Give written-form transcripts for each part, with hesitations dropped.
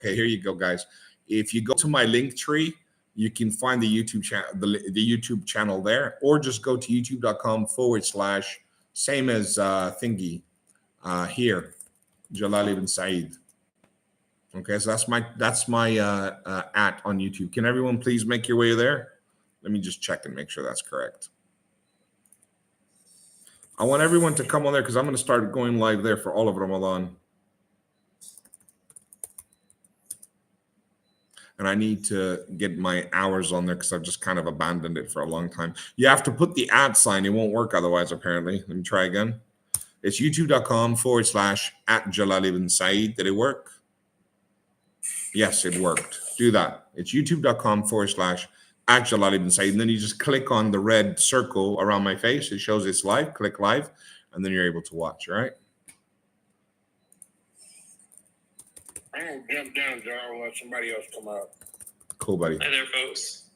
Okay, here you go, guys. If you go to my link tree, you can find the YouTube channel, the YouTube channel there, or just go to youtube.com/ same as thingy here, Jalal ibn Saeed. Okay, so that's my at on YouTube. Can everyone please make your way there? Let me just check and make sure that's correct. I want everyone to come on there because I'm going to start going live there for all of Ramadan. And I need to get my hours on there because I've just kind of abandoned it for a long time. You have to put the @ sign. It won't work otherwise, apparently. Let me try again. It's youtube.com/ Jalal ibn Saeed. Did it work? Yes, it worked. Do that. It's youtube.com/ Jalal ibn Saeed. And then you just click on the red circle around my face. It shows it's live. Click live. And then you're able to watch, all right? I'm going to jump down, Jar, and let somebody else come out. Cool, buddy. Hi there, folks.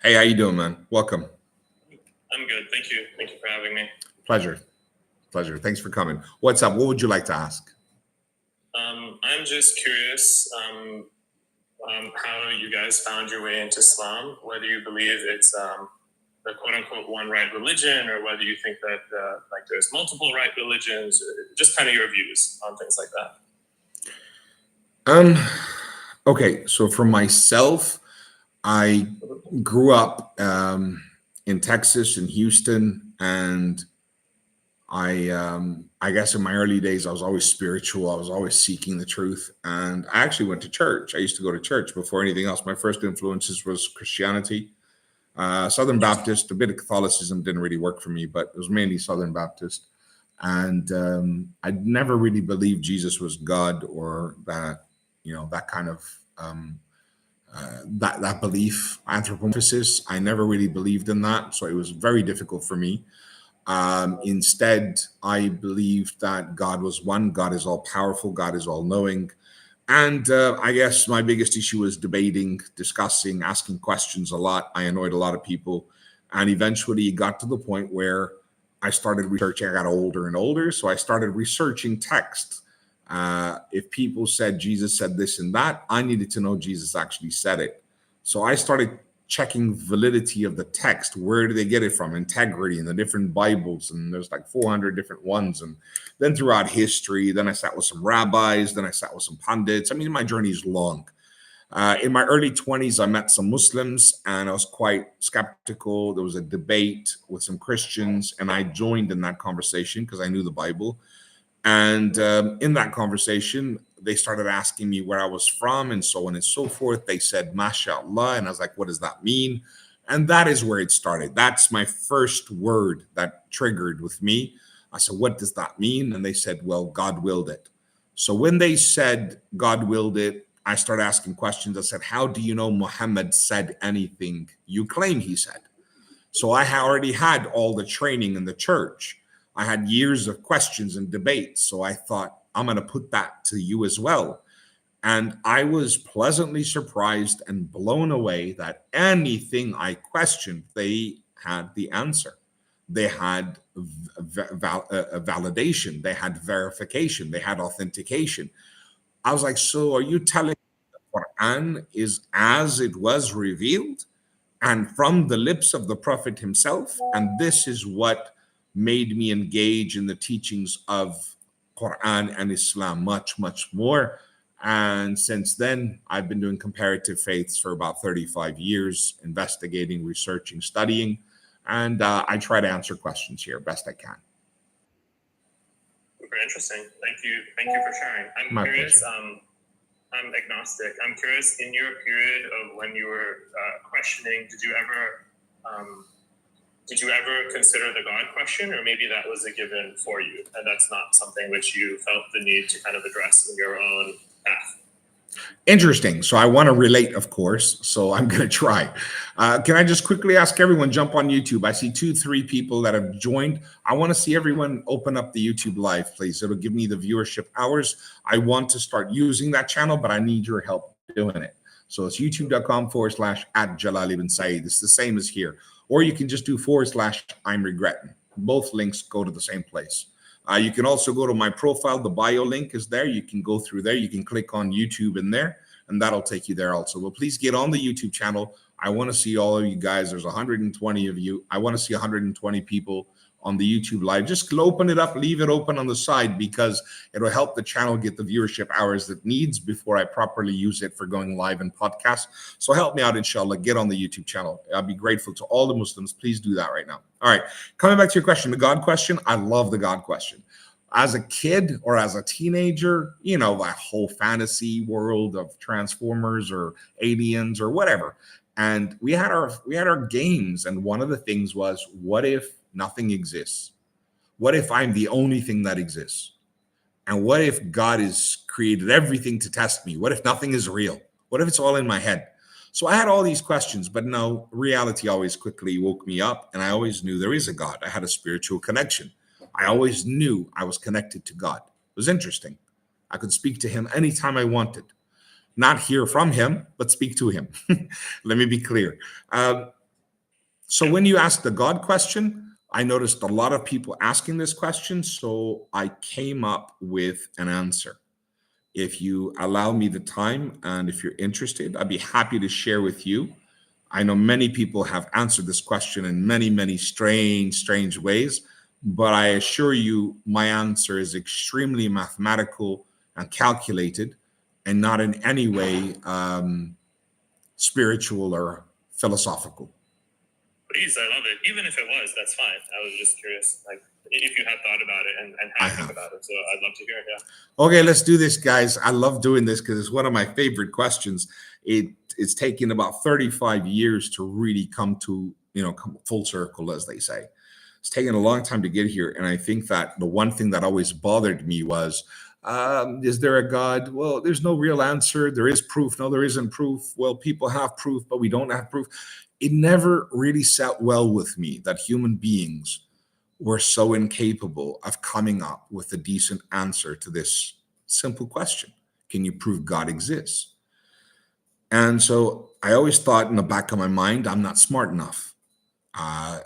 Hey, how you doing, man? Welcome. I'm good. Thank you. Thank you for having me. Pleasure. Pleasure. Thanks for coming. What's up? What would you like to ask? I'm just curious how you guys found your way into Islam, whether you believe it's the quote-unquote one right religion, or whether you think that like there's multiple right religions, just kind of your views on things like that. Okay, so for myself, I grew up in Texas, in Houston, and I guess in my early days, I was always spiritual. I was always seeking the truth, and I actually went to church. I used to go to church before anything else. My first influences was Christianity, Southern Baptist. A bit of Catholicism didn't really work for me, but it was mainly Southern Baptist. And I never really believed Jesus was God, or that, you know, that kind of that belief, anthropomorphosis. I never really believed in that, so it was very difficult for me. Instead, I believed that God was one. God is all powerful. God is all knowing. And I guess my biggest issue was debating, discussing, asking questions a lot. I annoyed a lot of people, and eventually it got to the point where I started researching. I got older and older, so I started researching text. If people said Jesus said this and that, I needed to know Jesus actually said it. So I started checking validity of the text. Where do they get it from? Integrity in the different Bibles, and there's like 400 different ones. And then throughout history, then I sat with some rabbis, then I sat with some pundits. I mean, my journey is long. In my early 20s, I met some Muslims, and I was quite skeptical. There was a debate with some Christians, and I joined in that conversation because I knew the Bible. And in that conversation, they started asking me where I was from and so on and so forth. They said, MashaAllah. And I was like, what does that mean? And that is where it started. That's my first word that triggered with me. I said, what does that mean? And they said, well, God willed it. So when they said God willed it, I started asking questions. I said, how do you know Muhammad said anything you claim he said? So I already had all the training in the church. I had years of questions and debates. So I thought, I'm going to put that to you as well. And I was pleasantly surprised and blown away that anything I questioned, they had the answer. They had validation. They had verification. They had authentication. I was like, so are you telling me the Quran is as it was revealed and from the lips of the Prophet himself? And this is what made me engage in the teachings of Quran and Islam much, much more. And since then, I've been doing comparative faiths for about 35 years, investigating, researching, studying, and I try to answer questions here best I can. Super interesting. Thank you. Thank you for sharing. I'm My curious. pleasure. I'm agnostic. I'm curious, in your period of when you were questioning, did you ever consider the God question, or maybe that was a given for you, and that's not something which you felt the need to kind of address in your own path? Interesting. So I want to relate, of course. So I'm going to try. Can I just quickly ask everyone, jump on YouTube? I see 2-3 people that have joined. I want to see everyone open up the YouTube live, please. It'll give me the viewership hours. I want to start using that channel, but I need your help doing it. So it's youtube.com/@Jalal ibn Saeed. It's the same as here. Or you can just do / I'm regretting. Both links go to the same place. You can also go to my profile. The bio link is there. You can go through there. You can click on YouTube in there, and that'll take you there also. Well, please get on the YouTube channel. I want to see all of you guys. There's 120 of you. I want to see 120 people on the YouTube live. Just open it up, leave it open on the side, because it'll help the channel get the viewership hours it needs before I properly use it for going live and podcast. So help me out, inshallah. Get on the YouTube channel. I'll be grateful to all the Muslims. Please do that right now. All right. Coming back to your question, the God question. I love the God question. As a kid or as a teenager, you know, that whole fantasy world of Transformers or aliens or whatever. And we had our games. And one of the things was, what if nothing exists? What if I'm the only thing that exists? And what if God has created everything to test me? What if nothing is real? What if it's all in my head? So I had all these questions, but no, reality always quickly woke me up, and I always knew there is a God. I had a spiritual connection. I always knew I was connected to God. It was interesting. I could speak to him anytime I wanted. Not hear from him, but speak to him. Let me be clear. So when you ask the God question, I noticed a lot of people asking this question, so I came up with an answer. If you allow me the time and if you're interested, I'd be happy to share with you. I know many people have answered this question in many, many strange ways, but I assure you my answer is extremely mathematical and calculated and not in any way spiritual or philosophical. Please, I love it. Even if it was, that's fine. I was just curious, like, if you had thought about it and how you think about it. So I'd love to hear it. Yeah. Okay, let's do this, guys. I love doing this because it's one of my favorite questions. It's taken about 35 years to really come to, come full circle, as they say. It's taken a long time to get here. And I think that the one thing that always bothered me was, is there a God? Well, there's no real answer. There is proof. No, there isn't proof. Well, people have proof, but we don't have proof. It never really sat well with me that human beings were so incapable of coming up with a decent answer to this simple question. Can you prove God exists? And so I always thought in the back of my mind, I'm not smart enough.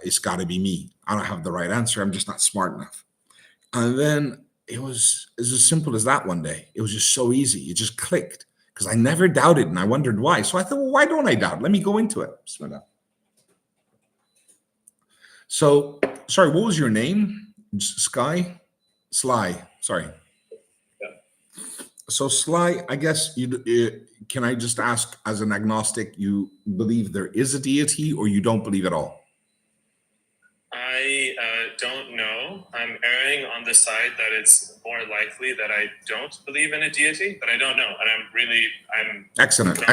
It's got to be me. I don't have the right answer. I'm just not smart enough. And then it was as simple as that one day. It was just so easy. It just clicked because I never doubted and I wondered why. So I thought, well, why don't I doubt? Let me go into it. So, sorry, what was your name? Sly? Sorry. Yeah. So Sly, I guess can I just ask, as an agnostic, you believe there is a deity or you don't believe at all? I don't know. I'm erring on the side that it's more likely that I don't believe in a deity, but I don't know. And I'm excellent.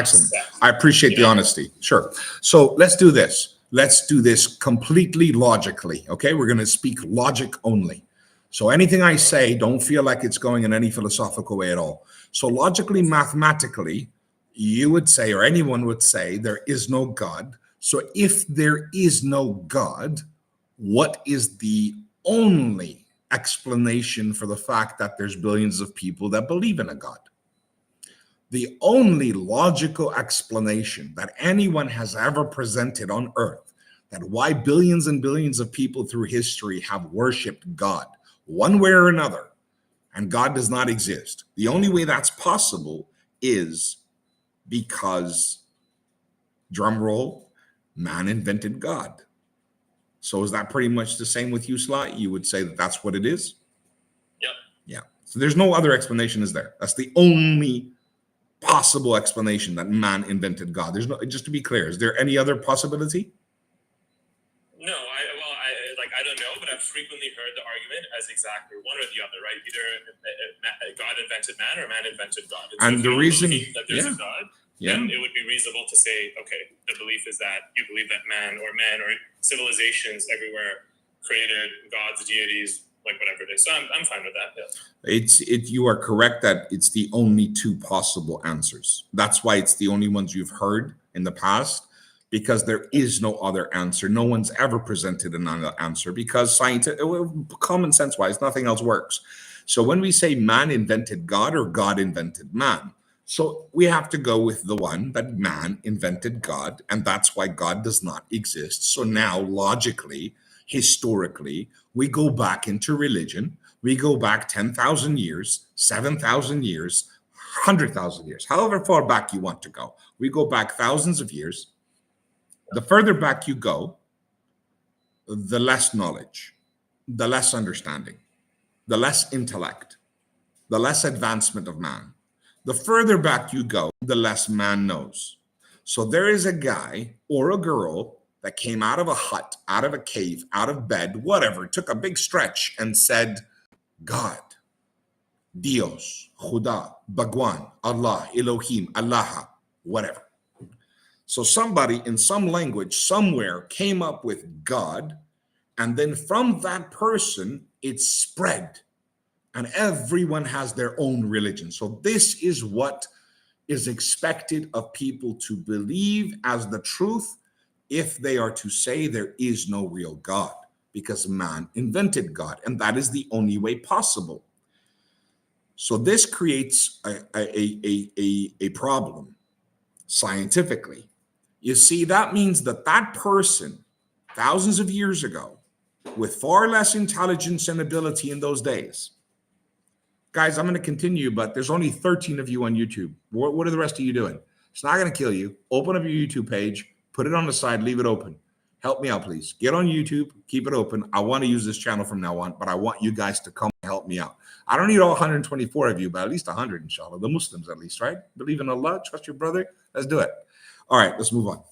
I appreciate the honesty. Sure. So let's do this. Let's do this completely logically. Okay. We're going to speak logic only. So anything I say, don't feel like it's going in any philosophical way at all. So logically, mathematically, you would say, or anyone would say, there is no God. So if there is no God, what is the only explanation for the fact that there's billions of people that believe in a God? The only logical explanation that anyone has ever presented on earth, that why billions and billions of people through history have worshiped God one way or another, and God does not exist. The only way that's possible is because, drum roll, man invented God. So is that pretty much the same with you, Sly? You would say that that's what it is? Yep. Yeah. So there's no other explanation, is there? That's the only possible explanation, that man invented God. There's no, just to be clear, is there any other possibility? No, I don't know, but I've frequently heard the argument as exactly one or the other, right? Either God invented man or man invented God. And the reason that there's a God, then it would be reasonable to say, okay, the belief is that you believe that man or civilizations everywhere created gods, deities, like whatever it is. So I'm fine with that. Yeah. You are correct that it's the only two possible answers. That's why it's the only ones you've heard in the past, because there is no other answer. No one's ever presented another answer because common sense wise, nothing else works. So when we say man invented God or God invented man, so we have to go with the one that man invented God, and that's why God does not exist. So now logically, historically, we go back into religion. We go back 10,000 years, 7,000 years, 100,000 years, however far back you want to go. We go back thousands of years. The further back you go, the less knowledge, the less understanding, the less intellect, the less advancement of man. The further back you go, the less man knows. So there is a guy or a girl that came out of a hut, out of a cave, out of bed, whatever, took a big stretch and said, God, Dios, Khuda, Bhagwan, Allah, Elohim, Allah, whatever. So somebody in some language somewhere came up with God, and then from that person, it spread. And everyone has their own religion. So this is what is expected of people to believe as the truth if they are to say there is no real God, because man invented God, and that is the only way possible. So this creates a problem scientifically. You see, that means that that person, thousands of years ago, with far less intelligence and ability in those days. Guys, I'm going to continue, but there's only 13 of you on YouTube. What are the rest of you doing? It's not going to kill you. Open up your YouTube page, put it on the side, leave it open. Help me out, please. Get on YouTube, keep it open. I want to use this channel from now on, but I want you guys to come help me out. I don't need all 124 of you, but at least 100, inshallah. The Muslims, at least, right? Believe in Allah, trust your brother. Let's do it. All right, let's move on.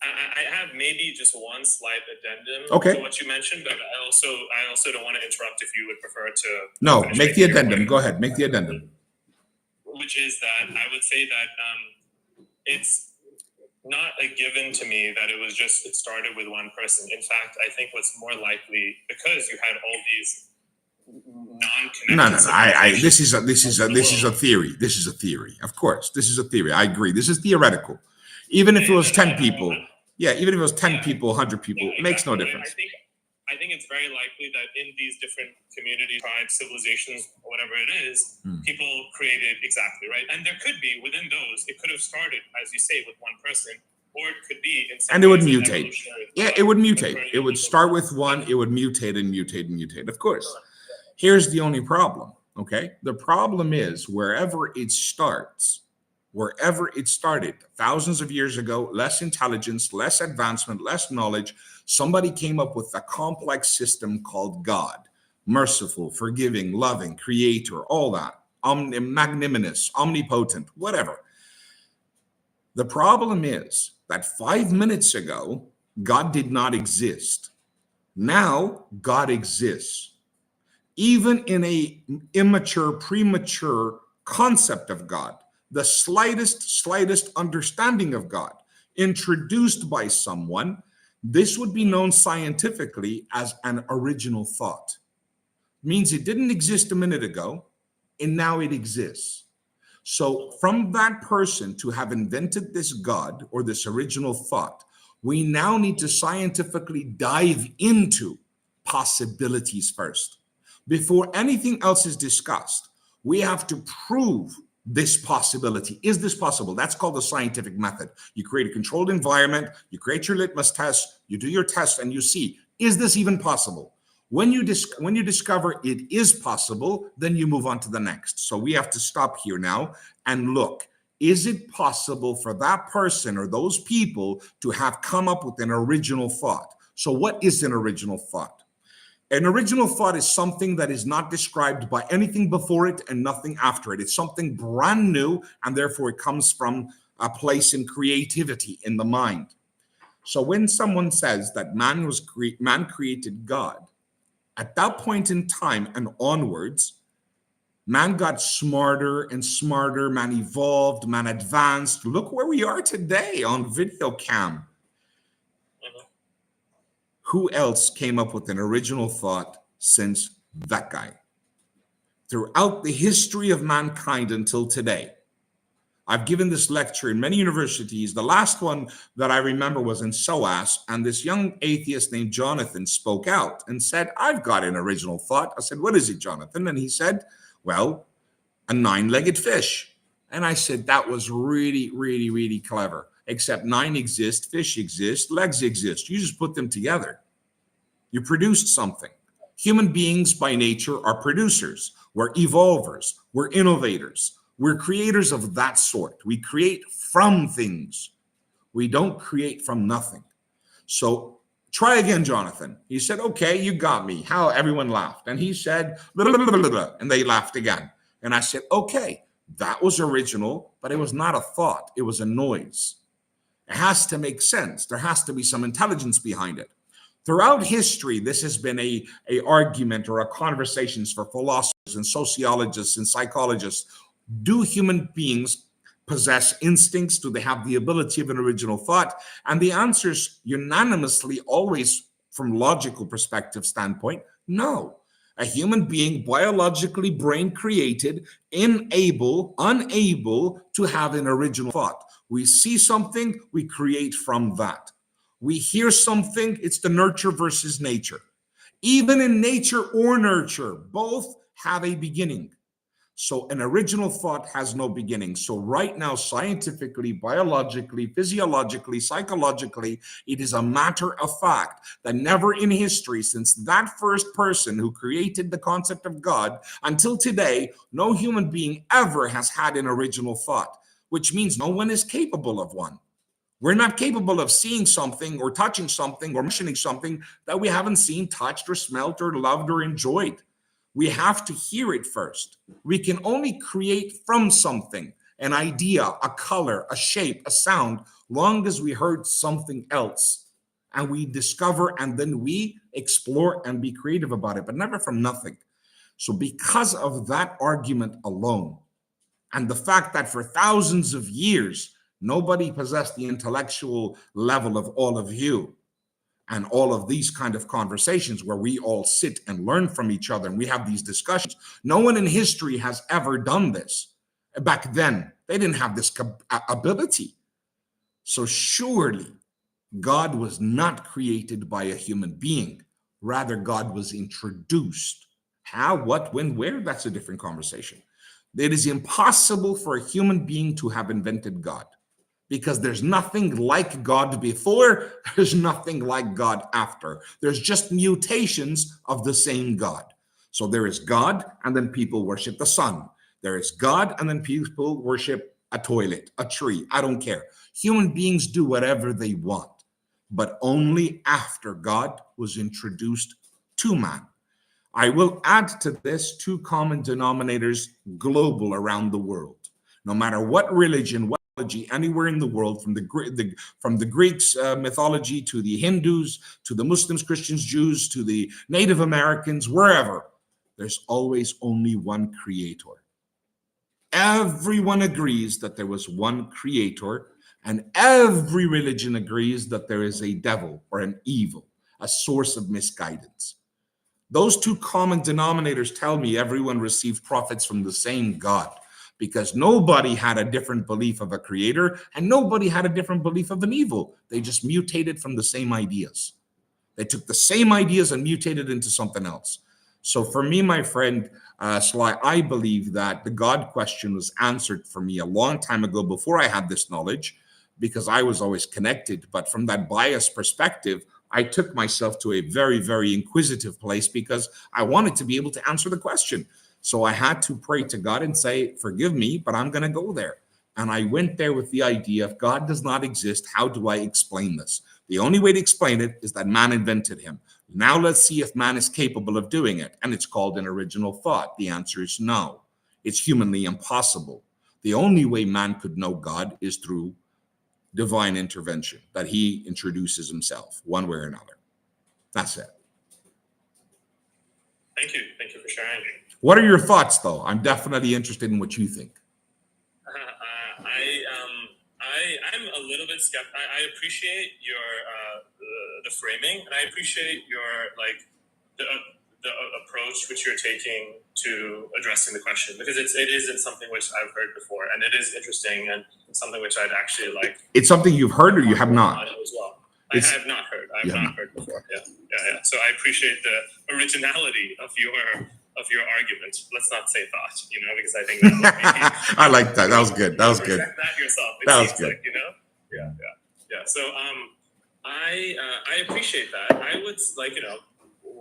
I have maybe just one slight addendum to what you mentioned, but I also don't want to interrupt if you would prefer to. No, make the addendum. Go ahead, make the addendum. Which is that I would say that it's not a given to me that it started with one person. In fact, I think what's more likely, because you had all these non-connected. No. This is a theory. This is a theory. Of course, this is a theory. I agree. This is theoretical. Even if it was 10 people. Yeah, even if it was 10 people, 100 people, it makes no difference. I think it's very likely that in these different communities, tribes, civilizations, whatever it is, people created exactly, right? And there could be, within those, it could have started, as you say, with one person, or it could be in some and it would ways mutate. Yeah, it would mutate. It would start with one, it would mutate and mutate and mutate. Of course. Here's the only problem, okay? The problem is wherever it started, thousands of years ago, less intelligence, less advancement, less knowledge, somebody came up with a complex system called God, merciful, forgiving, loving, creator, all that, magnanimous, omnipotent, whatever. The problem is that 5 minutes ago, God did not exist. Now, God exists. Even in a immature, premature concept of God, the slightest understanding of God introduced by someone, this would be known scientifically as an original thought. Means it didn't exist a minute ago, and now it exists. So from that person to have invented this God or this original thought, we now need to scientifically dive into possibilities first. Before anything else is discussed, we have to prove this possibility. Is this possible? That's called the scientific method. You create a controlled environment, you create your litmus test, you do your test, and you see, is this even possible? When you discover it is possible, then you move on to the next. So we have to stop here now and look, is it possible for that person or those people to have come up with an original thought? So what is an original thought? An original thought is something that is not described by anything before it and nothing after it. It's something brand new, and therefore it comes from a place in creativity in the mind. So when someone says that man created God, at that point in time and onwards, man got smarter and smarter, man evolved, man advanced. Look where we are today on video cam. Who else came up with an original thought since that guy? Throughout the history of mankind until today, I've given this lecture in many universities. The last one that I remember was in SOAS, and this young atheist named Jonathan spoke out and said, I've got an original thought. I said, what is it, Jonathan? And he said, well, a 9-legged fish. And I said, that was really, really, really clever. Except 9 exist, fish exist, legs exist. You just put them together. You produced something. Human beings by nature are producers. We're evolvers. We're innovators. We're creators of that sort. We create from things. We don't create from nothing. So try again, Jonathan. He said, okay, you got me. How? Everyone laughed. And he said, blah, blah, blah, blah, blah, and they laughed again. And I said, okay, that was original, but it was not a thought. It was a noise. It has to make sense. There has to be some intelligence behind it. Throughout history, this has been a argument or a conversations for philosophers and sociologists and psychologists. Do human beings possess instincts? Do they have the ability of an original thought? And the answer is unanimously, always from logical perspective standpoint, no. A human being, biologically brain created, unable to have an original thought. We see something, we create from that. We hear something, it's the nurture versus nature. Even in nature or nurture, both have a beginning. So an original thought has no beginning. So right now, scientifically, biologically, physiologically, psychologically, it is a matter of fact that never in history, since that first person who created the concept of God until today, no human being ever has had an original thought, which means no one is capable of one. We're not capable of seeing something or touching something or mentioning something that we haven't seen, touched, or smelt, or loved, or enjoyed. We have to hear it first. We can only create from something, an idea, a color, a shape, a sound, long as we heard something else and we discover and then we explore and be creative about it, but never from nothing. So because of that argument alone, and the fact that for thousands of years, nobody possessed the intellectual level of all of you, and all of these kind of conversations where we all sit and learn from each other and we have these discussions. No one in history has ever done this. Back then, they didn't have this ability. So surely God was not created by a human being. Rather, God was introduced. How, what, when, where? That's a different conversation. It is impossible for a human being to have invented God, because there's nothing like God before, there's nothing like God after. There's just mutations of the same God. So there is God, and then people worship the sun. There is God, and then people worship a toilet, a tree. I don't care. Human beings do whatever they want, but only after God was introduced to man. I will add to this two common denominators global around the world. No matter what religion, what mythology, anywhere in the world, from the Greeks' mythology to the Hindus, to the Muslims, Christians, Jews, to the Native Americans, wherever, there's always only one creator. Everyone agrees that there was one creator, and every religion agrees that there is a devil or an evil, a source of misguidance. Those two common denominators tell me everyone received prophets from the same God, because nobody had a different belief of a creator and nobody had a different belief of an evil. They just mutated from the same ideas. They took the same ideas and mutated into something else. So for me, my friend Sly, I believe that the God question was answered for me a long time ago before I had this knowledge, because I was always connected. But from that biased perspective, I took myself to a very, very inquisitive place because I wanted to be able to answer the question. So I had to pray to God and say, forgive me, but I'm going to go there. And I went there with the idea, if God does not exist, how do I explain this? The only way to explain it is that man invented him. Now let's see if man is capable of doing it. And it's called an original thought. The answer is no. It's humanly impossible. The only way man could know God is through divine intervention, that he introduces himself one way or another. That's it. Thank you. Thank you for sharing. What are your thoughts, though? I'm definitely interested in what you think. I'm a little bit skeptical. I appreciate your the framing, and I appreciate your the approach which you're taking to addressing the question, because it isn't something which I've heard before, and it is interesting and something which I'd actually like. It's something you've heard or you have not? As well. I have not heard. I've not heard before. Yeah. So I appreciate the originality of your argument. Let's not say thought, because I think that would be, I like that. That was good. That was good. That yourself. That was good. Yeah. So I appreciate that. I would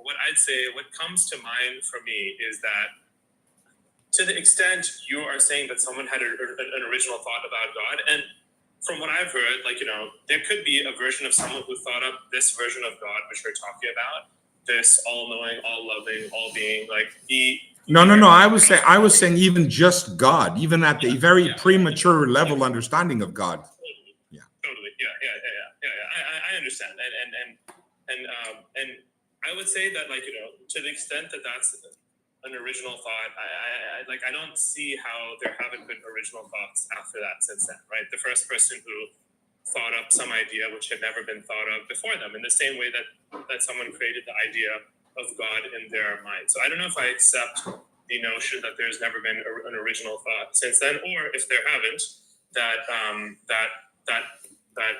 what I'd say, what comes to mind for me is that to the extent you are saying that someone had an original thought about God, and from what I've heard, like, there could be a version of someone who thought up this version of God, which we're talking about, this all-knowing, all-loving, all-being, like No. I was saying even just God, even at the very premature level understanding of God. Totally. I understand, and I would say that, like, to the extent that that's an original thought, I don't see how there haven't been original thoughts after that since then, right? The first person who thought up some idea which had never been thought of before them, in the same way that someone created the idea of God in their mind. So I don't know if I accept the notion that there's never been an original thought since then, or if there haven't, that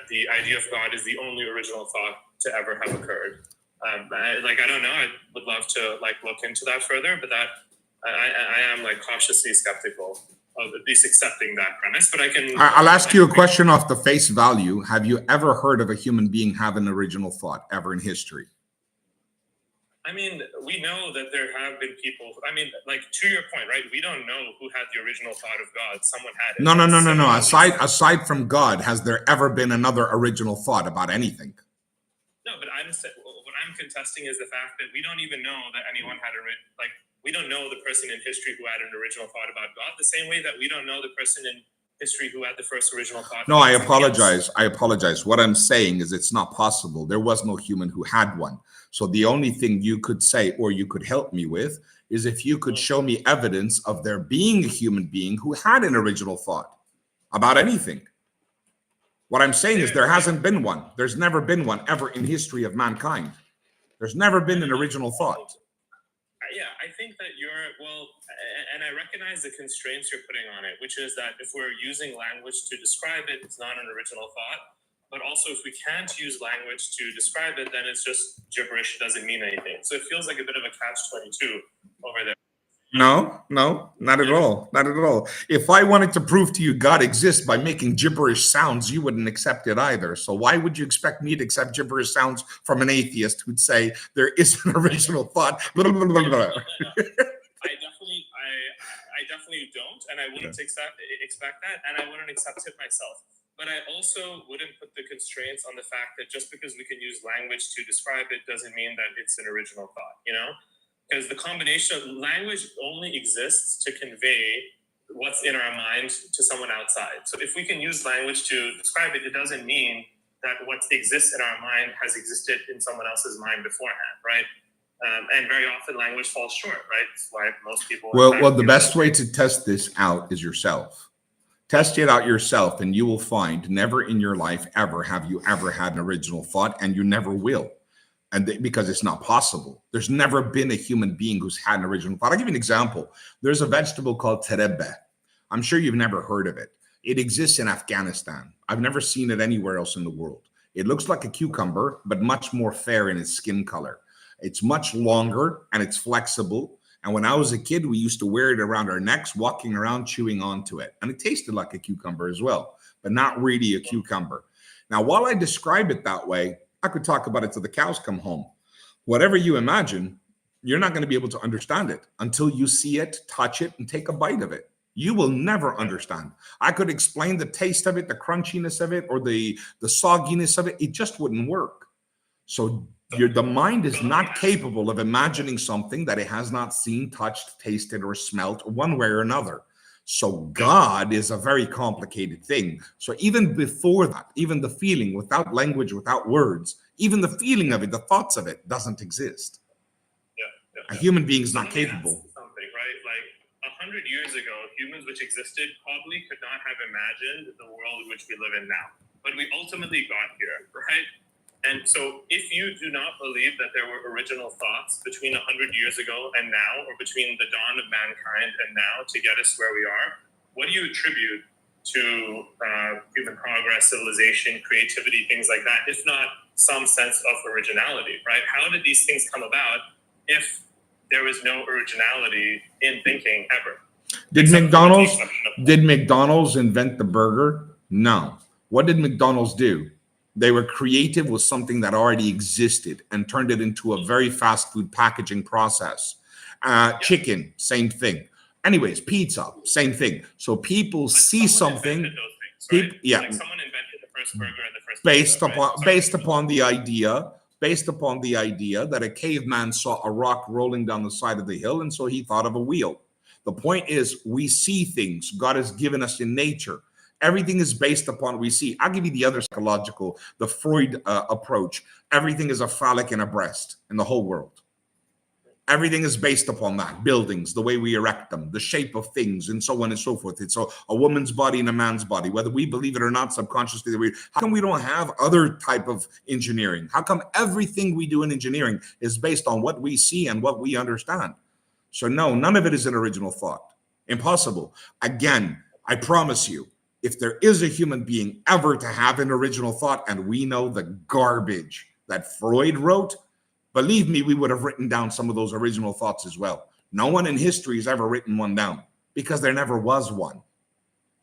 the idea of God is the only original thought to ever have occurred. I don't know. I would love to look into that further, but that I am cautiously skeptical of at least accepting that premise. But I'll ask you a question off the face value. Have you ever heard of a human being have an original thought ever in history? I mean, we know that there have been people. I mean, to your point, right? We don't know who had the original thought of God. Someone had it. No. Aside from God, has there ever been another original thought about anything? No, but what I'm contesting is the fact that we don't even know that anyone had we don't know the person in history who had an original thought about God, the same way that we don't know the person in history who had the first original thought. No, I apologize. What I'm saying is it's not possible. There was no human who had one. So the only thing you could say, or you could help me with, is if you could show me evidence of there being a human being who had an original thought about anything. What I'm saying is there hasn't been one. There's never been one ever in history of mankind. There's never been an original thought. Yeah, I think that and I recognize the constraints you're putting on it, which is that if we're using language to describe it, it's not an original thought. But also, if we can't use language to describe it, then it's just gibberish. It doesn't mean anything. So it feels like a bit of a catch-22 over there. No, not at all. Not at all. If I wanted to prove to you God exists by making gibberish sounds, you wouldn't accept it either. So why would you expect me to accept gibberish sounds from an atheist who'd say there is an original thought? Blah, blah, blah, blah. I definitely don't, and I wouldn't expect that, and I wouldn't accept it myself. But I also wouldn't put the constraints on the fact that just because we can use language to describe it doesn't mean that it's an original thought, Because the combination of language only exists to convey what's in our mind to someone outside. So if we can use language to describe it, it doesn't mean that what exists in our mind has existed in someone else's mind beforehand, right? And very often language falls short, right? That's why most people... Well, the best way to test this out is yourself. Test it out yourself, and you will find never in your life ever have you ever had an original thought, and you never will. Because it's not possible. There's never been a human being who's had an original thought. I'll give you an example. There's a vegetable called terebe. I'm sure you've never heard of it. It exists in Afghanistan. I've never seen it anywhere else in the world. It looks like a cucumber, but much more fair in its skin color. It's much longer and it's flexible. And when I was a kid, we used to wear it around our necks, walking around, chewing onto it. And it tasted like a cucumber as well, but not really a cucumber. Now, while I describe it that way, I could talk about it till the cows come home. Whatever you imagine, you're not going to be able to understand it until you see it, touch it, and take a bite of it. You will never understand. I could explain the taste of it, the crunchiness of it, or the sogginess of it. It just wouldn't work. So the mind is not capable of imagining something that it has not seen, touched, tasted, or smelt one way or another. So God is a very complicated thing. So even before that, even the feeling without language, without words, even the feeling of it, the thoughts of it doesn't exist. A human being is not capable. Something, right? 100 years ago, humans which existed probably could not have imagined the world in which we live in now. But we ultimately got here, right? And so if you do not believe that there were original thoughts between 100 years ago and now, or between the dawn of mankind and now to get us where we are, what do you attribute to human progress, civilization, creativity, things like that, if not some sense of originality, right? How did these things come about if there was no originality in thinking ever? Did McDonald's invent the burger? No. What did McDonald's do? They were creative with something that already existed and turned it into a very fast food packaging process. Chicken, same thing. Anyways, pizza, same thing. So people see something. Those things, right? Yeah. Like someone invented the first burger and the first based pizza, upon right? based upon the idea that a caveman saw a rock rolling down the side of the hill, and so he thought of a wheel. The point is, we see things God has given us in nature. Everything is based upon what we see. I'll give you the other psychological, the Freud approach. Everything is a phallic and a breast in the whole world. Everything is based upon that. Buildings, the way we erect them, the shape of things, and so on and so forth. It's a woman's body and a man's body, whether we believe it or not subconsciously. How come we don't have other type of engineering? How come everything we do in engineering is based on what we see and what we understand? So no, none of it is an original thought. Impossible. Again, I promise you, if there is a human being ever to have an original thought, and we know the garbage that Freud wrote, believe me, we would have written down some of those original thoughts as well. No one in history has ever written one down because there never was one.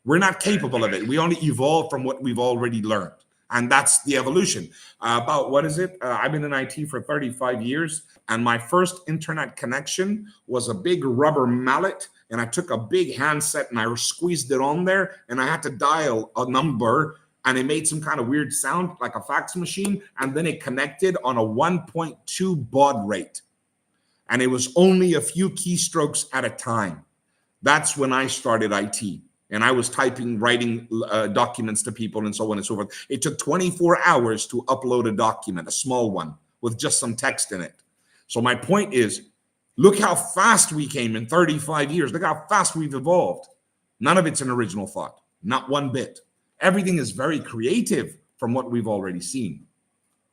We're not capable of it. We only evolve from what we've already learned. And that's the evolution. What is it? I've been in IT for 35 years. And my first internet connection was a big rubber mallet. And I took a big handset and I squeezed it on there. And I had to dial a number. And it made some kind of weird sound like a fax machine. And then it connected on a 1.2 baud rate. And it was only a few keystrokes at a time. That's when I started IT. And I was typing, writing documents to people and so on and so forth. It took 24 hours to upload a document, a small one, with just some text in it. So my point is, look how fast we came in 35 years. Look how fast we've evolved. None of it's an original thought, not one bit. Everything is very creative from what we've already seen,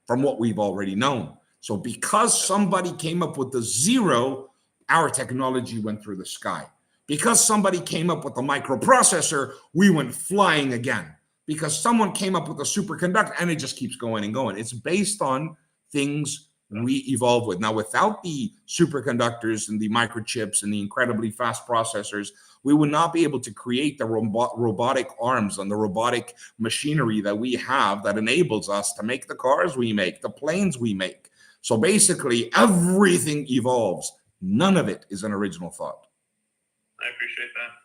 from what we've already known. So because somebody came up with the zero, our technology went through the sky. Because somebody came up with a microprocessor, we went flying again. Because someone came up with a superconductor, and it just keeps going and going. It's based on things we evolve with. Now, without the superconductors and the microchips and the incredibly fast processors, we would not be able to create the robotic arms and the robotic machinery that we have that enables us to make the cars we make, the planes we make. So basically, everything evolves. None of it is an original thought. I appreciate that.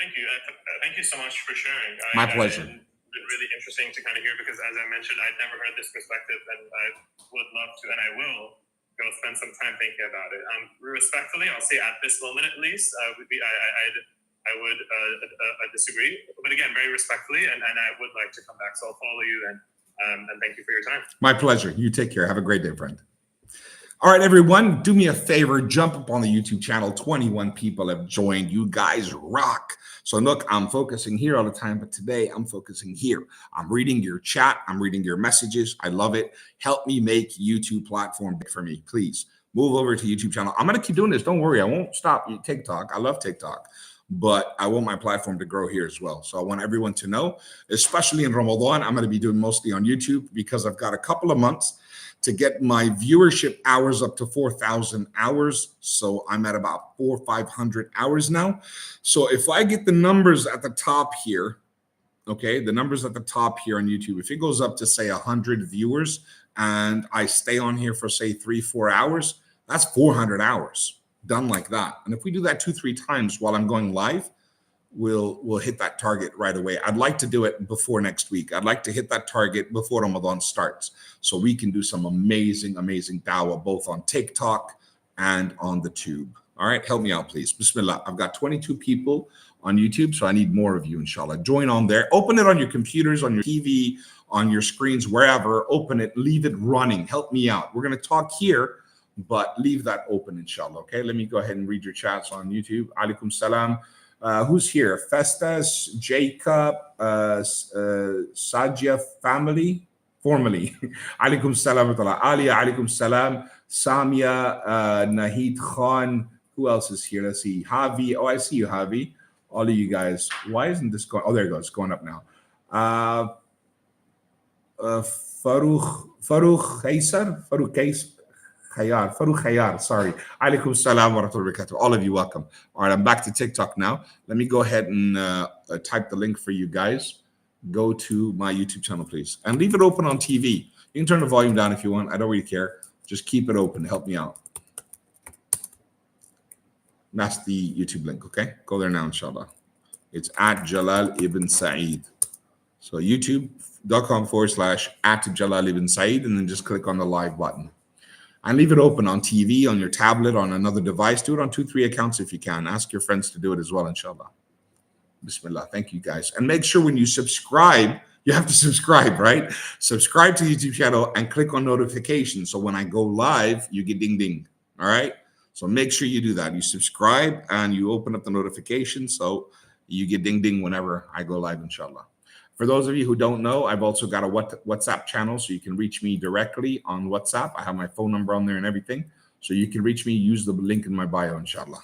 Thank you. Thank you so much for sharing. My pleasure. It's been really interesting to kind of hear because, as I mentioned, I'd never heard this perspective, and I would love to, and I will go spend some time thinking about it. Respectfully, I'll say at this moment at least, I would disagree, but again, very respectfully, and I would like to come back. So I'll follow you, and thank you for your time. My pleasure. You take care. Have a great day, friend. All right, everyone, do me a favor. Jump up on the YouTube channel. 21 people have joined. You guys rock. So look, I'm focusing here all the time, but today I'm focusing here. I'm reading your chat. I'm reading your messages. I love it. Help me make YouTube platform big for me. Please move over to YouTube channel. I'm going to keep doing this. Don't worry. I won't stop TikTok. I love TikTok, but I want my platform to grow here as well. So I want everyone to know, especially in Ramadan, I'm going to be doing mostly on YouTube because I've got a couple of months to get my viewership hours up to 4,000 hours. So I'm at about 400 or 500 hours now. So if I get the numbers at the top here, okay, the numbers at the top here on YouTube, if it goes up to say 100 viewers and I stay on here for say 3-4 hours, that's 400 hours done like that. And if we do that 2-3 times while I'm going live, we'll hit that target right away. I'd like to do it before next week. I'd like to hit that target before Ramadan starts so we can do some amazing dawah both on TikTok and on the tube. All right, help me out, please. Bismillah. I've got 22 people on YouTube, so I need more of you, inshallah. Join on there. Open it on your computers, on your TV, on your screens, wherever. Open it. Leave it running. Help me out. We're going to talk here, but leave that open, inshallah. Okay, let me go ahead and read your chats on YouTube. Alaikum salam. Who's here? Festus, Jacob, Sajia family, formerly. Alaikum salam. Alia, alaikum salam. Samia, Nahid Khan. Who else is here? Let's see. Javi. Oh, I see you, Javi. All of you guys. Why isn't this going? Oh, there it goes. It's going up now. Farouk Khayar, sorry. Alaikum salam wa rahmatullahi wa barakatuh. All of you, welcome. All right, I'm back to TikTok now. Let me go ahead and type the link for you guys. go to my YouTube channel, please, and leave it open on TV. You can turn the volume down if you want. I don't really care. Just keep it open. Help me out. That's the YouTube link, okay? Go there now, inshallah. It's at Jalal ibn Sa'id. So youtube.com/at Jalal ibn Sa'id, and then just click on the live button. And leave it open on TV, on your tablet, on another device. Do it on 2-3 accounts if you can. Ask your friends to do it as well, inshallah. Bismillah. Thank you, guys. And make sure when you subscribe, you have to subscribe, right? Subscribe to the YouTube channel and click on notifications. So when I go live, you get ding ding. All right? So make sure you do that. You subscribe and you open up the notifications so you get ding ding whenever I go live, inshallah. For those of you who don't know, I've also got a WhatsApp channel, so you can reach me directly on WhatsApp. I have my phone number on there and everything. So you can reach me, use the link in my bio, inshallah.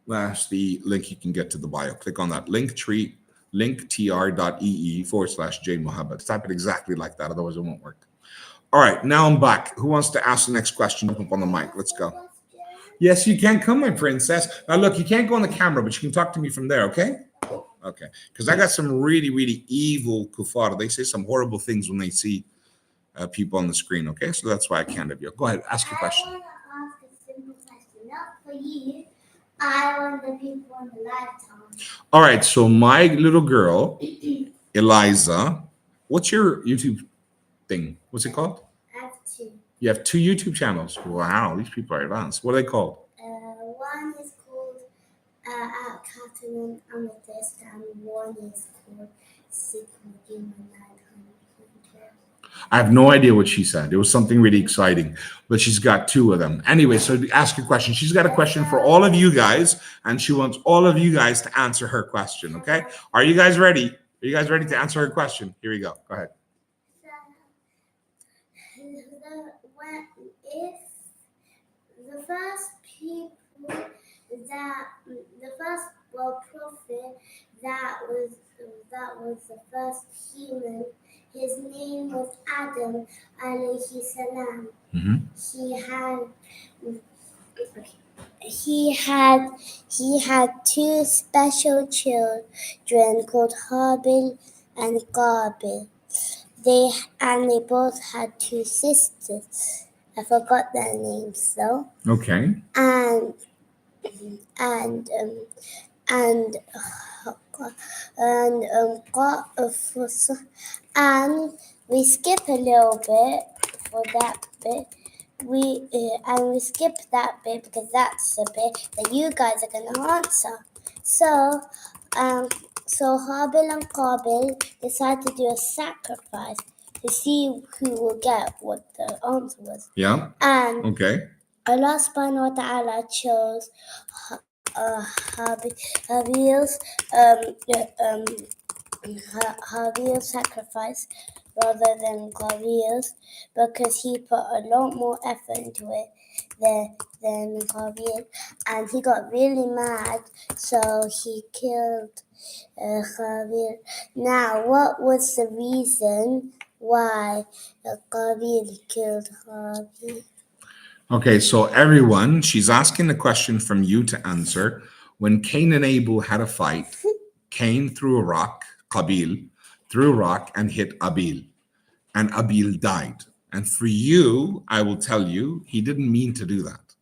That's the link you can get to the bio. Click on that linktr.ee/J Muhammad. Type it exactly like that, otherwise it won't work. All right, now I'm back. Who wants to ask the next question? Up on the mic. Let's go. Yes, you can come, my princess. Now, look, you can't go on the camera, but you can talk to me from there, okay? Okay. Because I got some really, really evil kuffar. They say some horrible things when they see people on the screen, okay? So that's why I can't have you. Go ahead, ask your question. I want to ask a simple question, not for you. I want the people on the lifetime. All right, so my little girl, Eliza, what's your YouTube thing? What's it called? I have two. You have 2 YouTube channels. Wow, these people are advanced. What are they called? One is called Out Amethyst, and one is called Secret Human 900. I have no idea what she said. It was something really exciting, but she's got 2 of them. Anyway, so ask your question. She's got a question for all of you guys, and she wants all of you guys to answer her question, okay? Are you guys ready? Are you guys ready to answer her question? Here we go. Go ahead. If the first people the first prophet that was the first human, his name was Adam alayhi salam. He had 2 special children called Habil and Qabil. They both had 2 sisters. I forgot their names though. Okay. And we skip a little bit for that bit. We skip that bit because that's the bit that you guys are gonna answer. So Habil and Qabil decided to do a sacrifice to see who will get what the answer was. Yeah. And okay. Allah subhanahu wa ta'ala chose Habil's sacrifice rather than Qabil's because he put a lot more effort into it than Qabil, and he got really mad, so he killed Qabil. Now, what was the reason why Qabil killed Qabil? Okay, so everyone, she's asking a question from you to answer. When Cain and Abel had a fight, Cain threw a rock, Qabil threw a rock and hit Abel, and Abel died. And for you, I will tell you, he didn't mean to do that.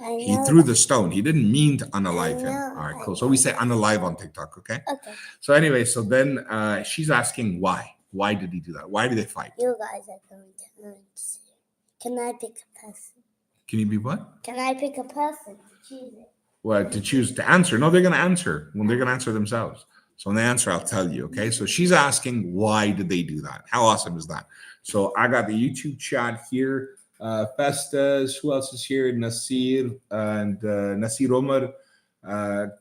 He threw the stone. He didn't mean to unalive him. All right, cool. So we say unalive on TikTok, okay? Okay. So anyway, so then she's asking why. Why did he do that? Why did they fight? You guys are going to answer. Can I pick a person? Can you be what? Can I pick a person to choose it? Well, to choose to answer. No, they're going to answer when they're going to answer themselves. So when they answer, I'll tell you, okay? So she's asking, why did they do that? How awesome is that? So I got the YouTube chat here. Festus, who else is here? Nasir and Nasir Omar,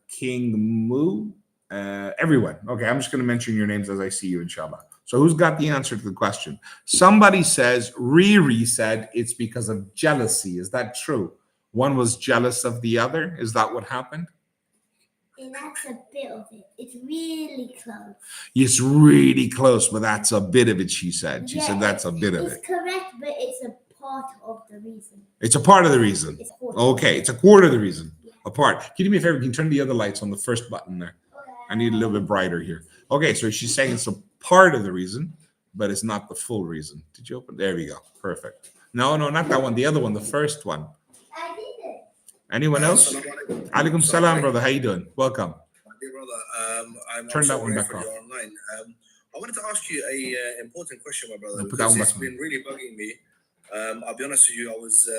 King Mu, everyone. Okay, I'm just going to mention your names as I see you, inshallah. So who's got the answer to the question? Somebody says, Riri said it's because of jealousy. Is that true? One was jealous of the other. Is that what happened? And that's a bit of it. It's really close. It's really close, but that's a bit of it, she said. She said that's a bit of it. It's correct, but it's a part of the reason. It's a part of the reason. It's a quarter. Okay, it's a quarter of the reason. apart. Can you do me a favor? Can you turn the other lights on the first button there? I need a little bit brighter here. Okay, so she's saying it's a part of the reason, but it's not the full reason. Did you open? There we go. Perfect. No, not that one. The other one, the first one. Anyone else? Alaikum salam, brother. How you doing? Welcome. Dear brother, I'm Turn that also one back grateful off. you're online. I wanted to ask you a important question, my brother, No, put that because one it's back on. been really bugging me. I'll be honest with you, I was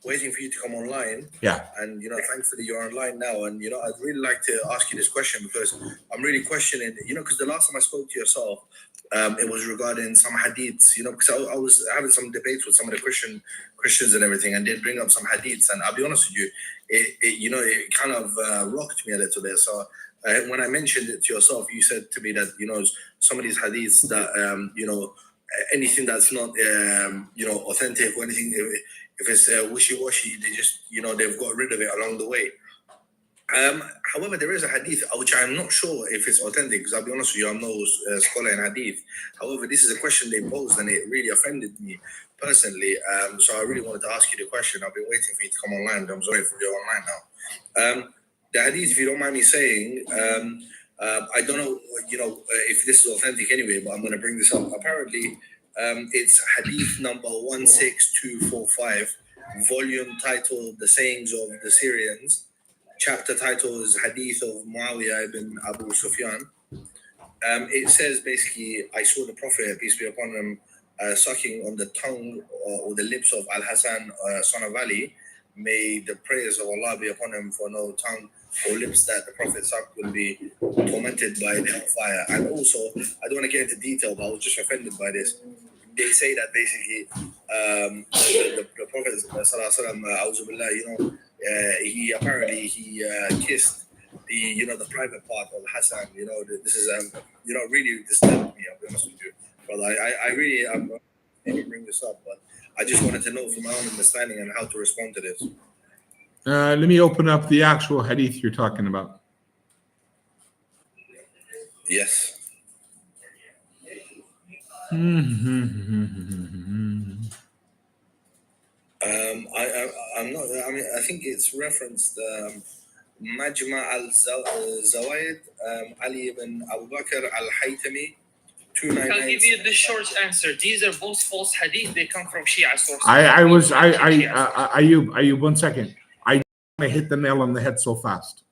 waiting for you to come online. Yeah. And, thankfully you're online now. And, I'd really like to ask you this question because I'm really questioning, because the last time I spoke to yourself, it was regarding some hadiths, because I was having some debates with some of the Christians and everything, and they'd bring up some hadiths. And I'll be honest with you, it kind of rocked me a little bit. So when I mentioned it to yourself, you said to me that, some of these hadiths that, anything that's not, authentic or anything, if it's wishy-washy, they just, they've got rid of it along the way. However, there is a hadith which I'm not sure if it's authentic, because I'll be honest with you, I'm no scholar in hadith. However, this is a question they posed and it really offended me personally. So I really wanted to ask you the question. I've been waiting for you to come online. I'm sorry for you online now. The hadith, if you don't mind me saying, I don't know, if this is authentic anyway, but I'm going to bring this up. Apparently, it's hadith number 16245, volume titled The Sayings of the Syrians. Chapter title is Hadith of Muawiyah ibn Abu Sufyan. It says basically, I saw the Prophet, peace be upon him, sucking on the tongue or the lips of Al-Hasan, son of Ali. May the prayers of Allah be upon him, for no tongue or lips that the Prophet sucked will be tormented by the hellfire. And also, I don't want to get into detail, but I was just offended by this. They say that basically the Prophet sallallahu alaihi wasallam, he apparently kissed the private part of Hassan. This is really disturbed me. I'll be honest with you, brother. I really didn't bring this up, but I just wanted to know from my own understanding and how to respond to this. Let me open up the actual hadith you're talking about. Yes. I'm not. I mean, I think it's referenced Majma al-Zawaid, Ali ibn Abu Bakr al-Haytami. I'll give you the short answer. These are both false hadith. They come from Shia sources. Ayub, 1 second. I hit the nail on the head so fast.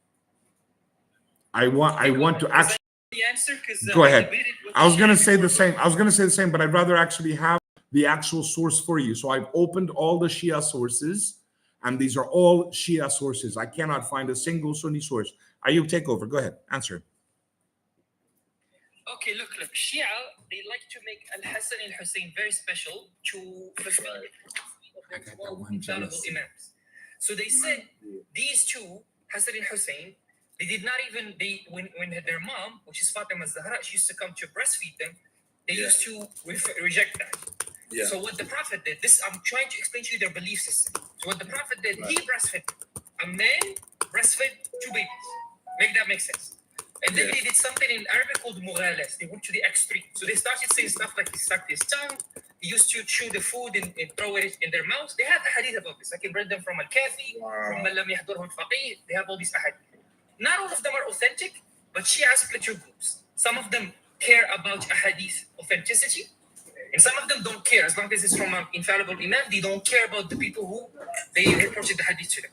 I want to actually. The answer, go ahead. I was gonna say the same, but I'd rather actually have the actual source for you. So I've opened all the Shia sources, and these are all Shia sources. I cannot find a single Sunni source. Ayub, take over. Go ahead. Answer. Okay, look. Shia, they like to make Al-Hasan and Hussein very special to fulfill infallible imams. So they said these two, Hassan and Hussein, they did not even, when their mom, which is Fatima Zahra, she used to come to breastfeed them, they used to reject that. Yeah. So what the Prophet did, I'm trying to explain to you their belief system. So what the Prophet did, he breastfed. A man breastfed two babies. Make that make sense. And then they did something in Arabic called mughales. They went to the extreme. So they started saying stuff like he sucked his tongue. He used to chew the food and throw it in their mouths. They have a hadith about this. I can read them from Al-Kafi, from Man Lam Yahdurhu Al-Faqih. They have all these hadith. Not all of them are authentic, but Shia split two groups. Some of them care about a hadith authenticity, and some of them don't care. As long as it's from an infallible imam, they don't care about the people who they reported the hadith to them.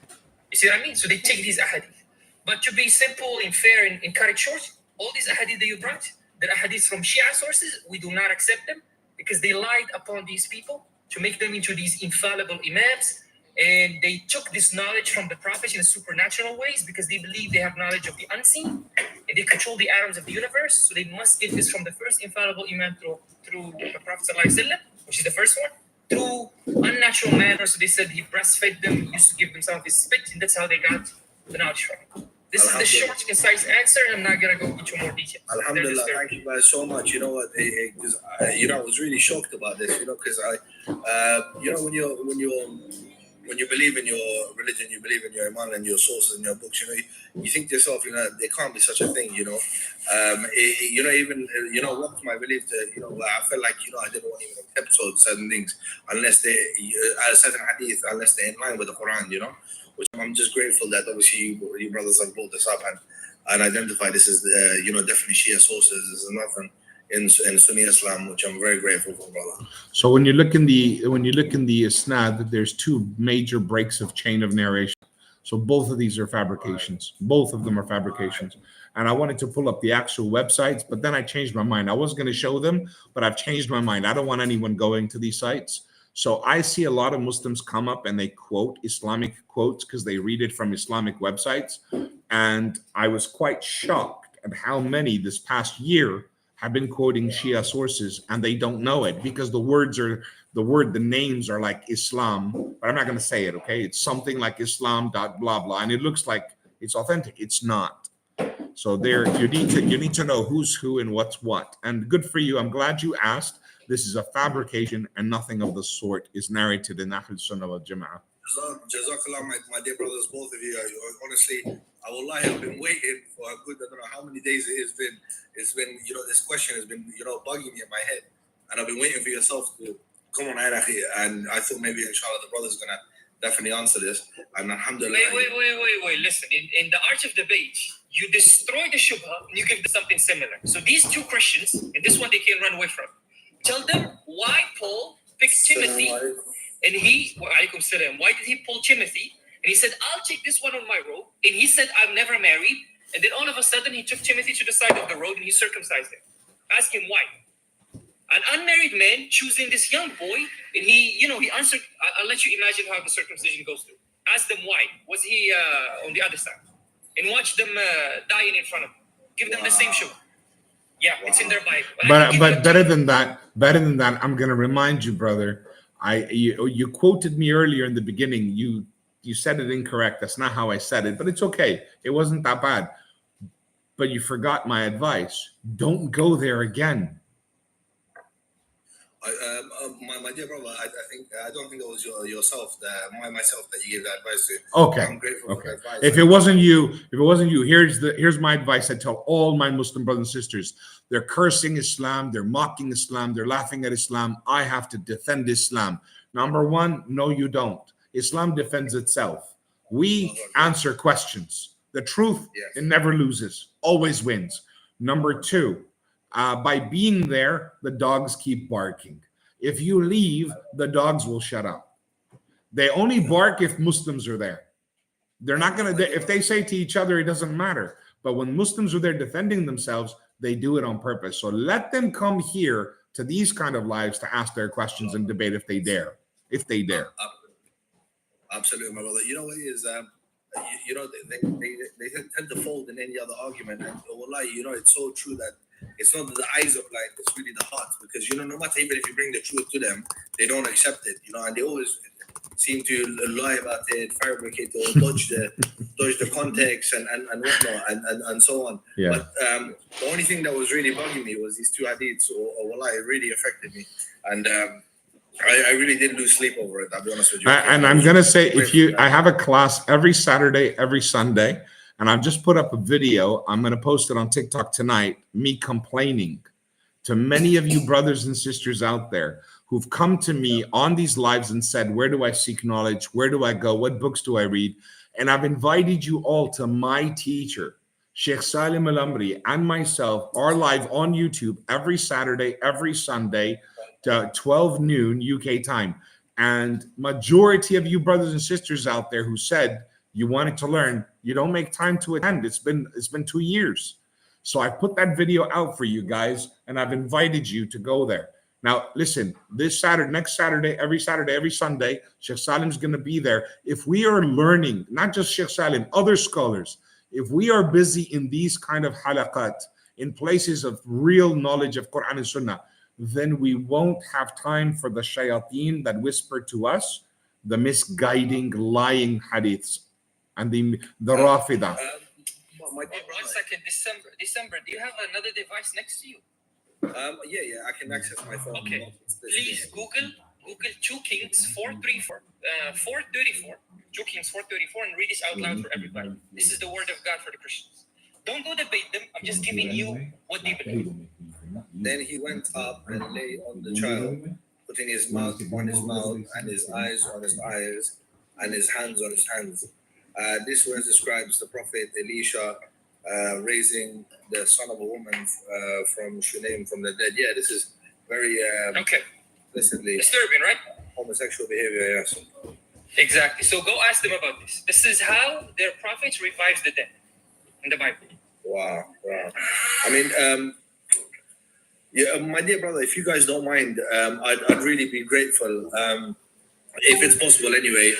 You see what I mean? So they take these ahadith. But to be simple and fair and cut it short, all these ahadith that you brought, they're ahadith from Shia sources. We do not accept them because they lied upon these people to make them into these infallible imams. And they took this knowledge from the Prophet in supernatural ways because they believe they have knowledge of the unseen and they control the atoms of the universe. So they must get this from the first infallible imam through the Prophet ﷺ, which is the first one, through unnatural manner. So they said he breastfed them, used to give them some of his spit, and that's how they got the knowledge from him. This is the short, concise answer, and I'm not going to go into more detail. Alhamdulillah, thank you guys so much. You know what? Because I was really shocked about this. Because when you believe in your religion, you believe in your iman and your sources and your books, you think to yourself, there can't be such a thing, even rocked my belief to, I felt like, I didn't want even to accept certain things unless they, certain hadith, unless they're in line with the Quran, which I'm just grateful that obviously you brothers have brought this up and identified this as definitely Shia sources. This is nothing in Sunni Islam, which I'm very grateful for, brother. So when you look in the isnad, there's two major breaks of chain of narration. So both of these are fabrications. Both of them are fabrications. And I wanted to pull up the actual websites, but then I changed my mind. I was going to show them, but I've changed my mind. I don't want anyone going to these sites. So I see a lot of Muslims come up and they quote Islamic quotes because they read it from Islamic websites. And I was quite shocked at how many this past year have been quoting Shia sources and they don't know it because the names are like Islam, but I'm not going to say it, okay? It's something like Islam dot blah blah, and it looks like it's authentic. It's not. So there, you need to know who's who and what's what. And good for you. I'm glad you asked. This is a fabrication, and nothing of the sort is narrated in Ahl Sunnah wal Jama'ah. Jazakallah, my dear brothers, both of you. Honestly, I've been waiting for a good, I don't know how many days it has been. It's been, this question has been, bugging me in my head. And I've been waiting for yourself to come on, and I thought maybe, inshallah, the brother's going to definitely answer this. And alhamdulillah. Wait. Listen, in the art of debate, you destroy the shubha and you give them something similar. So these two Christians, and this one they can't run away from. Tell them why Paul picked Timothy, and why did he pull Timothy? And he said, I'll take this one on my robe. And he said, I'm never married. And then all of a sudden, he took Timothy to the side of the road and he circumcised him. Ask him why. An unmarried man choosing this young boy, and he answered, I'll let you imagine how the circumcision goes through. Ask them why. Was he on the other side? And watch them dying in front of him. Give them the same show. Yeah, it's in their Bible. But better than that, I'm going to remind you, brother. You quoted me earlier in the beginning. You said it incorrect. That's not how I said it, but it's okay. It wasn't that bad. But you forgot my advice. Don't go there again. My dear brother, I don't think it was yourself myself that you gave that advice to. Okay. I'm grateful for the advice. If it wasn't you, here's my advice. I tell all my Muslim brothers and sisters: they're cursing Islam, they're mocking Islam, they're laughing at Islam. I have to defend Islam. Number one, no, you don't. Islam defends itself. We answer questions. The truth, it never loses, always wins. Number two, by being there, the dogs keep barking. If you leave, the dogs will shut up. They only bark if Muslims are there. They're not going to, if they say to each other, it doesn't matter. But when Muslims are there defending themselves, they do it on purpose. So let them come here to these kind of lives to ask their questions and debate if they dare. If they dare. Absolutely, my brother. You know what it is? They tend to fold in any other argument. And wallahi, it's so true that it's not the eyes of light, it's really the heart. Because no matter even if you bring the truth to them, they don't accept it. And they always seem to lie about it, fabricate or dodge the context and whatnot and so on. Yeah. But the only thing that was really bugging me was these two hadiths, or wallahi, it really affected me. And I really did lose sleep over it, I'll be honest with you. And I'm going to say, I have a class every Saturday, every Sunday, and I've just put up a video. I'm going to post it on TikTok tonight, me complaining to many of you brothers and sisters out there who've come to me on these lives and said, where do I seek knowledge? Where do I go? What books do I read? And I've invited you all to my teacher, Sheikh Salim Al-Amri, and myself are live on YouTube every Saturday, every Sunday, to 12 noon UK time. And majority of you brothers and sisters out there who said you wanted to learn, you don't make time to attend. It's been 2 years. So I put that video out for you guys, and I've invited you to go there. Now, listen, this Saturday, next Saturday, every Sunday, Sheikh Salim's going to be there. If we are learning, not just Sheikh Salim, other scholars, if we are busy in these kind of halaqat, in places of real knowledge of Quran and Sunnah, then we won't have time for the shayateen that whisper to us the misguiding, lying hadiths and the Rafida. 1 second, December, do you have another device next to you? Yeah, I can access my phone. Okay, please Google 2 Kings 434, 434, 2 Kings 434, and read this out loud for everybody. This is the word of God for the Christians. Don't go debate them. I'm just giving you what they believe. Then he went up and lay on the child, putting his mouth on his mouth and his eyes on his eyes and his hands on his hands. This verse describes the prophet Elisha raising the son of a woman from Shunaim from the dead. Yeah, this is very Okay. explicitly Disturbing, right? homosexual behavior. Yes. Exactly. So go ask them about this. This is how their prophet revives the dead in the Bible. Wow. I mean, yeah, my dear brother, if you guys don't mind, I'd really be grateful, if it's possible anyway,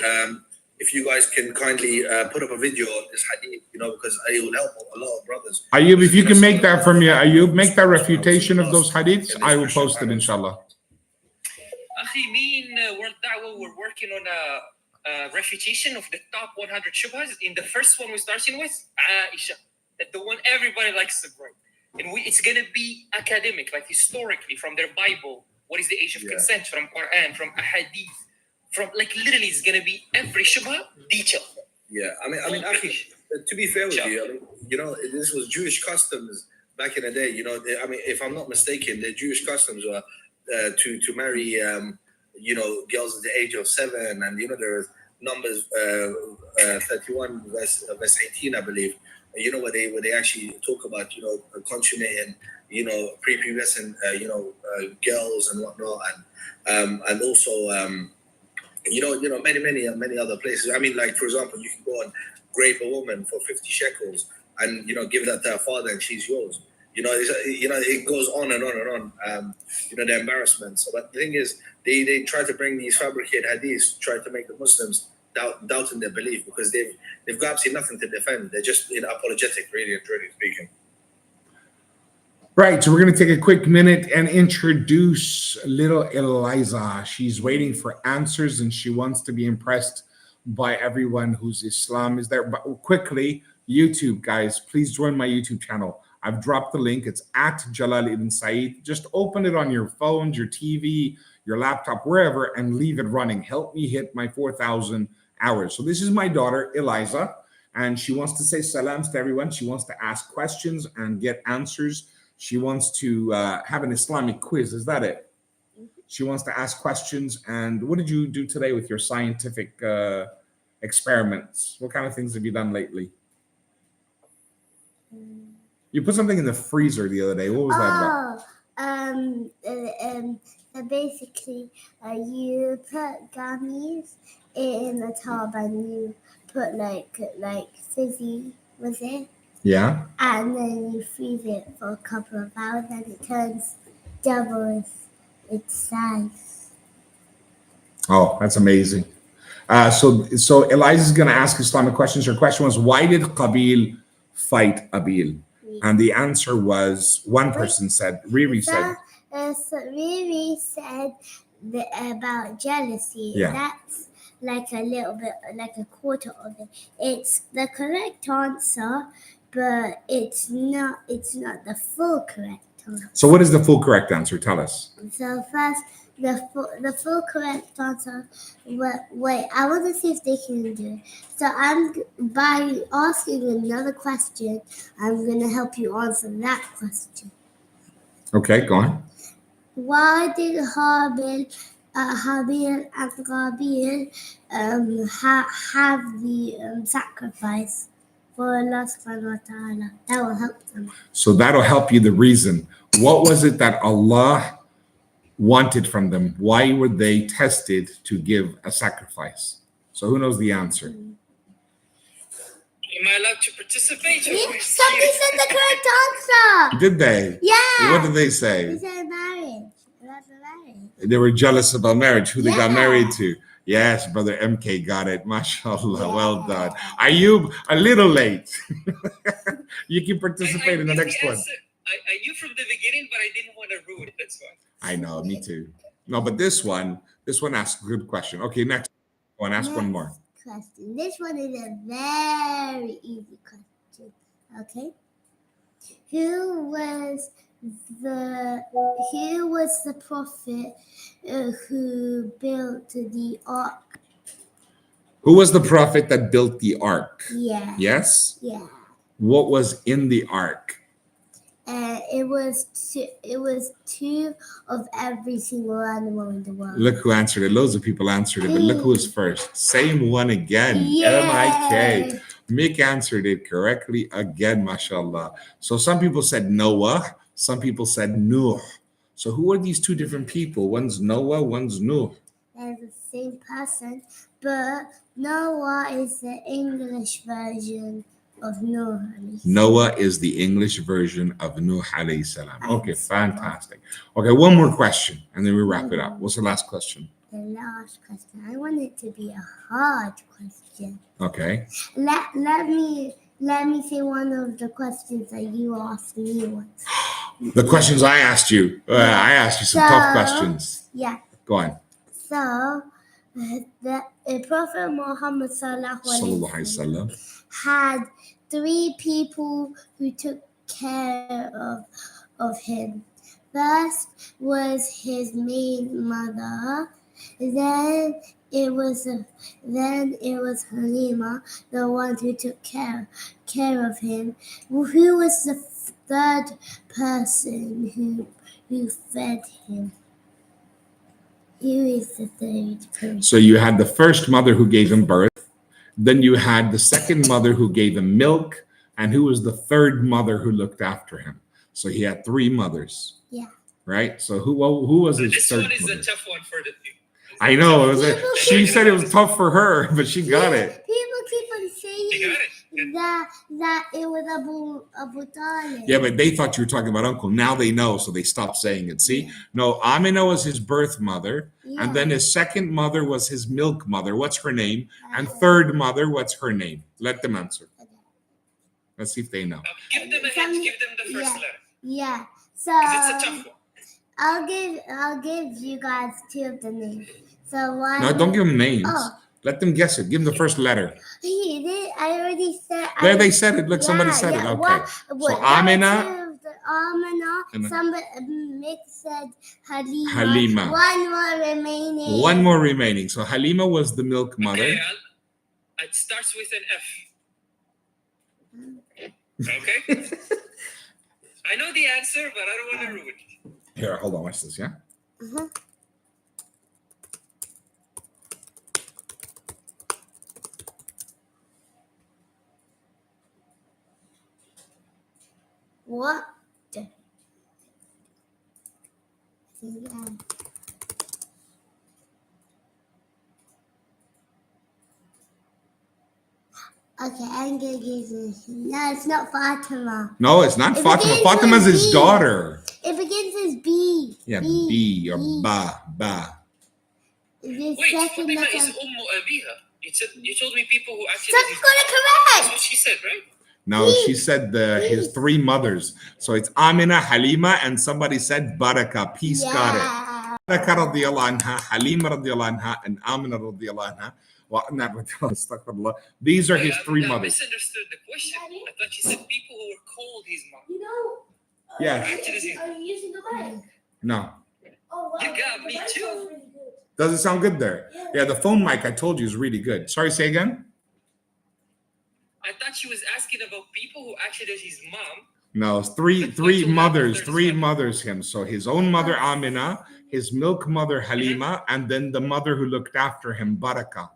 if you guys can kindly put up a video on this hadith, because it will help a lot of brothers. Ayub, if you can make that from your Ayub, make that refutation of those hadiths, I will post it, inshallah. Akhi, me in World Da'wah, we're working on a refutation of the top 100 shubhas. In the first one we're starting with, Aisha. That the one everybody likes to bring. And it's going to be academic, like historically, from their Bible. What is the age of consent? From Quran, from Ahadith. From, like, literally, it's going to be every shubha detailed. Yeah, I mean, Akhi, to be fair with you, this was Jewish customs back in the day. If I'm not mistaken, the Jewish customs were to marry, girls at the age of 7, and there was Numbers 31 verse 18, I believe. Where they actually talk about consummating prepubescent girls and whatnot, and also many other places. I mean, like, for example, you can go and rape a woman for 50 shekels and give that to her father and she's yours. It goes on and on and on. The embarrassments. But the thing is, they try to bring these fabricated hadiths, try to make the Muslims doubting their belief, because they've got absolutely nothing to defend. They're just apologetic, really and truly speaking. Right, so we're going to take a quick minute and introduce little Eliza. She's waiting for answers and she wants to be impressed by everyone whose Islam is there. But quickly, YouTube, guys, please join my YouTube channel. I've dropped the link. It's at Jalal ibn Saeed. Just open it on your phones, your TV, your laptop, wherever, and leave it running. Help me hit my 4,000 hours. So this is my daughter, Eliza, and she wants to say salams to everyone. She wants to ask questions and get answers. She wants to have an Islamic quiz. Is that it? She wants to ask questions. And what did you do today with your scientific experiments? What kind of things have you done lately? You put something in the freezer the other day. What was that about? Basically, you put gummies in a tub and you put like fizzy with it. Yeah. And then you freeze it for a couple of hours and it turns double its size. Oh, that's amazing. So Eliza's going to ask Islamic questions. Her question was, why did Qabil fight Abil? And the answer was, one person said, Riri said. So Riri said about jealousy. Yeah. That's like a little bit, like a quarter of it. It's the correct answer, but it's not the full correct answer. So what is the full correct answer? Tell us. So first, the full correct answer. Wait, I want to see if they can do it. So by asking another question, I'm going to help you answer that question. Okay, go on. Why did Habil and Qabil have the sacrifice for Allah subhanahu wa ta'ala? That will help them. So that'll help you the reason. What was it that Allah wanted from them? Why were they tested to give a sacrifice? So who knows the answer? Am I allowed to participate? Somebody said the correct answer. Did they? Yeah. What did they say? They said marriage. About the marriage. They were jealous about marriage, who they got Yeah. married to. Yes, brother MK got it. MashaAllah. Well done. Ayub, a little late. You can participate in the next one. I knew from the beginning, but I didn't want to ruin it. That's why. I know, me too. No, but this one asks a good question. Okay, next one. Ask one more. Question. This one is a very easy question. Okay. Who was the prophet who built the ark? Who was the prophet that built the ark? Yeah. Yes? Yeah. What was in the ark? It was two of every single animal in the world. Look who answered it. Loads of people answered it, but look who was first. Same one again. M-I-K. Mick answered it correctly again, mashallah. So some people said Noah, some people said Nuh. So who are these two different people? One's Noah, one's Nuh. They're the same person, but Noah is the English version of Nuh. Noah is the English version of Nuh alayhi salam. Okay, fantastic. Okay, one more question, and then we wrap it up. What's the last question? The last question. I want it to be a hard question. Okay. Let me say one of the questions that you asked me once. The questions I asked you. I asked you some tough questions. Yeah. Go on. So, the Prophet Muhammad sallallahu Sallallahu alaihi alaihi wasallam had 3 people who took care of him. First was his main mother. Then it was Halima, the one who took care of him. Who was the third person who fed him? Who is the third person? So you had the first mother who gave him birth. Then you had the second mother who gave him milk. And who was the third mother who looked after him? So he had 3 mothers. Yeah. Right? So who was his This third one is mother? a tough one for the people. I know. She said it was tough for her, but she got it. People keep on They saying got it. that it was Abu Talib. Yeah, but they thought you were talking about uncle. Now they know, so they stopped saying it. See? No, Amina was his birth mother. Yeah. And then his second mother was his milk mother. What's her name? And third mother, what's her name? Let them answer. Let's see if they know. Give them a hint. Give them the first letter. Yeah. So 'Cause it's a tough one. I'll give you guys 2 of the names. So one. No, don't give them names. Oh. Let them guess it. Give them the first letter. He did. I already said. There they said it. Look, somebody said it. Okay. So Amina. Amina. And then- Somebody Mick said Halima. Halima. One more remaining. So Halima was the milk mother. Okay, it starts with an F. Okay? I know the answer, but I don't want to ruin it. Here, hold on. Watch this, yeah? Uh-huh. What? Yeah. Okay, I'm gonna give this. No, it's not Fatima. No, it's not It Fatima. begins Fatima's with his B. daughter. It begins as B. Yeah, B or Ba. The Wait, second Fatima letter. is Abiha. You told me people who actually. Stop gonna That's correct. what she said, right? No, she said his 3 mothers. So it's Amina, Halima, and somebody said Baraka. Peace got it. Baraka radiallahu anha, Halima radiallahu anha, and Amina radiallahu anha. Well, not radiallahu, astaghfirullah. These are his 3 I mothers. misunderstood the question. I thought you said people who were called his mom. You know, Yeah. Are you using the mic? No. Oh, You got me too. Does it sound good there? Yeah, the phone mic I told you is really good. Sorry, say again? I thought she was asking about people who acted as his mom. No, it's three mothers him. So his own mother Amina, his milk mother Halima, and then the mother who looked after him, Baraka.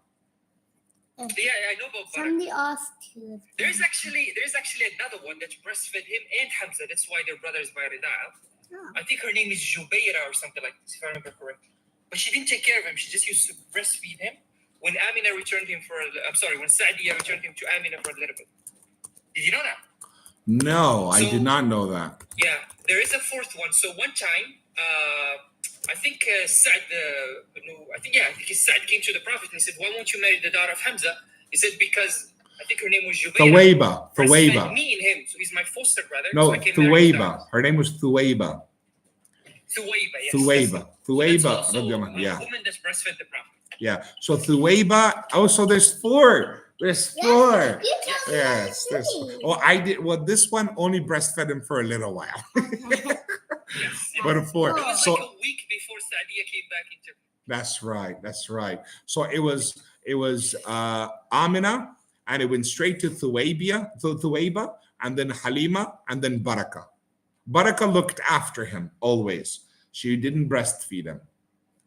Yeah, I know about Barak. Somebody asked you. There's actually another one that breastfed him and Hamza. That's why they're brothers by Rida'ah. Oh. I think her name is Jubaira or something like this, if I remember correctly. But she didn't take care of him. She just used to breastfeed him. When Amina returned him when Sa'diya returned him to Amina for a little bit. Did you know that? No, I So- did not know that. Yeah, there is a 4th one. So one time, I think Sa'd came to the Prophet and he said, "Why won't you marry the daughter of Hamza?" He said, "Because I think her name was Jubayra. Thuwayba. Me and him, so he's my foster brother. No, so I can marry his daughter." Thuwayba. Her name was Thuwayba. Thuwayba, yes. Thuwayba. That's Thuwayba. also a Yeah. woman that's breastfed the Prophet. Yeah. So Thuwayba. Oh, so there's 4. There's 4. You tell me Yes. that's There's, me. oh, I did. Well, this one only breastfed him for a little while. Yes. But a 4. It was So like a week before Sa'diya came back into. that's right. That's right. So it was Amina, and it went straight to Thuwayba, and then Halima, and then Baraka. Barakah looked after him always. She didn't breastfeed him.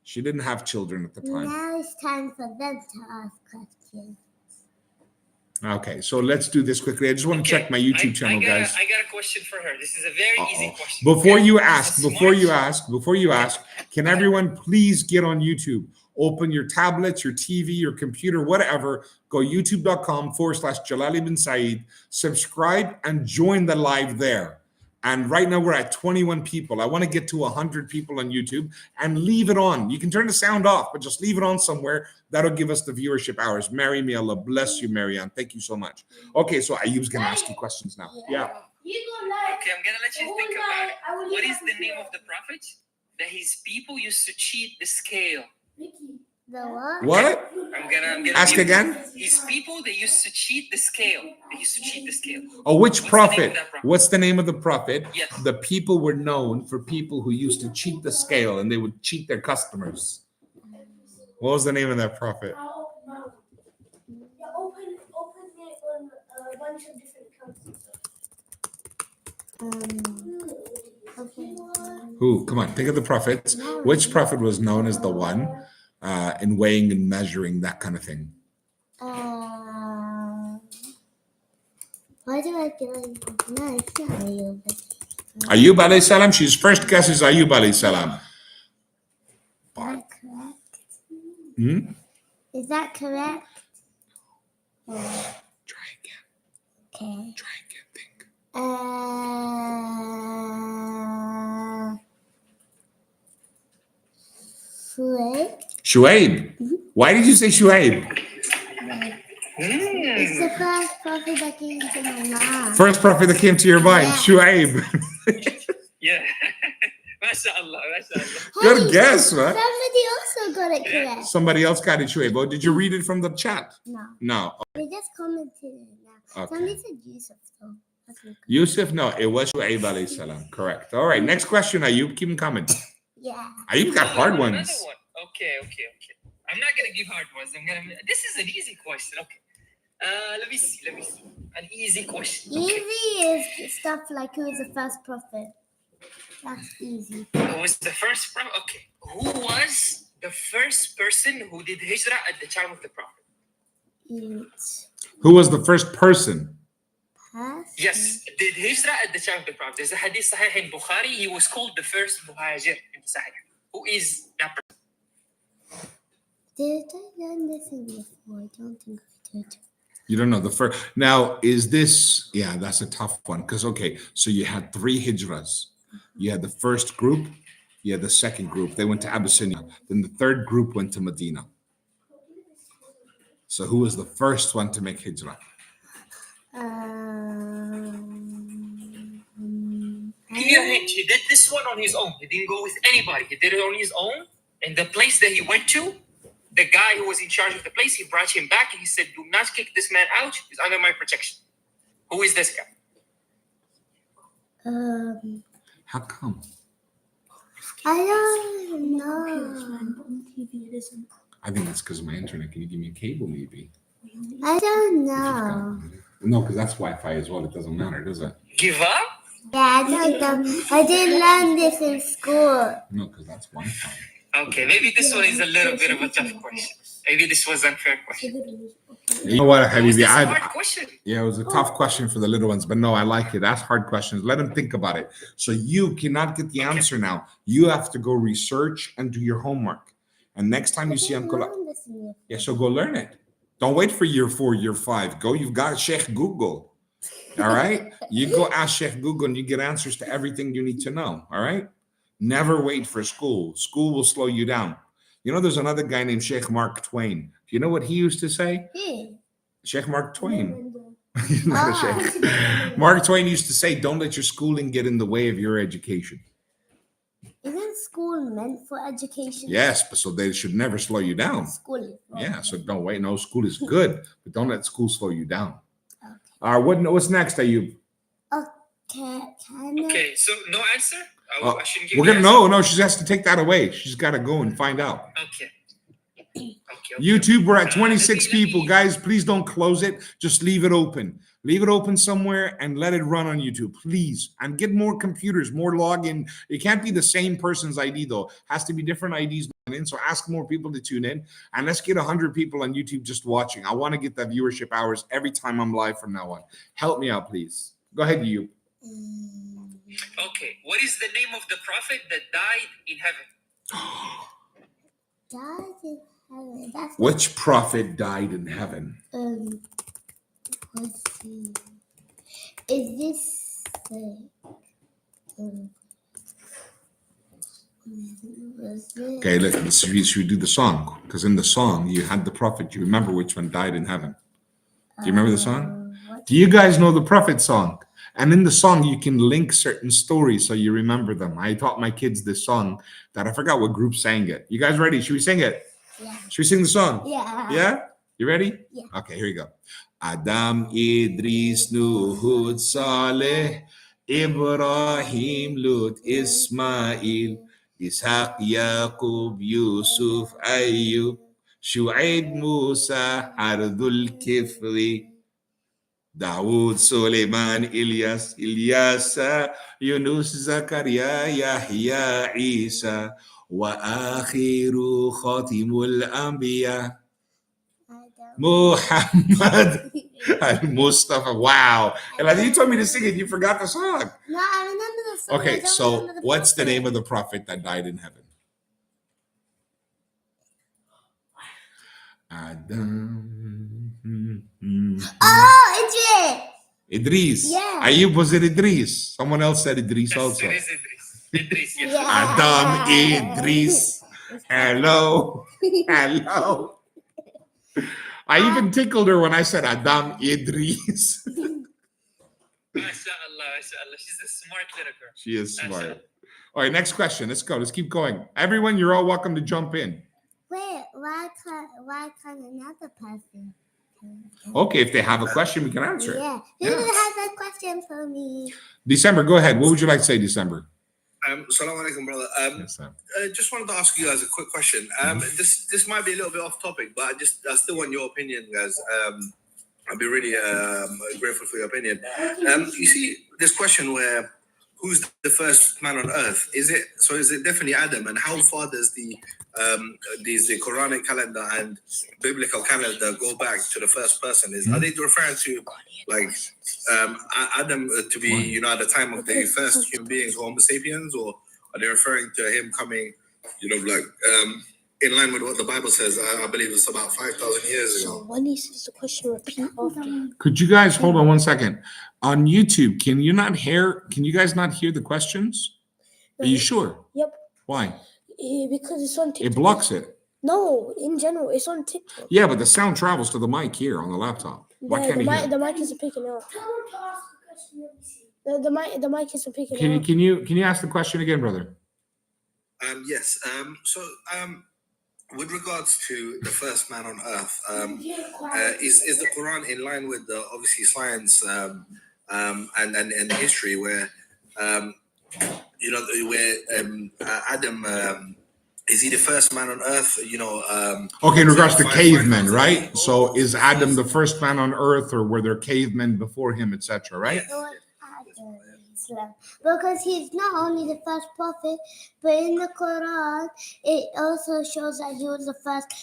She didn't have children at the time. Now it's time for them to ask questions. Okay, so let's do this quickly. I just want to check my YouTube channel, guys. I got a question for her. This is a very easy question. Before Okay? you ask, can everyone please get on YouTube? Open your tablets, your TV, your computer, whatever. Go youtube.com/Jalal ibn Saeed. Subscribe and join the live there. And right now we're at 21 people. I want to get to 100 people on YouTube and leave it on. You can turn the sound off, but just leave it on somewhere. That'll give us the viewership hours. Marry me, Allah bless you, Marianne. Thank you so much. Okay, so Ayub's going to ask you questions now. Yeah. Okay, I'm going to let you think about it. What is the name of the prophet? That his people used to cheat the scale. The what? What? I'm gonna Ask again? His people, they used to cheat the scale. They used to cheat the scale. Oh, which What's prophet? the name of that prophet? What's the name of the prophet? Yes. The people were known for people who used to cheat the scale and they would cheat their customers. What was the name of that prophet? Open it on a bunch of different countries. Who? Come on, think of the prophets. Which prophet was known as the one in weighing and measuring, that kind of thing? Why do I feel like no, it's not Ayub. Ayub alayhi salam. She's first guess is Ayub alayhi salam. Is that correct? Hmm? Is that correct? Try again. Okay. Try again. Think. Shuaib. Why did you say Shuaib? It's the first prophet that came to my mind. First prophet that came to your mind, Yeah. Shuaib. Yeah. MashaAllah, MashaAllah. Good guess, man. Somebody also got it correct. Somebody else got it, Shuaib. Oh, did you read it from the chat? No, No. they just commented it now. Okay. Somebody said Yusuf though. That's not good. Yusuf, no, it was Shuaib alayhi salam. Correct. All right, next question, Ayub. Keep them coming. Yeah. Ayub got hard Another ones. one. Okay. I'm not gonna give hard ones. This is an easy question. Okay. Let me see. An easy question. Okay. Easy is stuff like who is the first prophet. That's easy. Who was the first prophet? Okay. Who was the first person who did hijrah at the time of the prophet? Who was the first person? Yes, did hijrah at the time of the prophet. There's a hadith sahih in Bukhari. He was called the first muhajir in the sahih. Who is that person? Did I learn this thing before? I don't think I did. You don't know the first. Now, is this? Yeah, that's a tough one. Because okay, so you had 3 hijras. You had the first group. You had the second group. They went to Abyssinia. Then the third group went to Medina. So who was the first one to make hijrah? He did this one on his own. He didn't go with anybody. He did it on his own. And the place that he went to, the guy who was in charge of the place, he brought him back and he said, "Do not kick this man out. He's under my protection." Who is this guy? How come? I don't know. I think it's because of my internet. Can you give me a cable, maybe? I don't know. No, because that's Wi-Fi as well. It doesn't matter, does it? Give up? Yeah, I don't know. I didn't learn this in school. No, because that's Wi-Fi. Okay, maybe this one is a little bit of a tough question. Maybe this was an unfair question. You know what, Was Habibi? this a hard question? Yeah, it was a tough question for the little ones, but no, I like it. Ask hard questions. Let them think about it. So you cannot get the answer now. You have to go research and do your homework. And next time you see Uncle, yeah, so go learn it. Don't wait for year 4, year 5. Go. You've got Sheikh Google. All right. You go ask Sheikh Google and you get answers to everything you need to know. All right. Never wait for school. School will slow you down. You know, there's another guy named Sheikh Mark Twain. Do you know what he used to say? Sheikh Mark Twain. He's not a sheikh. Mark Twain used to say, "Don't let your schooling get in the way of your education." Isn't school meant for education? Yes, but so they should never slow you down. School is wrong. Yeah, so don't wait. No, school is good, but don't let school slow you down. Okay. What's next, Ayub? Okay, so no answer? I shouldn't give We're you gonna answer? no. She has to take that away. She's got to go and find out. Okay. YouTube, we're at 26 let me- people, guys. Please don't close it. Just leave it open. Leave it open somewhere and let it run on YouTube, please. And get more computers, more login. It can't be the same person's ID though. It has to be different IDs in. So ask more people to tune in, and let's get 100 people on YouTube just watching. I want to get that viewership hours every time I'm live from now on. Help me out, please. Go ahead, you. Okay, what is the name of the prophet that died in heaven? Died in heaven. That's Which prophet died in heaven? let's see. Is this Okay, let's should we do the song? Because in the song you had the prophet. You remember which one died in heaven? Do you remember the song? Do you guys know the prophet song? And in the song you can link certain stories so you remember them. I taught my kids this song that I forgot what group sang it. You guys ready? Should we sing it? Yeah. Should we sing the song? Yeah. Yeah? You ready? Yeah. Okay, here you go. Adam, Idris, Nuhud, Saleh, Ibrahim, Lut, Ismail, Ishaq, Yaqub, Yusuf, Ayyub, Shu'aib, Musa, Ardul Kifli, Dawood, Suleiman, Ilyas, Ilyasa, Yunus, Zakaria, Yahya, Isa, wa akhiru khatimul anbiya, Muhammad al-Mustafa. Wow. And you told me to sing it. You forgot the song. No, I remember the song. I Okay, don't so remember the what's the prophet. name of the prophet that died in heaven? Adam. Oh, Idris. Yeah. Ayub, was it Idris? Someone else said Idris Yes, also. it is Idris. Idris, yes. Yeah. Adam, Idris. Hello. Hello. I even tickled her when I said Adam Idris. MashaAllah, MashaAllah. She's a smart little girl. She is smart. MashaAllah. All right, next question. Let's go. Let's keep going. Everyone, you're all welcome to jump in. Wait, why can't another person? Okay, if they have a question, we can answer it. Yeah. Who Yeah. has a question for me? December, go ahead. What would you like to say, December? Salam alaikum, brother. Yes, sir. Just wanted to ask you guys a quick question. This might be a little bit off topic, but I still want your opinion, guys. I'd be really grateful for your opinion. You see this question where who's the first man on earth? Is it definitely Adam? And how far does the Quranic calendar and biblical calendar go back to the first person? Are they referring to like Adam to be at the time of the first human beings, Homo sapiens, or are they referring to him coming, in line with what the Bible says? I believe it's about 5,000 years ago. When he says the question, repeat after. Could you guys hold on one second? On YouTube, can you guys not hear the questions? Are you sure? Yep. Why? Because it's on TikTok. It blocks it. No, in general, it's on TikTok. Yeah, but the sound travels to the mic here on the laptop. Why can't you hear? The mic isn't picking up. The mic isn't picking up. Can you ask the question again, brother? Yes. With regards to the first man on earth, is the Quran in line with the obviously science and history where Adam is he the first man on earth? Okay, in regards to cavemen, right? So is Adam the first man on earth, or were there cavemen before him, etc., right? Lord Adam, Islam. Because he's not only the first prophet, but in the Quran, it also shows that he was the first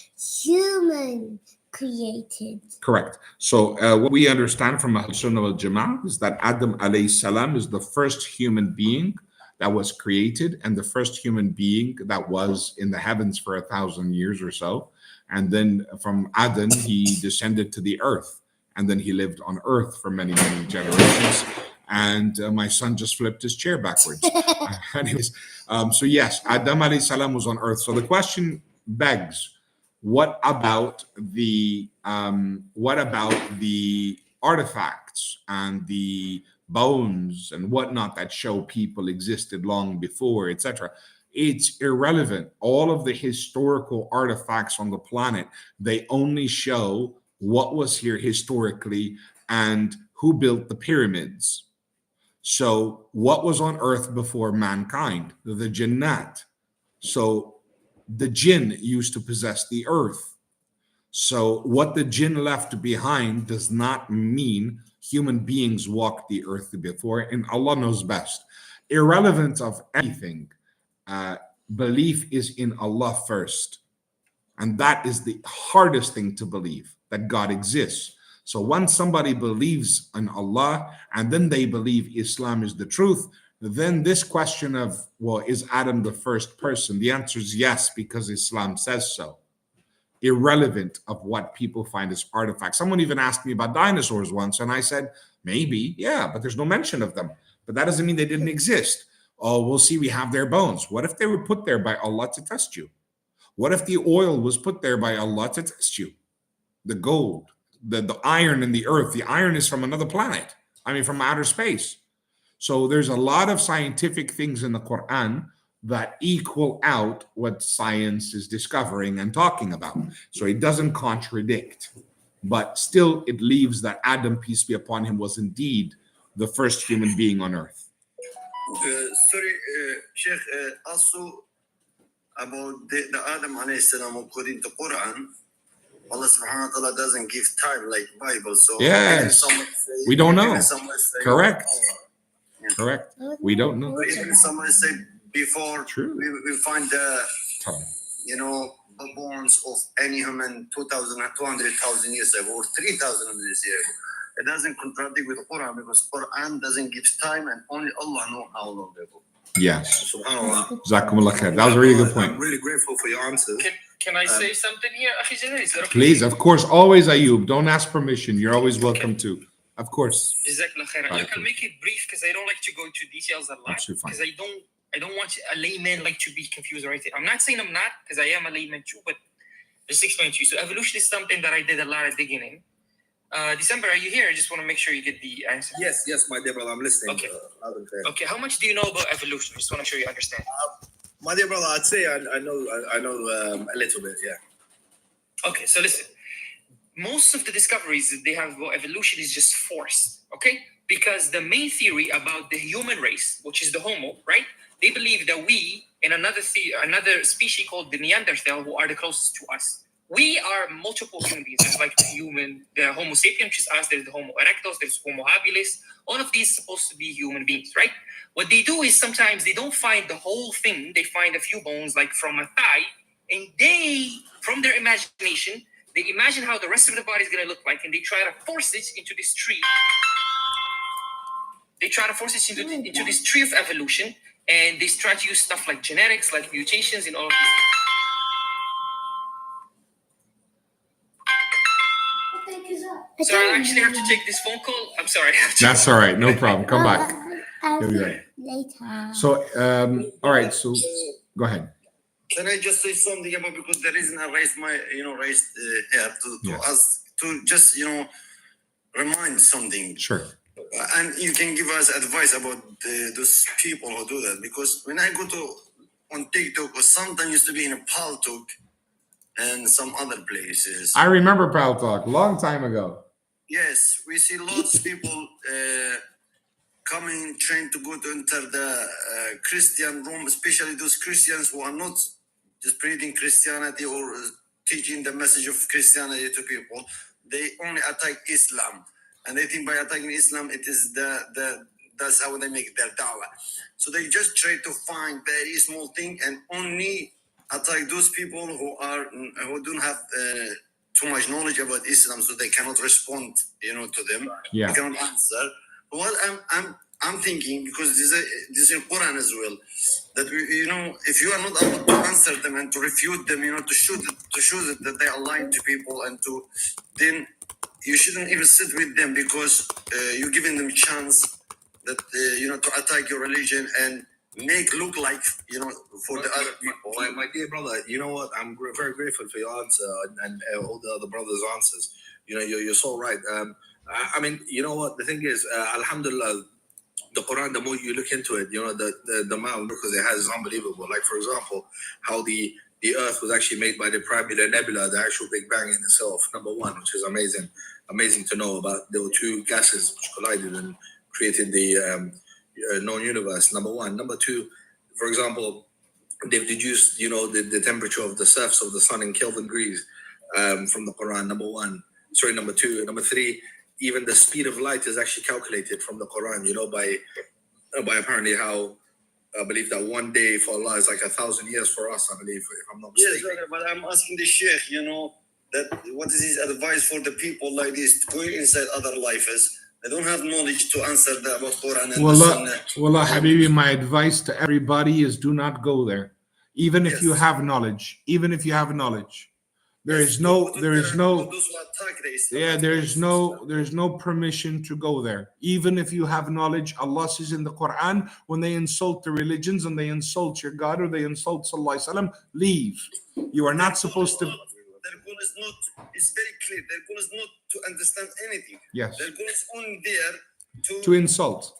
human created. Correct. So what we understand from Ahl Sunnah wal Jama'ah is that Adam alayhi salam is the first human being that was created and the first human being that was in the heavens for 1,000 years or so. And then from Adam, he descended to the earth. And then he lived on earth for many, many generations. And my son just flipped his chair backwards. Anyways, so yes, Adam alayhi salam was on earth. So the question begs, what about the artifacts and the bones and whatnot that show people existed long before, etc.? It's irrelevant. All of the historical artifacts on the planet, they only show what was here historically and who built the pyramids. So what was on earth before mankind? The Jannat. So the jinn used to possess the earth. So what the jinn left behind does not mean human beings walked the earth before, and Allah knows best. Irrelevant of anything, belief is in Allah first. And that is the hardest thing to believe, that God exists. So once somebody believes in Allah and then they believe Islam is the truth, then this question of, well, is Adam the first person? The answer is yes, because Islam says so. Irrelevant of what people find as artifacts. Someone even asked me about dinosaurs once, and I said, maybe, yeah, but there's no mention of them. But that doesn't mean they didn't exist. Oh, we'll see, we have their bones. What if they were put there by Allah to test you? What if the oil was put there by Allah to test you? The gold, the iron in the earth, the iron is from another planet. I mean, from outer space. So there's a lot of scientific things in the Quran that equal out what science is discovering and talking about. So it doesn't contradict, but still it leaves that Adam, peace be upon him, was indeed the first human being on earth. Sheikh, also about the Adam alayhi salam, according to Quran, Allah subhanahu wa ta'ala doesn't give time like Bible. So yes, we don't know. Correct. Correct. We don't know. Even someone say before, true, we find the the bones of any human 200,000 years ago or 3,000 years ago. It doesn't contradict with Quran because Quran doesn't give time and only Allah knows how long ago. Yes. SubhanAllah. Jazakumullah khair. That was a really good point. I'm really grateful for your answers. Can I say something here? Akhi Jalal, is that okay? Please, of course, always Ayub. Don't ask permission. You're always welcome to. Of course. Jazakallah khairan. Look, I'll make it brief because I don't like to go into details a lot. Absolutely fine. Because I don't want a layman like to be confused or anything. I'm not saying I'm not, because I am a layman too, but just explain to you. So evolution is something that I did a lot of digging in. December, are you here? I just want to make sure you get the answer. Yes, my dear brother, I'm listening. Okay. Okay, how much do you know about evolution? I just want to make sure you understand. My dear brother, I'd say I know a little bit, yeah. Okay, so listen. Most of the discoveries that they have about evolution is just forced, okay? Because the main theory about the human race, which is the Homo, right? They believe that we, in another species called the Neanderthal, who are the closest to us, we are multiple human beings. There's like the Homo sapien, which is us. There's the Homo erectus. There's Homo habilis. All of these supposed to be human beings, right? What they do is sometimes they don't find the whole thing. They find a few bones, like from a thigh, and they, from their imagination, they imagine how the rest of the body is going to look like, and they try to force it into this tree. They try to force it into this tree of evolution, and they try to use stuff like genetics, like mutations, and all of these. So I actually have to take this phone call. I'm sorry. That's all right. No problem. Come back. Later. So, all right. So, go ahead. Can I just say something about, because the reason I raised here to us to just remind something. Sure. And you can give us advice about those people who do that, because when I go on TikTok, or sometimes used to be in a Paltalk and some other places. I remember Paltalk, long time ago. Yes, we see lots of people coming, trying to enter the Christian room, especially those Christians who are not just spreading Christianity or teaching the message of Christianity to people. They only attack Islam, and they think by attacking Islam, it is that's how they make their dawah. So they just try to find very small thing and only attack those people who don't have too much knowledge about Islam, so they cannot respond, to them. Yeah. They cannot answer. What I'm thinking, because this is in Quran as well, that if you are not able to answer them and to refute them, to show that they are lying to people, then you shouldn't even sit with them, because you're giving them a chance that to attack your religion and make look like for the other people. My dear brother, you know what? I'm very grateful for your answer and all the other brothers' answers. You're so right. I mean, you know what? The thing is, Alhamdulillah, the Quran, the more you look into it, the amount of miracles it has is unbelievable. Like, for example, how the Earth was actually made by the Primordial Nebula, the actual Big Bang in itself, number one, which is amazing to know about. There were two gases which collided and created the known universe, number one. Number two, for example, they've deduced, the temperature of the surface of the sun in Kelvin degrees from the Quran, number one. Sorry, number two. Number three, even the speed of light is actually calculated from the Quran, you know, by apparently how I believe that one day for Allah is like 1,000 years for us, I believe, if I'm not Yes, mistaken. brother, but I'm asking the Sheikh, you know, that what is his advice for the people like this going inside other lives? They don't have knowledge to answer that about Quran and the Sunnah. Wallah, Habibi, my advice to everybody is do not go there. Even if you Yes. have knowledge, even if you have knowledge, there Yes, is to no, go to there is the- no, those who attack the Islam, yeah, Islam. there's no permission to go there. Even if you have knowledge, Allah says in the Quran, when they insult the religions and they insult your God or they insult Sallallahu Alaihi Wasallam, leave. You are not supposed to. Their goal is not, it's very clear, their goal is not to understand anything. Yes. Their goal is only there To insult.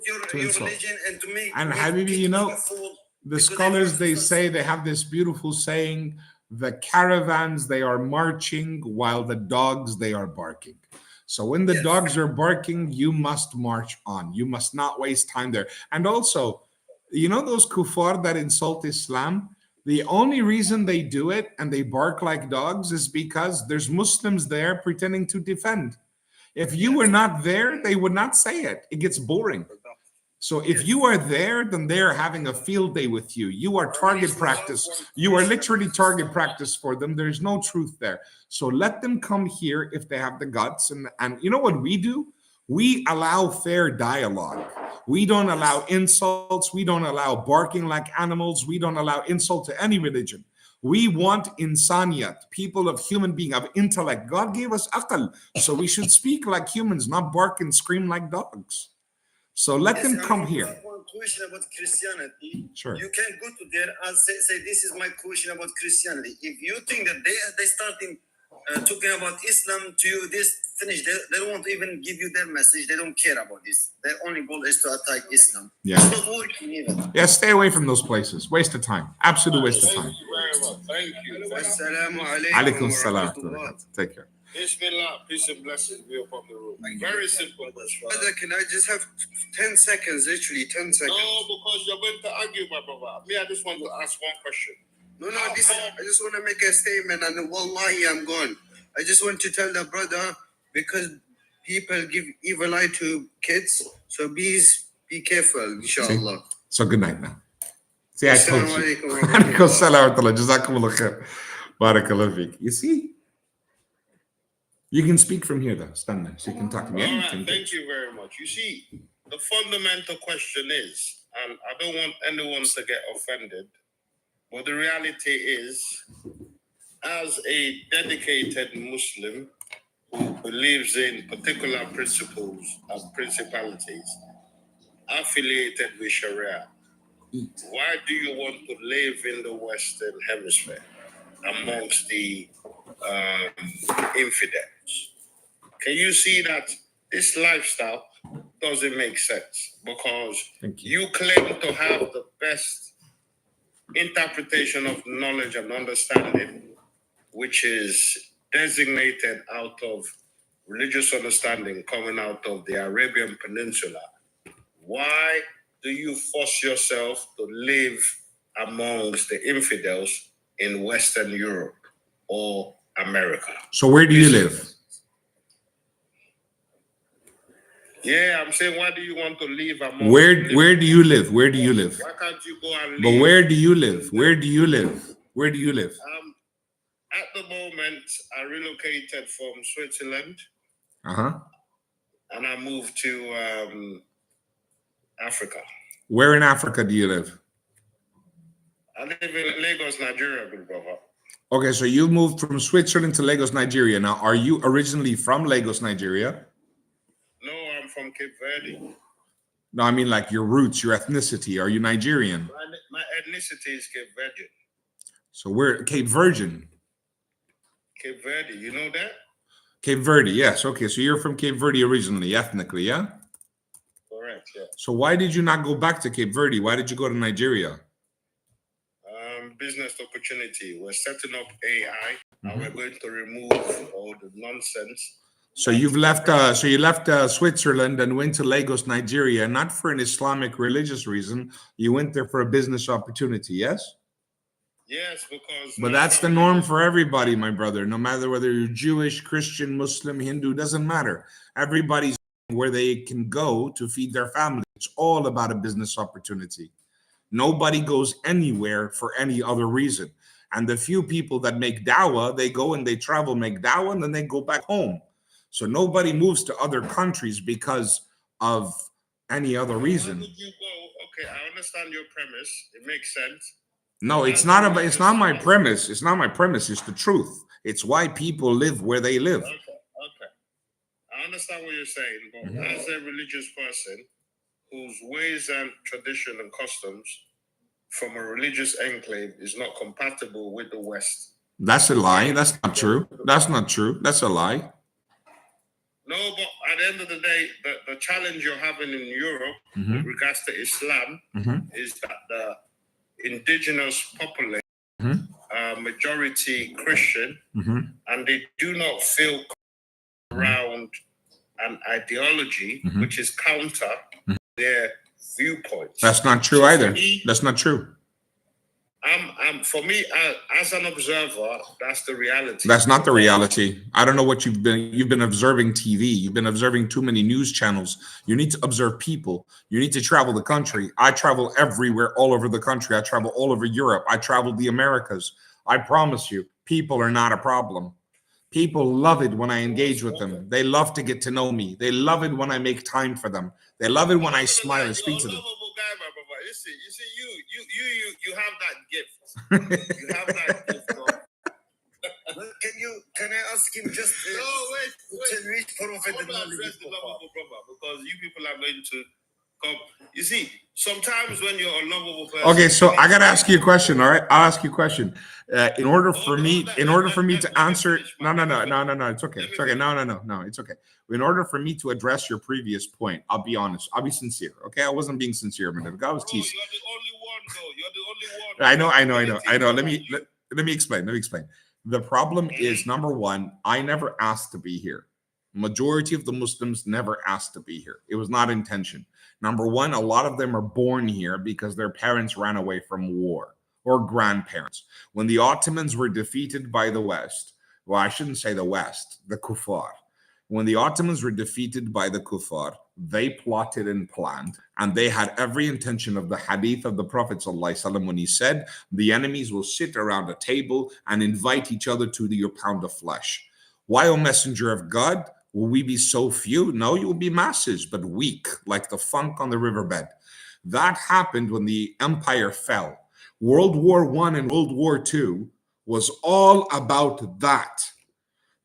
your insult. religion and to make. And make Habibi, you people know, fall the because scholars, they want to- say, they have this beautiful saying, the caravans, they are marching while the dogs, they are barking. So when the Yes. dogs are barking, you must march on. You must not waste time there. And also, you know those kuffar that insult Islam? The only reason they do it and they bark like dogs is because there's Muslims there pretending to defend. If you were not there, they would not say it. It gets boring. So if you are there, then they're having a field day with you. You are target practice. You are literally target practice for them. There's no truth there. So let them come here if they have the guts. And you know what we do? We allow fair dialogue. We don't allow insults. We don't allow barking like animals. We don't allow insult to any religion. We want insaniyat, people of human being, of intellect. God gave us aql. So we should speak like humans, not bark and scream like dogs. So let them Yes, come I here. have one question about Christianity. Sure. You can go to there and say this is my question about Christianity. If you think that they starting talking about Islam to you, this finish. They don't want to even give you their message. They don't care about this. Their only goal is to attack Islam. Yeah. It's not working even. Yeah, stay away from those places. Waste of time. Absolute waste of time. Thank you very much. Thank you. Assalamu Alaikum alaikum salam. wa rahmatullah. Take care. Bismillah, peace and blessings be upon the room. Very simple. Brother, can I just have 10 seconds, literally 10 seconds? No, because you're going to argue, my brother. Me, I just want to ask one question. No, I just want to make a statement, and wallahi, I'm gone. I just want to tell the brother, because people give evil eye to kids, so be careful, inshallah. So good night now. See, I told Assalamu you. alaikum wa Alaikum rahmatullah. salam wa rahmatullah. Jazakumullah khair. Barakallah feek. You see? You can speak from here though. Stand there so you can talk to me. All Anything. right, thank you very much. You see, the fundamental question is, and I don't want anyone to get offended, but the reality is, as a dedicated Muslim who believes in particular principles and principalities affiliated with Sharia, why do you want to live in the Western Hemisphere amongst the infidels? Can you see that this lifestyle doesn't make sense? Because Thank you. you claim to have the best interpretation of knowledge and understanding, which is designated out of religious understanding coming out of the Arabian Peninsula. Why do you force yourself to live amongst the infidels in Western Europe or America? So where do you live? Yeah, I'm saying, why do you want to live amongst? Where do you live? Where do you live? Why can't you go and live? But where do you live? Where do you live? Where do you live? At the moment, I relocated from Switzerland Uh-huh. and I moved to Africa. Where in Africa do you live? I live in Lagos, Nigeria, good brother. Okay, so you moved from Switzerland to Lagos, Nigeria. Now, are you originally from Lagos, Nigeria? No, I'm from Cape Verde. No, I mean like your roots, your ethnicity. Are you Nigerian? My ethnicity is Cape Verdean. So we're Cape Virgin. Cape Verde, you know that? Cape Verde, yes. Okay, so you're from Cape Verde originally, ethnically, yeah? Correct, yeah. So why did you not go back to Cape Verde? Why did you go to Nigeria? Business opportunity. We're setting up AI and we're going to remove all the nonsense. So you've left. So you left Switzerland and went to Lagos, Nigeria, not for an Islamic religious reason. You went there for a business opportunity. Yes. Yes, because But that's the norm for everybody, my brother. No matter whether you're Jewish, Christian, Muslim, Hindu, doesn't matter. Everybody's where they can go to feed their family. It's all about a business opportunity. Nobody goes anywhere for any other reason. And the few people that make dawah, they go and they travel, make dawah, and then they go back home. So nobody moves to other countries because of any other reason. Why would you go? Okay, I understand your premise. It makes sense. No, it's not my premise. It's not my premise. It's the truth. It's why people live where they live. Okay. I understand what you're saying, but as a religious person whose ways and tradition and customs from a religious enclave is not compatible with the West. That's a lie. That's not true. That's not true. That's a lie. No, but at the end of the day, the challenge you're having in Europe with regards to Islam is that the indigenous population majority Christian, and they do not feel around an ideology which is counter their viewpoints. That's not true either. That's not true. For me, as an observer, that's the reality. That's not the reality. I don't know what you've been observing TV. You've been observing too many news channels. You need to observe people. You need to travel the country. I travel everywhere, all over the country. I travel all over Europe. I travel the Americas. I promise you, people are not a problem. People love it when I engage with them. They love to get to know me. They love it when I make time for them. They love it when I smile and speak to them. You have that gift. You have that gift. Can I ask him just Wait. which prophet the knowledge The lovable brother, because you people are going to come. You see, sometimes when you're a lovable person. Okay, so I gotta ask you a question. All right, I'll ask you a question. In order for me to answer, no, it's okay. It's okay. No, it's okay. In order for me to address your previous point, I'll be honest. I'll be sincere. Okay, I wasn't being sincere a minute ago. I was teasing. You're the only one, though. You're the only one. I know. Let me explain. The problem is, number one, I never asked to be here. Majority of the Muslims never asked to be here. It was not intention. Number one, a lot of them are born here because their parents ran away from war, or grandparents. When the Ottomans were defeated by the West, well, I shouldn't say the West, the Kuffar. When the Ottomans were defeated by the Kuffar, they plotted and planned, and they had every intention of the hadith of the Prophet ﷺ when he said, the enemies will sit around a table and invite each other to your pound of flesh. Why, O Messenger of God, will we be so few? No, you will be masses, but weak, like the funk on the riverbed. That happened when the empire fell. World War I and World War II was all about that.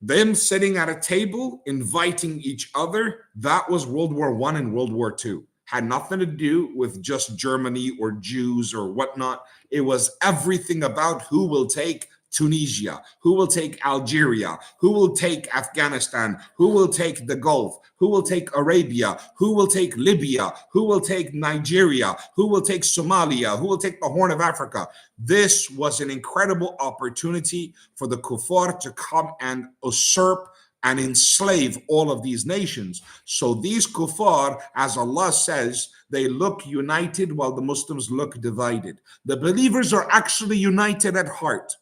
Them sitting at a table, inviting each other, that was World War I and World War II. Had nothing to do with just Germany or Jews or whatnot. It was everything about who will take Tunisia, who will take Algeria, who will take Afghanistan, who will take the Gulf, who will take Arabia, who will take Libya, who will take Nigeria, who will take Somalia, who will take the Horn of Africa. This was an incredible opportunity for the kuffar to come and usurp and enslave all of these nations. So these kuffar, as Allah says, they look united while the Muslims look divided. The believers are actually united at heart,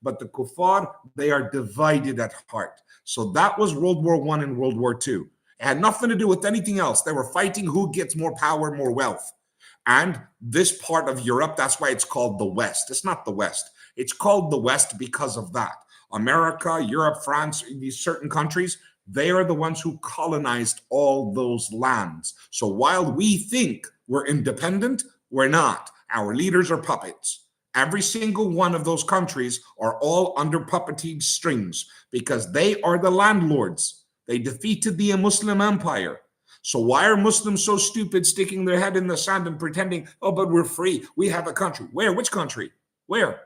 but the kuffar, they are divided at heart. So that was World War I and World War II. It had nothing to do with anything else. They were fighting who gets more power, more wealth. And this part of Europe, that's why it's called the West. It's not the West. It's called the West because of that. America, Europe, France, these certain countries, they are the ones who colonized all those lands. So while we think we're independent, we're not. Our leaders are puppets. Every single one of those countries are all under puppeteed strings because they are the landlords. They defeated the Muslim empire. So why are Muslims so stupid, sticking their head in the sand and pretending, oh, but we're free. We have a country. Where? Which country? Where?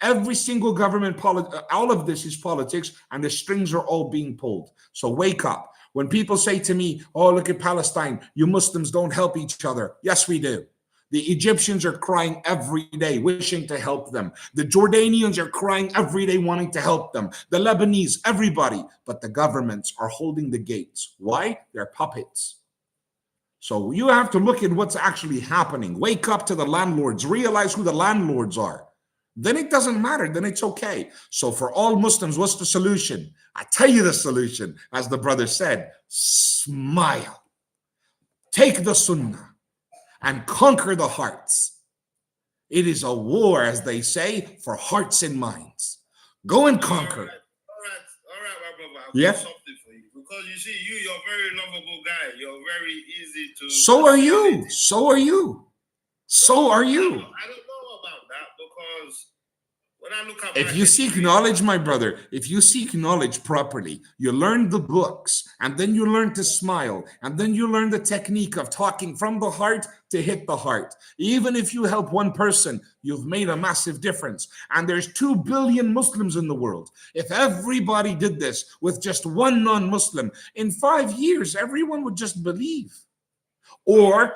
Every single government, all of this is politics, and the strings are all being pulled. So wake up. When people say to me, oh, look at Palestine, you Muslims don't help each other. Yes, we do. The Egyptians are crying every day, wishing to help them. The Jordanians are crying every day, wanting to help them. The Lebanese, everybody. But the governments are holding the gates. Why? They're puppets. So you have to look at what's actually happening. Wake up to the landlords. Realize who the landlords are. then it doesn't matter. Then it's okay. So for all Muslims, what's the solution? I tell you the solution, as the brother said, smile. Take the sunnah and conquer the hearts. It is a war, as they say, for hearts and minds. Go and conquer. All right, my brother. I've Yeah. got something for you. Because you see, you're a very lovable guy. You're very easy to... So are you. So are you. So are you. I don't know about that, because when I look at... If you seek knowledge, my brother, if you seek knowledge properly, you learn the books, and then you learn to smile, and then you learn the technique of talking from the heart to hit the heart. Even if you help one person, you've made a massive difference. And there's 2 billion Muslims in the world. If everybody did this with just one non-Muslim, in 5 years, everyone would just believe. Or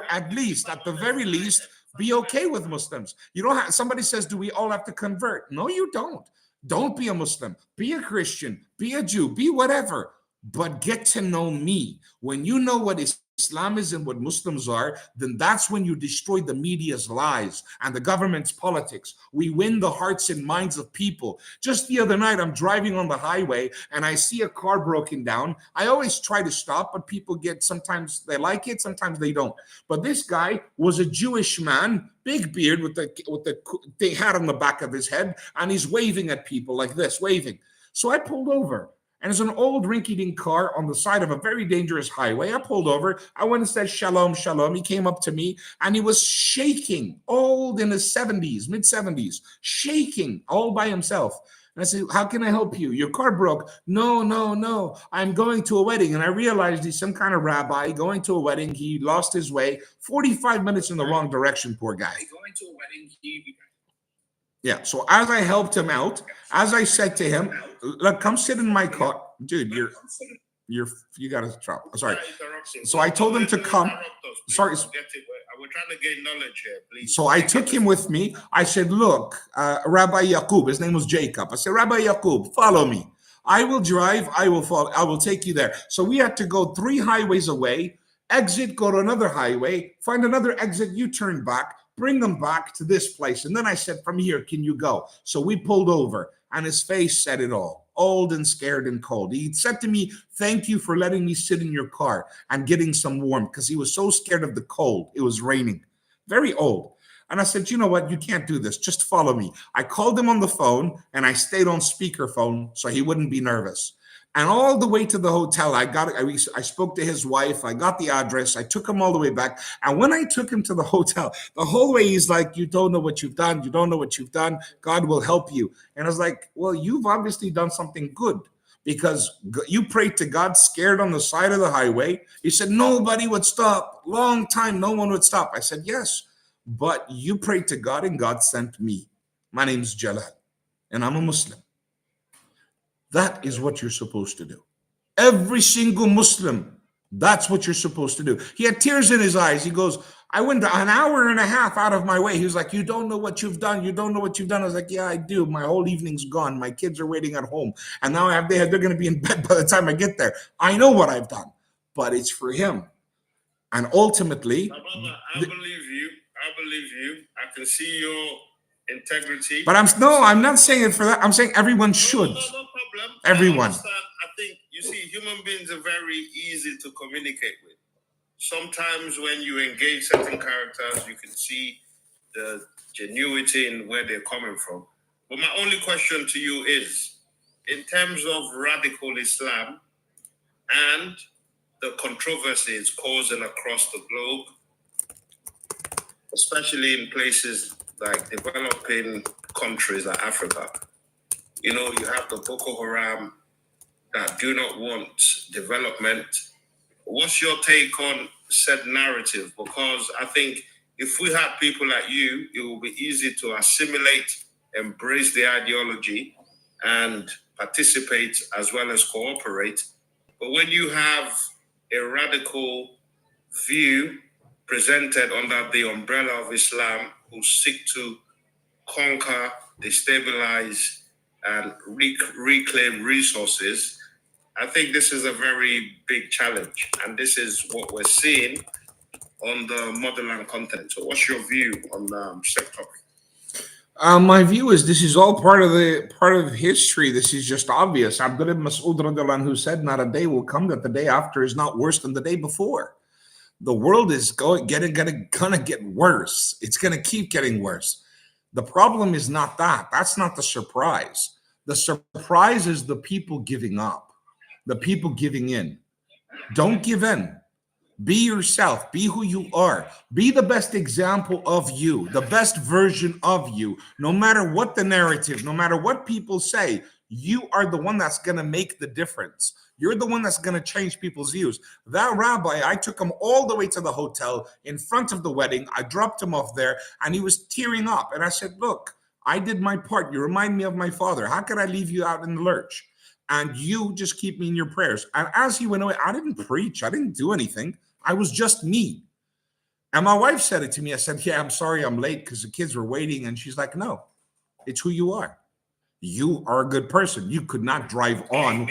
at least, at the very least, be okay with Muslims. You don't have, somebody says, do we all have to convert? No, you don't. Don't be a Muslim. Be a Christian. Be a Jew. Be whatever. But get to know me. When you know what Islam is and what Muslims are, then that's when you destroy the media's lies and the government's politics. We win the hearts and minds of people. Just the other night, I'm driving on the highway and I see a car broken down. I always try to stop, but people get, sometimes they like it, sometimes they don't. But this guy was a Jewish man, big beard with the hat on the back of his head, and he's waving at people like this, waving. So I pulled over. And it's an old rinky-dink car on the side of a very dangerous highway. I pulled over. I went and said, shalom, shalom. He came up to me and he was shaking, old in his 70s, mid-70s, shaking all by himself. And I said, how can I help you? Your car broke. No. I'm going to a wedding. And I realized he's some kind of rabbi going to a wedding. He lost his way. 45 minutes in the wrong direction, poor guy. Going to a wedding, Yeah, so as I helped him out, as I said to him, look, come sit in my car. Dude, you got to drop. Sorry. So I told him to come. Sorry. We're trying to gain knowledge here, please. So I took him with me. I said, look, Rabbi Yaqub, his name was Jacob. I said, Rabbi Yaqub, follow me. I will drive. I will follow. I will take you there. So we had to go 3 highways away, exit, go to another highway, find another exit, you turn back, bring them back to this place. And then I said, from here, can you go? So we pulled over and his face said it all, old and scared and cold. He said to me, thank you for letting me sit in your car and getting some warmth, because he was so scared of the cold. It was raining, very old. And I said, you know what? You can't do this. Just follow me. I called him on the phone and I stayed on speakerphone so he wouldn't be nervous. And all the way to the hotel, I spoke to his wife. I got the address. I took him all the way back. And when I took him to the hotel, the whole way he's like, you don't know what you've done. You don't know what you've done. God will help you. And I was like, well, you've obviously done something good, because you prayed to God scared on the side of the highway. He said, nobody would stop. Long time, no one would stop. I said, yes, but you prayed to God and God sent me. My name's Jalal and I'm a Muslim. That is what you're supposed to do. Every single Muslim, that's what you're supposed to do. He had tears in his eyes. He goes, I went an hour and a half out of my way. He was like, you don't know what you've done. You don't know what you've done. I was like, yeah, I do. My whole evening's gone. My kids are waiting at home. And now they're going to be in bed by the time I get there. I know what I've done, but it's for him. And ultimately, I believe you. I can see your integrity. But I'm not saying it for that. I'm saying everyone should. No problem. Everyone. I think, you see, human beings are very easy to communicate with. Sometimes when you engage certain characters, you can see the genuity in where they're coming from. But my only question to you is, in terms of radical Islam and the controversies causing across the globe, especially in places like developing countries like Africa, you know, you have the Boko Haram that do not want development. What's your take on said narrative? Because I think if we had people like you, it will be easy to assimilate, embrace the ideology, and participate as well as cooperate. But when you have a radical view presented under the umbrella of Islam, who seek to conquer, destabilize, and reclaim resources, I think this is a very big challenge. And this is what we're seeing on the motherland continent. So what's your view on said topic? My view is this is all part of history. This is just obvious. Abdullah ibn Mas'ud radiallahu anhu said, "Not a day will come that the day after is not worse than the day before." The world is gonna get worse. It's gonna keep getting worse. The problem is not that. That's not the surprise. The surprise is the people giving up, the people giving in. Don't give in. Be yourself. Be who you are. Be the best example of you, the best version of you. No matter what the narrative, no matter what people say, you are the one that's going to make the difference. You're the one that's going to change people's views. That rabbi, I took him all the way to the hotel in front of the wedding. I dropped him off there and he was tearing up. And I said, look, I did my part. You remind me of my father. How could I leave you out in the lurch? And you just keep me in your prayers. And as he went away, I didn't preach. I didn't do anything. I was just me. And my wife said it to me. I said, yeah, I'm sorry I'm late because the kids were waiting. And she's like, no, it's who you are. You are a good person. You could not drive on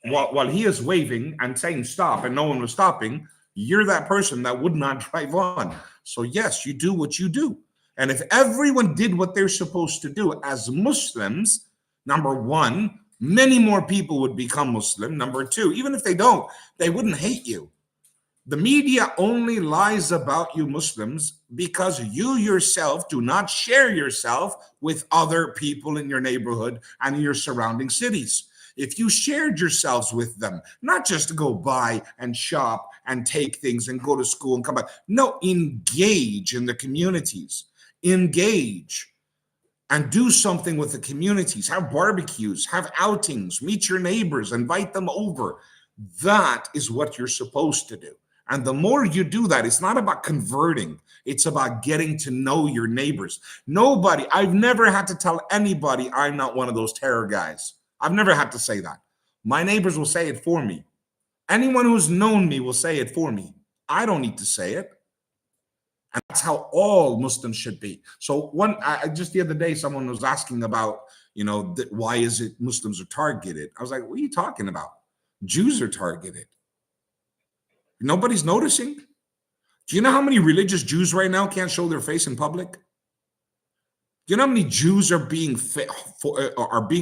while he is waving and saying stop and no one was stopping. You're that person that would not drive on. So yes, you do what you do. And if everyone did what they're supposed to do as Muslims, number one, many more people would become Muslim. Number two, even if they don't, they wouldn't hate you. The media only lies about you Muslims because you yourself do not share yourself with other people in your neighborhood and in your surrounding cities. If you shared yourselves with them, not just to go buy and shop and take things and go to school and come back. No, engage in the communities. Engage and do something with the communities. Have barbecues, have outings, meet your neighbors, invite them over. That is what you're supposed to do. And the more you do that, it's not about converting. It's about getting to know your neighbors. Nobody, I've never had to tell anybody I'm not one of those terror guys. I've never had to say that. My neighbors will say it for me. Anyone who's known me will say it for me. I don't need to say it. And that's how all Muslims should be. So just the other day, someone was asking about, why is it Muslims are targeted? I was like, what are you talking about? Jews are targeted. Nobody's noticing. Do you know how many religious Jews right now can't show their face in public? Do you know how many Jews are being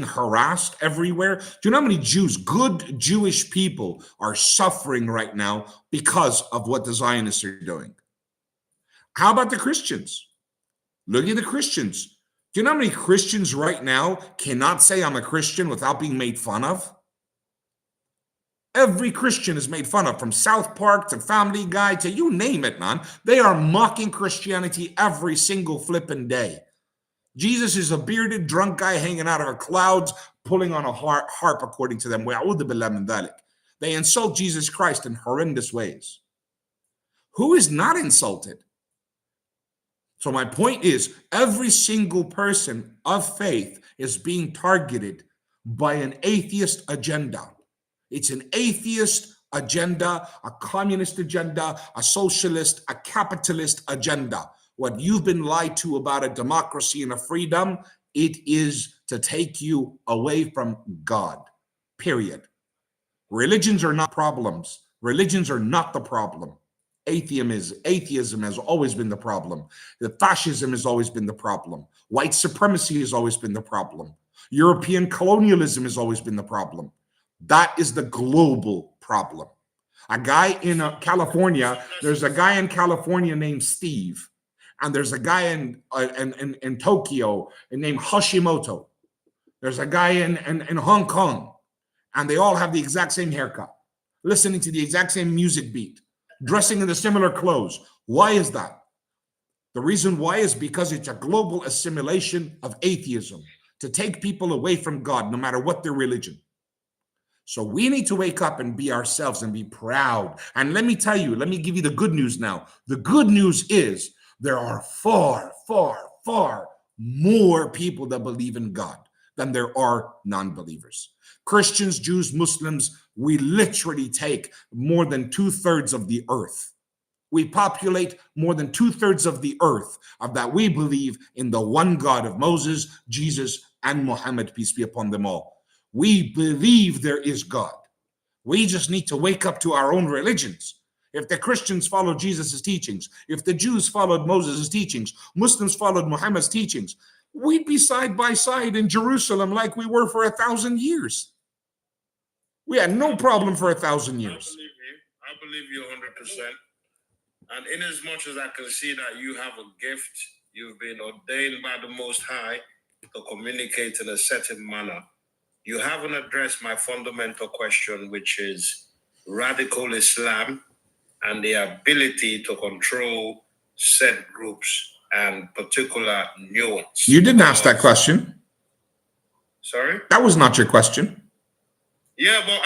harassed everywhere? Do you know how many Jews, good Jewish people, are suffering right now because of what the Zionists are doing? How about the Christians? Look at the Christians. Do you know how many Christians right now cannot say I'm a Christian without being made fun of? Every Christian is made fun of, from South Park to Family Guy to you name it, man. They are mocking Christianity every single flipping day. Jesus is a bearded, drunk guy hanging out of the clouds, pulling on a harp, according to them. They insult Jesus Christ in horrendous ways. Who is not insulted? So my point is, every single person of faith is being targeted by an atheist agenda. It's an atheist agenda, a communist agenda, a socialist, a capitalist agenda. What you've been lied to about a democracy and a freedom, it is to take you away from God, period. Religions are not problems. Religions are not the problem. Atheism has always been the problem. The fascism has always been the problem. White supremacy has always been the problem. European colonialism has always been the problem. That is the global problem. A guy in California, there's a guy in California named Steve, and there's a guy in Tokyo named Hashimoto. There's a guy in Hong Kong, and they all have the exact same haircut, listening to the exact same music beat, dressing in the similar clothes. Why is that? The reason why is because it's a global assimilation of atheism, to take people away from God, no matter what their religion. So we need to wake up and be ourselves and be proud. And let me tell you, let me give you the good news now. The good news is there are far, far, far more people that believe in God than there are non-believers. Christians, Jews, Muslims, we literally take more than 2/3 of the earth. We populate more than 2/3 of the earth, of that we believe in the one God of Moses, Jesus, and Muhammad, peace be upon them all. We believe there is God. We just need to wake up to our own religions. If the Christians followed Jesus' teachings, if the Jews followed Moses' teachings, Muslims followed Muhammad's teachings, we'd be side by side in Jerusalem like we were for 1,000 years. We had no problem for 1,000 years. I believe you 100%. And in as much as I can see that you have a gift, you've been ordained by the Most High to communicate in a certain manner. You haven't addressed my fundamental question, which is radical Islam and the ability to control set groups and particular nuance. You didn't ask that question. Sorry? That was not your question. Yeah, but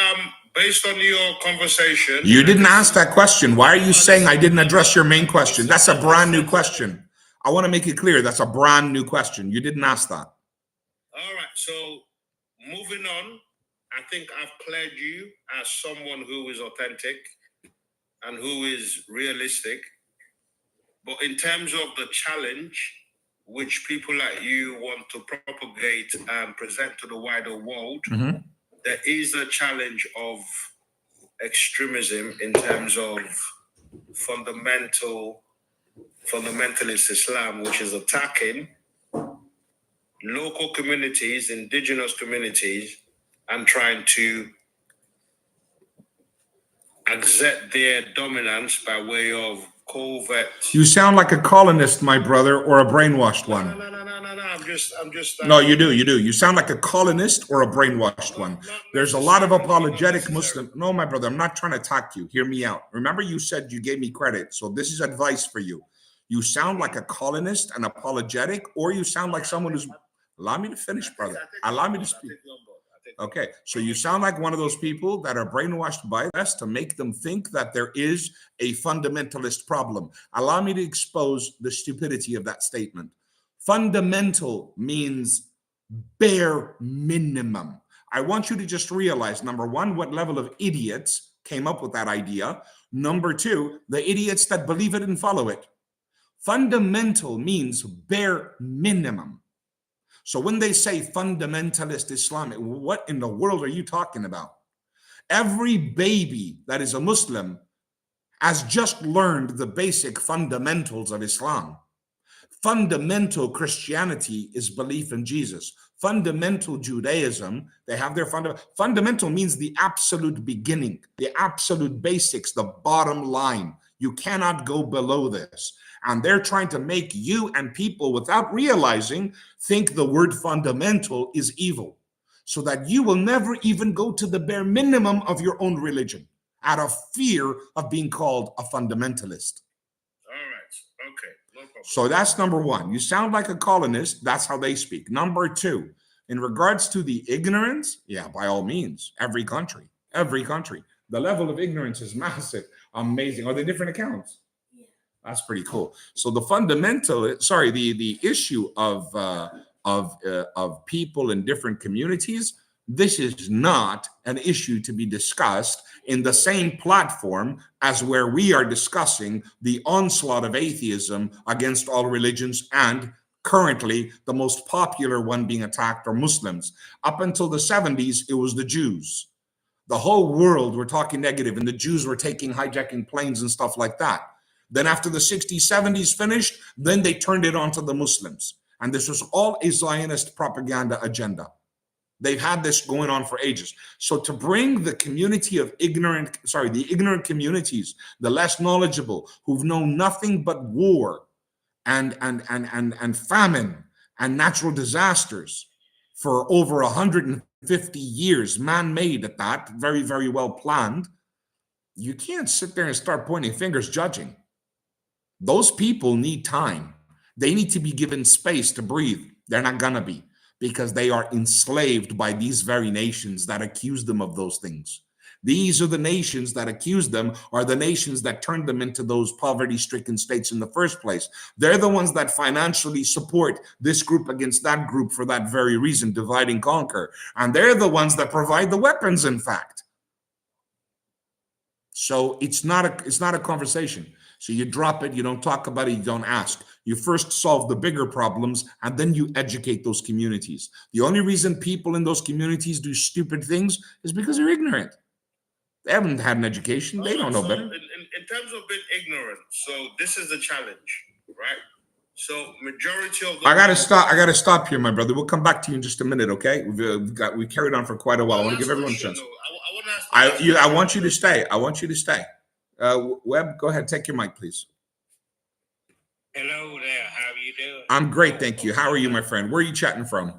based on your conversation... You didn't ask that question. Why are you saying I didn't address your main question? That's a brand new question. I want to make it clear. That's a brand new question. You didn't ask that. All right. So moving on, I think I've cleared you as someone who is authentic and who is realistic. But in terms of the challenge, which people like you want to propagate and present to the wider world, there is a challenge of extremism in terms of fundamentalist Islam, which is attacking local communities, indigenous communities, and trying to exert their dominance by way of covert. You sound like a colonist, my brother, or a brainwashed one. No. I'm just. No, you do. You sound like a colonist or a brainwashed one. There's a lot of apologetic Muslim. No, my brother, I'm not trying to attack you. Hear me out. Remember, you said you gave me credit. So this is advice for you. You sound like a colonist and apologetic, or you sound like someone who's... Allow me to finish, brother. Allow me to speak. Okay, so you sound like one of those people that are brainwashed by us to make them think that there is a fundamentalist problem. Allow me to expose the stupidity of that statement. Fundamental means bare minimum. I want you to just realize, number one, what level of idiots came up with that idea. Number two, the idiots that believe it and follow it. Fundamental means bare minimum. So when they say fundamentalist Islamic, what in the world are you talking about? Every baby that is a Muslim has just learned the basic fundamentals of Islam. Fundamental Christianity is belief in Jesus. Fundamental Judaism, they have their fundamental means the absolute beginning, the absolute basics, the bottom line. You cannot go below this. And they're trying to make you and people, without realizing, think the word fundamental is evil, so that you will never even go to the bare minimum of your own religion out of fear of being called a fundamentalist. All right. Okay. No problem. So that's number one. You sound like a colonist. That's how they speak. Number two, in regards to the ignorance, yeah, by all means, every country, the level of ignorance is massive, amazing. Are they different accounts? That's pretty cool. So the issue of people in different communities, this is not an issue to be discussed in the same platform as where we are discussing the onslaught of atheism against all religions, and currently the most popular one being attacked are Muslims. Up until the 70s, it was the Jews. The whole world were talking negative, and the Jews were hijacking planes and stuff like that. Then after the 60s, 70s finished, then they turned it on to the Muslims. And this was all a Zionist propaganda agenda. They've had this going on for ages. So to bring the community of the ignorant communities, the less knowledgeable, who've known nothing but war and famine and natural disasters for over 150 years, man-made at that, very, very well planned, you can't sit there and start pointing fingers judging. Those people need time. They need to be given space to breathe. They're not gonna be, because they are enslaved by these very nations that accuse them of those things. These are the nations that accuse them, are the nations that turned them into those poverty-stricken states in the first place. They're the ones that financially support this group against that group for that very reason, divide and conquer. And they're the ones that provide the weapons, in fact. So it's not a conversation. So you drop it, you don't talk about it, you don't ask. You first solve the bigger problems, and then you educate those communities. The only reason people in those communities do stupid things is because they're ignorant. They haven't had an education. They don't know better. In terms of being ignorant, so this is the challenge, right? So majority of the I gotta stop here, my brother. We'll come back to you in just a minute, okay? We carried on for quite a while. I want to give everyone a chance. I want to ask I want you to stay. I want you to stay. Webb, go ahead. Take your mic, please. Hello there. How are you doing? I'm great, thank you. How are you, my friend? Where are you chatting from?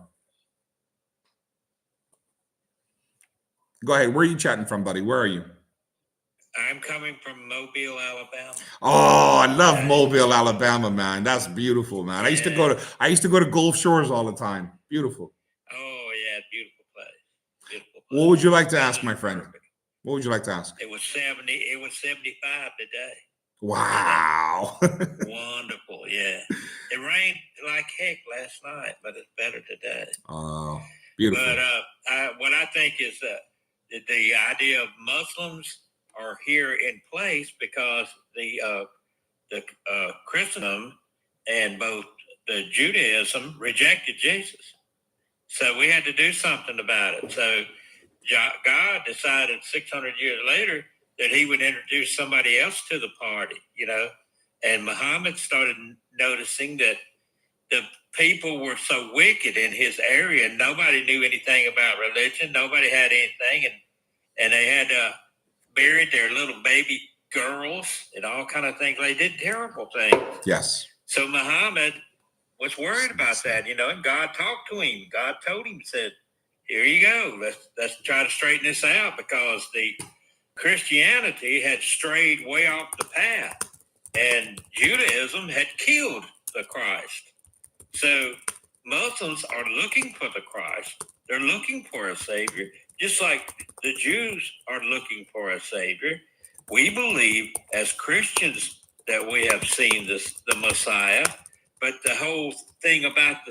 Go ahead. Where are you chatting from, buddy? Where are you? I'm coming from Mobile, Alabama. Oh, I love Mobile, Alabama, man. That's beautiful, man. Yeah. I used to go to Gulf Shores all the time. Beautiful. Oh yeah, beautiful place. Beautiful place. What would you like to ask, my friend? What would you like to ask? It was 75 today. Wow. Wonderful, yeah. It rained like heck last night, but it's better today. Oh, beautiful. But what I think is the idea of Muslims are here in place because the Christendom and both the Judaism rejected Jesus. So we had to do something about it. So God decided 600 years later that he would introduce somebody else to the party, and Muhammad started noticing that the people were so wicked in his area. Nobody knew anything about religion. Nobody had anything. And they had buried their little baby girls and all kind of things. They did terrible things. Yes. So Muhammad was worried about that, and God talked to him. God told him, said, here you go. Let's try to straighten this out, because the Christianity had strayed way off the path and Judaism had killed the Christ. So Muslims are looking for the Christ. They're looking for a savior, just like the Jews are looking for a savior. We believe as Christians that we have seen the Messiah, but the whole thing about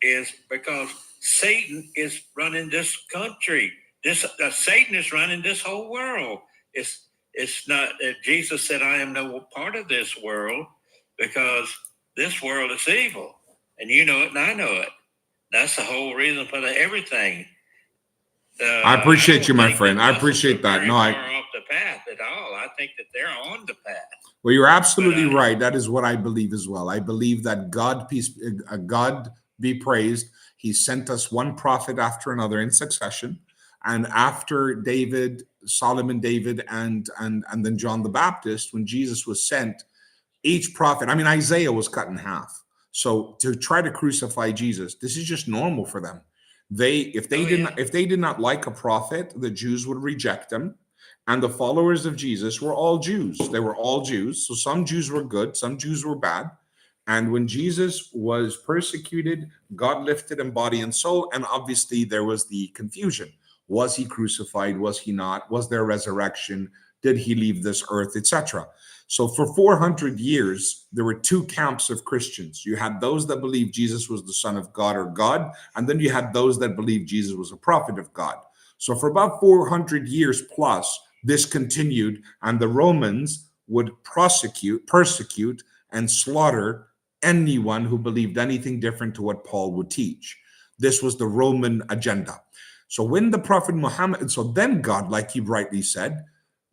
is because Satan is running this country. Satan is running this whole world. It's not. Jesus said, "I am no part of this world, because this world is evil, and you know it, and I know it." That's the whole reason for everything. I appreciate you, my friend. I appreciate that. No, far off the path at all. I think that they're on the path. Well, you're absolutely right. That is what I believe as well. I believe that God be praised. He sent us one prophet after another in succession, and after David, Solomon, David, and then John the Baptist, when Jesus was sent, each prophet. I mean, Isaiah was cut in half. So to try to crucify Jesus, this is just normal for them. If they did not like a prophet, the Jews would reject them. And the followers of Jesus were all Jews. They were all Jews. So some Jews were good, some Jews were bad. And when Jesus was persecuted, God lifted him body and soul. And obviously there was the confusion. Was he crucified? Was he not? Was there resurrection? Did he leave this earth, etc.? So for 400 years, there were two camps of Christians. You had those that believed Jesus was the Son of God or God, and then you had those that believed Jesus was a prophet of God. So for about 400 years plus, this continued, and the Romans would persecute, and slaughter anyone who believed anything different to what Paul would teach. This was the Roman agenda. So when the prophet Muhammad, so then God, like he rightly said,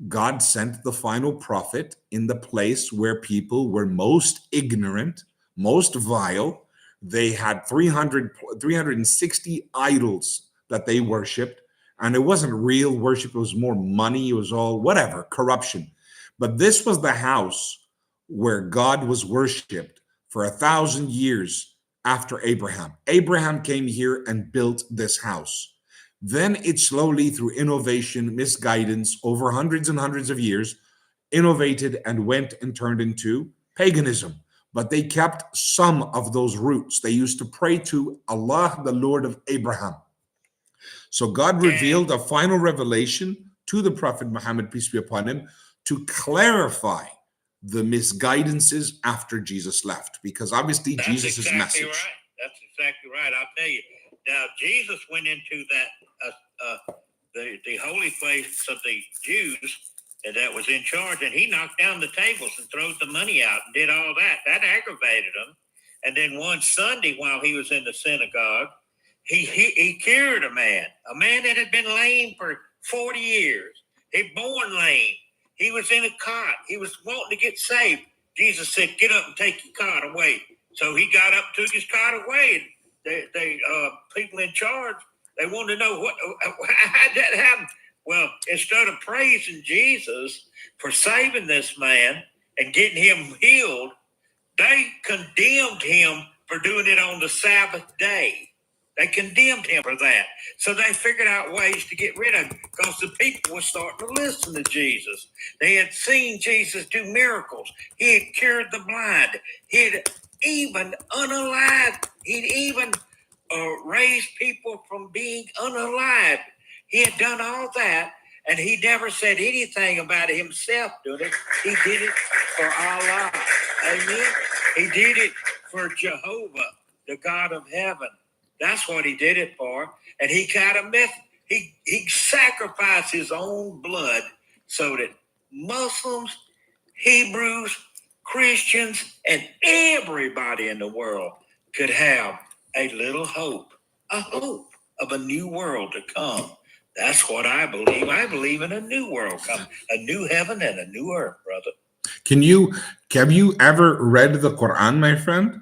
God sent the final prophet in the place where people were most ignorant, most vile. They had 360 idols that they worshipped. And it wasn't real worship. It was more money. It was all whatever, corruption. But this was the house where God was worshipped for 1,000 years after Abraham. Abraham came here and built this house. Then it slowly, through innovation, misguidance, over hundreds and hundreds of years, innovated and went and turned into paganism. But they kept some of those roots. They used to pray to Allah, the Lord of Abraham. So God revealed a final revelation to the Prophet Muhammad, peace be upon him, to clarify the misguidances after Jesus left, because obviously Jesus' message. Right. That's exactly right. I'll tell you. Now, Jesus went into that the holy place of the Jews that was in charge, and he knocked down the tables and threw the money out and did all that. That aggravated him. And then one Sunday, while he was in the synagogue, he cured a man that had been lame for 40 years. He born lame. He was in a cot. He was wanting to get saved. Jesus said, "Get up and take your cot away." So he got up, took his cot away, and they people in charge, they wanted to know how did that happen. Well, instead of praising Jesus for saving this man and getting him healed, they condemned him for doing it on the Sabbath day. They condemned him for that. So they figured out ways to get rid of him because the people were starting to listen to Jesus. They had seen Jesus do miracles. He had cured the blind. He had even unalive. He'd even raised people from being unalive. He had done all that, and he never said anything about himself doing it. He did it for Allah. Amen. He did it for Jehovah, the God of heaven. That's what he did it for. And he kind of he sacrificed his own blood so that Muslims, Hebrews, Christians, and everybody in the world could have a little hope, a hope of a new world to come. That's what I believe. I believe in a new world coming, a new heaven and a new earth, brother. Have you ever read the Quran, my friend?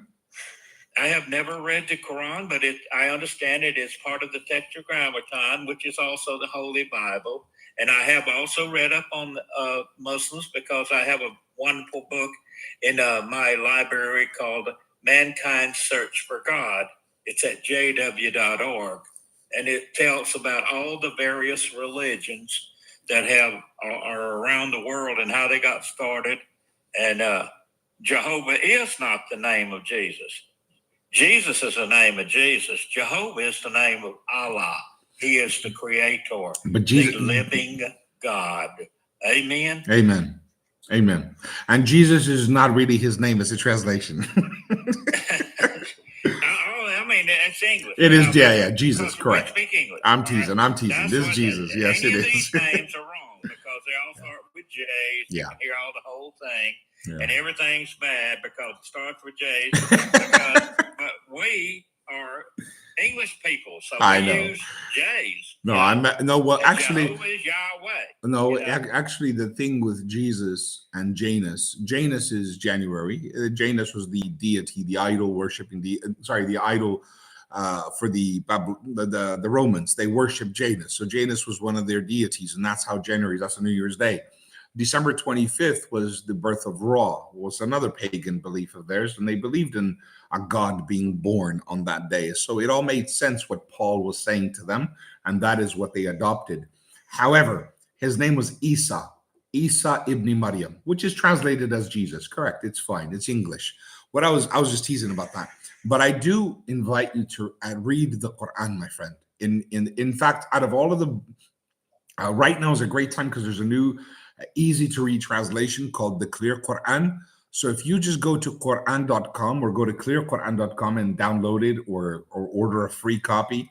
I have never read the Quran, but I understand it is part of the Tetragrammaton, which is also the Holy Bible. And I have also read up on Muslims because I have a wonderful book in my library called Mankind's Search for God. It's at jw.org. And it tells about all the various religions that are around the world and how they got started. And Jehovah is not the name of Jesus. Jesus is the name of Jesus. Jehovah is the name of Allah. He is the creator, but Jesus, the living God. Amen. Amen. Amen. And Jesus is not really his name, it's a translation. I mean, that's English. It is, yeah, Jesus, correct. Speak English. I'm teasing. That's This is Jesus. Yes, it is. These names are wrong because they all start with J's. Yeah. You can hear all the whole thing. Yeah. And everything's bad because it starts with J's. But we are English people, so we use J's. Actually, Jehovah is Yahweh. No, actually, the thing with Jesus and Janus is January. Janus was the deity, the idol worshiping the idol for the Romans. They worshiped Janus, so Janus was one of their deities, and that's how January. That's a New Year's Day. December 25th was the birth of Ra, was another pagan belief of theirs, and they believed in a god being born on that day. So it all made sense what Paul was saying to them, and that is what they adopted. However, his name was Isa ibn Maryam, which is translated as Jesus. Correct. It's fine. It's English. I was just teasing about that. But I do invite you to read the Quran, my friend. In fact, out of all of the right now is a great time because there's a new easy to read translation called the Clear Quran. So if you just go to Quran.com or go to clearquran.com and download it or order a free copy,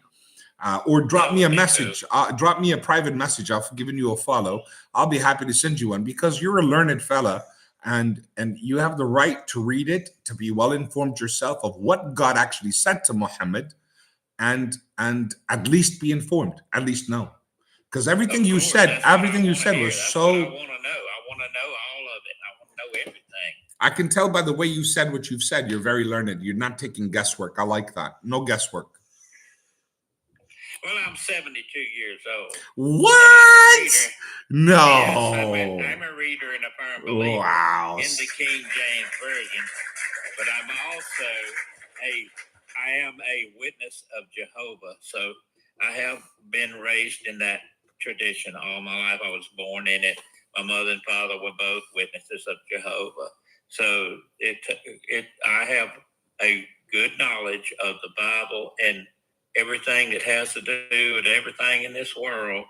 or drop me a message, drop me a private message. I've given you a follow. I'll be happy to send you one because you're a learned fella and you have the right to read it, to be well informed yourself of what God actually said to Muhammad, and at least be informed, at least know. Because everything you said was so. I want to know. I want to know all of it. I want to know everything. I can tell by the way you said what you've said. You're very learned. You're not taking guesswork. I like that. No guesswork. Well, I'm 72 years old. What? No. Yes, I'm a reader and a firm believer in the King James Version, but I'm also I am a witness of Jehovah. So I have been raised in that tradition all my life. I was born in it. My mother and father were both witnesses of Jehovah. So I have a good knowledge of the Bible and everything that has to do with everything in this world.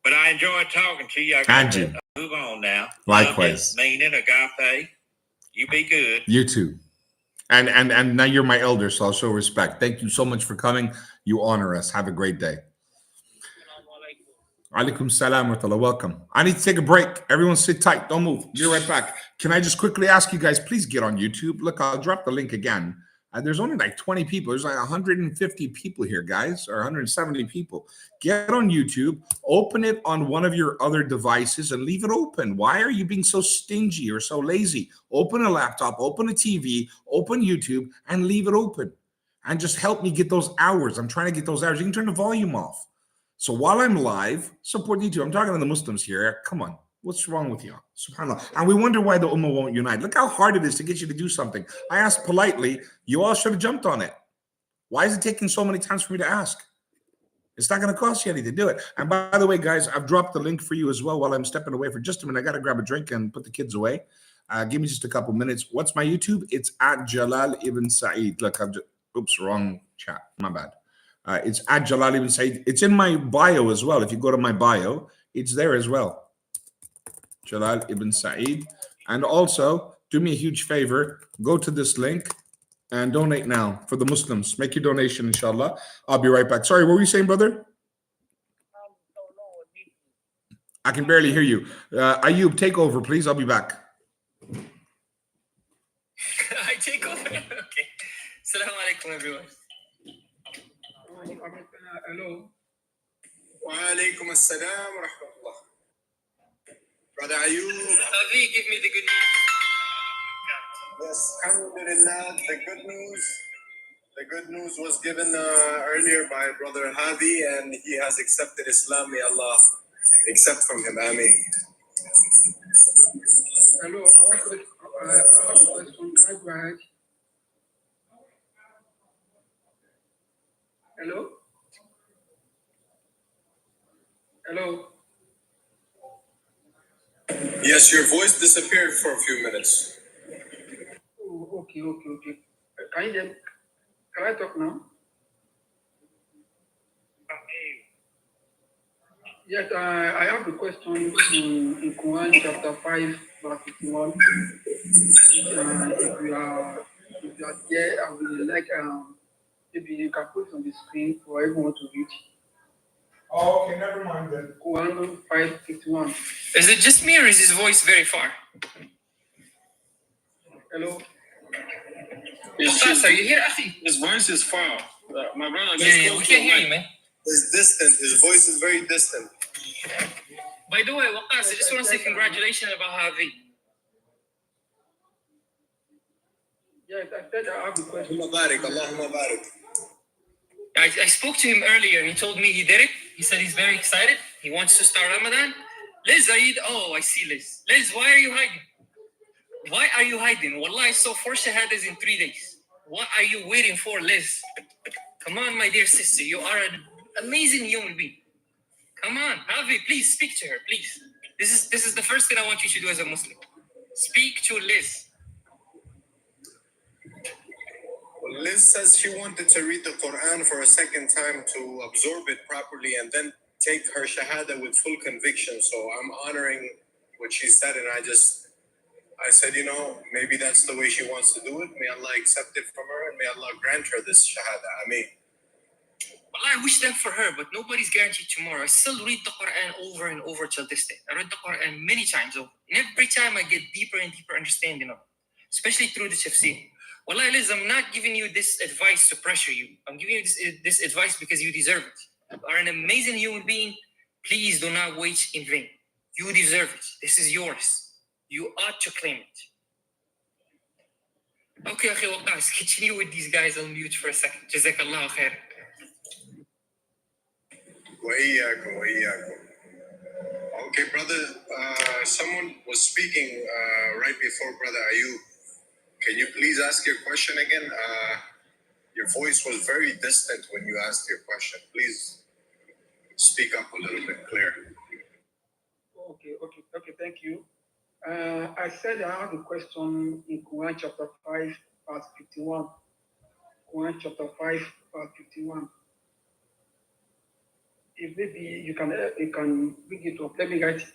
But I enjoyed talking to you. I got to move on now. Likewise. Meaning agape. You be good. You too. And now you're my elder, so I'll show respect. Thank you so much for coming. You honor us. Have a great day. Alaikum salam wa rahmatullah. Welcome. I need to take a break. Everyone sit tight. Don't move. Be right back. Can I just quickly ask you guys, please get on YouTube. Look, I'll drop the link again. There's only like 20 people. There's like 150 people here, guys, or 170 people. Get on YouTube, open it on one of your other devices and leave it open. Why are you being so stingy or so lazy? Open a laptop, open a TV, open YouTube, and leave it open. And just help me get those hours. I'm trying to get those hours. You can turn the volume off. So while I'm live, support YouTube. I'm talking to the Muslims here. Come on. What's wrong with you? SubhanAllah. And we wonder why the Ummah won't unite. Look how hard it is to get you to do something. I asked politely. You all should have jumped on it. Why is it taking so many times for me to ask? It's not going to cost you anything to do it. And by the way, guys, I've dropped the link for you as well while I'm stepping away for just a minute. I got to grab a drink and put the kids away. Give me just a couple minutes. What's my YouTube? It's at Jalal ibn Sa'id. Look, I've just, oops, wrong chat. My bad. It's at Jalal ibn Sa'id. It's in my bio as well. If you go to my bio, it's there as well. Jalal ibn Sa'id. And also, do me a huge favor, go to this link and donate now for the Muslims. Make your donation, inshallah. I'll be right back. Sorry, what were you saying, brother? I can barely hear you. Ayub, take over, please. I'll be back. I take over. Okay. Assalamu alaikum, everyone. Hello. Wa alaikum assalam wa rahmatullah. Brother Ayub. Avi, give me the good news. Yes, alhamdulillah, the good news was given earlier by Brother Hadi, and he has accepted Islam. May Allah accept from him. Ameen. Hello, I have a question. Can I go ahead? Hello? Hello? Yes, your voice disappeared for a few minutes. Oh, okay. Can I talk now? Yes, I have a question in Quran chapter 5, verse 51. If you are there, I would like maybe you can put it on the screen for everyone to read. Oh, okay, never mind then. Quran 5:51. Is it just me or is his voice very far? Hello? Are you here, Akhi? His voice is far. My brother, Yeah, we can't hear you, man. It's distant. His voice is very distant. By the way, Waqas, I just want to say congratulations about Harvey. Yes, I said I have a question. Allahumma barik. I spoke to him earlier. He told me he did it. He said he's very excited. He wants to start Ramadan. Liz, oh, I see Liz. Liz, why are you hiding? Why are you hiding? Wallah, I saw 4 shahadas in 3 days. What are you waiting for, Liz? Come on, my dear sister. You are an amazing human being. Come on, Harvey, please speak to her, please. This is the first thing I want you to do as a Muslim. Speak to Liz. Well, Liz says she wanted to read the Quran for a second time to absorb it properly and then take her shahada with full conviction. So I'm honoring what she said, and I said, maybe that's the way she wants to do it. May Allah accept it from her, and may Allah grant her this shahada. Ameen. Well, I wish that for her, but nobody's guaranteed tomorrow. I still read the Quran over and over till this day. I read the Quran many times over. And every time I get deeper and deeper understanding of it, especially through the tafsir. Wallahi, Liz, I'm not giving you this advice to pressure you. I'm giving you this advice because you deserve it. You are an amazing human being. Please do not wait in vain. You deserve it. This is yours. You ought to claim it. Okay, Waqas, continue with these guys. I'll mute for a second. Jazakallah khair. Okay, brother, someone was speaking right before Brother Ayub. Can you please ask your question again? Your voice was very distant when you asked your question. Please speak up a little bit clear. Okay, thank you. I said I have a question in Quran chapter 5, verse 51. Quran chapter 5, verse 51. If maybe you can bring it up. Let me write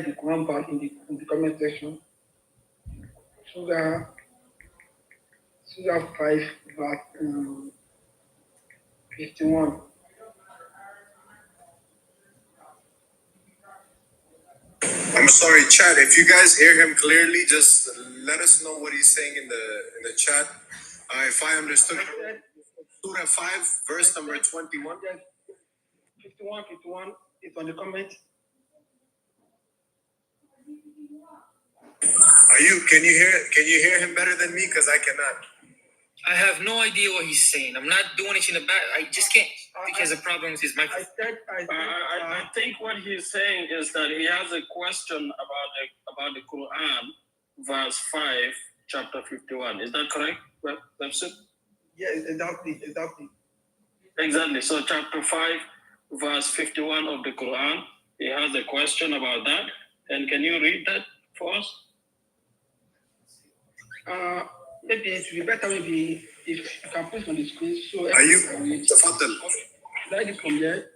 the Quran part in the comment section. Surah 5, verse 51. I'm sorry, chat. If you guys hear him clearly, just let us know what he's saying in the chat. If I understood, Surah 5, verse number 21. 51 is on the comment. Can you hear him better than me? Because I cannot. I have no idea what he's saying. I'm not doing it in the back. I just can't. I think he has a problem with his microphone. I think what he's saying is that he has a question about the Quran, verse 5, chapter 51. Is that correct, Webster? Yeah, exactly. Exactly. So chapter 5, verse 51 of the Quran, he has a question about that. And can you read that for us? Maybe it would be better if you can put it on the screen. So Tafaddal. Slide it from there.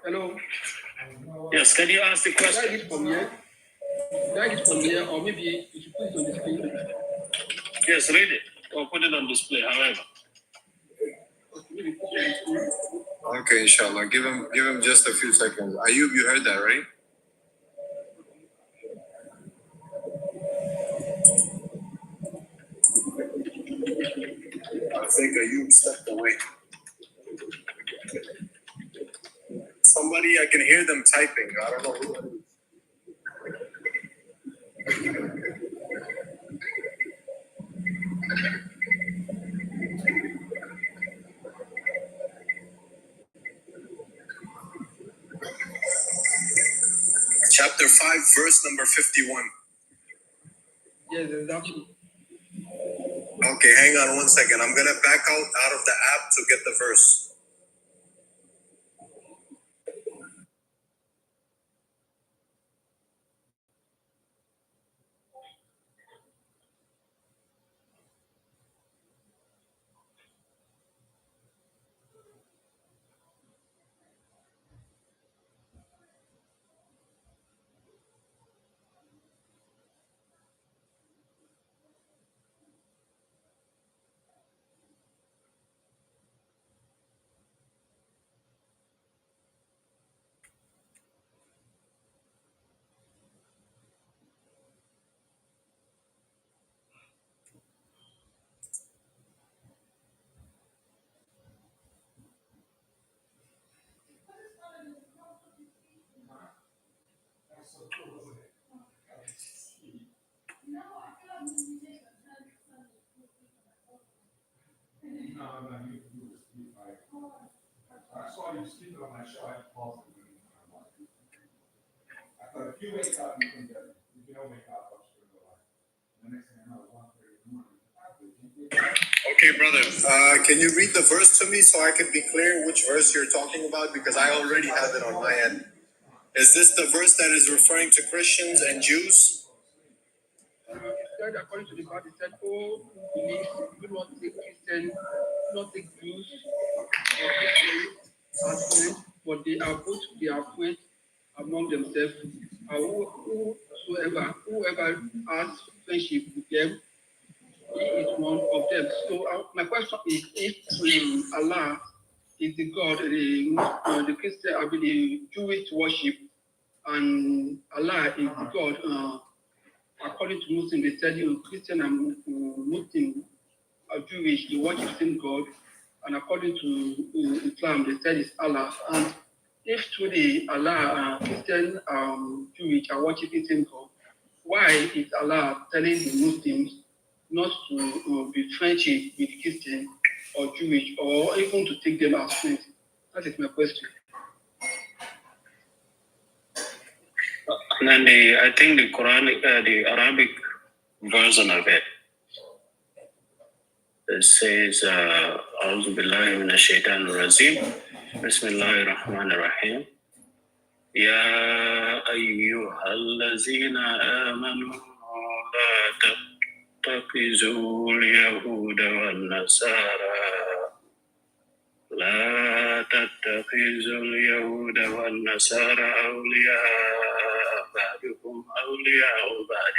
Hello. Yes, can you ask the question? Slide it from here, or maybe you should put it on the screen. Yes, read it or put it on display, however. Okay, inshallah. Give him just a few seconds. Ayub, you heard that, right? I think Ayub stepped away. Somebody, I can hear them typing. I don't know who it is. Chapter 5, verse number 51. Yes, exactly. Okay, hang on one second. I'm going to back out of the app to get the verse. I saw you speaking on my show. I paused it. I thought if you wake up, you can get it. If you don't wake up, I'm just going to go live. The next thing I know, 1:30 in the morning. Okay, brother. Can you read the verse to me so I can be clear which verse you're talking about? Because I already have it on my end. Is this the verse that is referring to Christians and Jews? According to the Bible, it said, "Oh, believe, do not take Christians, do not take Jews or Christians as friends, but they are friends among themselves. And whoever has friendship with them, he is one of them." So my question is, if Allah is the God, the Christian, the Jewish worship, and Allah is the God. According to Muslims, they tell you Christian and Muslim are Jewish, they worship the same God. And according to Islam, they tell it's Allah. And if truly Allah, Christian, Jewish are worshiping the same God, why is Allah telling the Muslims not to be friendship with Christian or Jewish, or even to take them as friends? That is my question. And then I think the Quranic, the Arabic version of it, it says, "A'udhu billahi minash shaitanir rajim. Bismillahir rahmanir rahim. Ya ayyuhallazina amanu la tattaqizul yahuda wan nasara. لا تتخذوا اليهود والنصارى أولياء بعضهم أولياء بعض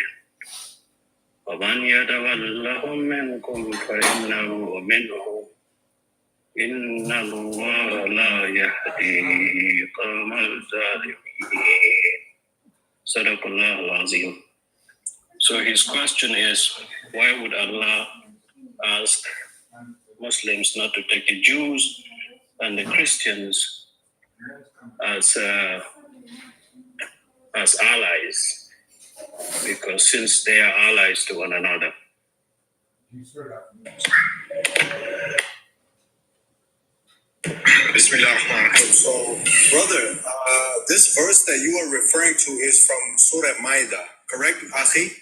ومن يتولهم منكم فإنه منهم إن الله لا يهدي قوم الظالمين." صدق الله العظيم. So his question is, Why would Allah ask Muslims not to take the Jews and the Christians as allies? Because since they are allies to one another. So, brother, this verse that you are referring to is from Surah Maida, correct, Akhi?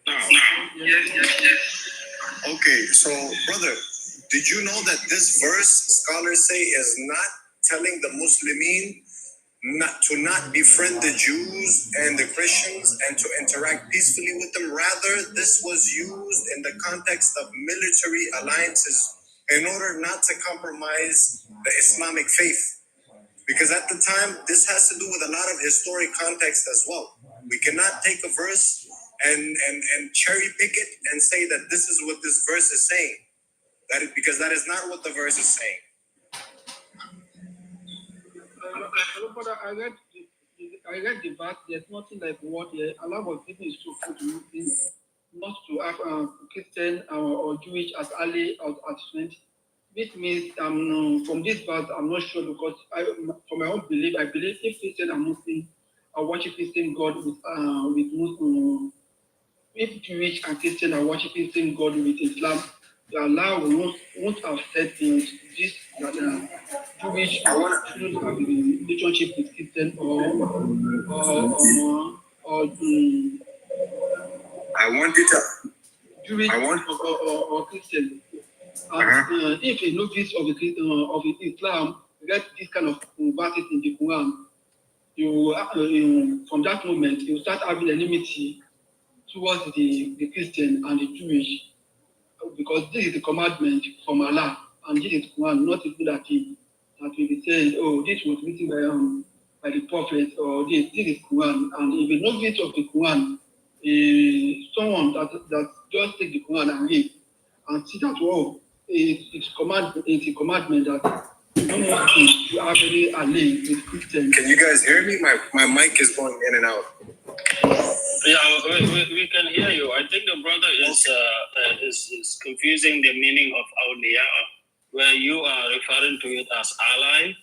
No. Yes. Okay, so, brother, did you know that this verse, scholars say, is not telling the Muslimin not befriend the Jews and the Christians and to interact peacefully with them? Rather, this was used in the context of military alliances in order not to compromise the Islamic faith. Because at the time, this has to do with a lot of historic context as well. We cannot take a verse and cherry pick it and say that this is what this verse is saying. Because that is not what the verse is saying. But I read the verse. There's nothing like what Allah was giving instruction to Muslims not to have Christian or Jewish as ally or as friends. This means from this verse, I'm not sure because from my own belief, I believe if Christian and Muslim are worshiping same God with Muslim, if Jewish and Christian are worshiping same God with Islam, Allah won't have said this that Jewish shouldn't have a relationship with Christian or I want you to. Jewish or Christian. And if a novice of Islam read this kind of verses in the Quran, you from that moment you start having enmity towards the Christian and the Jewish, because this is the commandment from Allah, and this is Quran, not people that will be saying, oh, this was written by the prophet, or this is Quran. And if a novice of the Quran, someone that just take the Quran and read and see that, oh, it's a commandment that you don't want to have any ally with Christians. Can you guys hear me? My mic is going in and out. Yeah, we can hear you. I think the brother is confusing the meaning of awliya, where you are referring to it as ally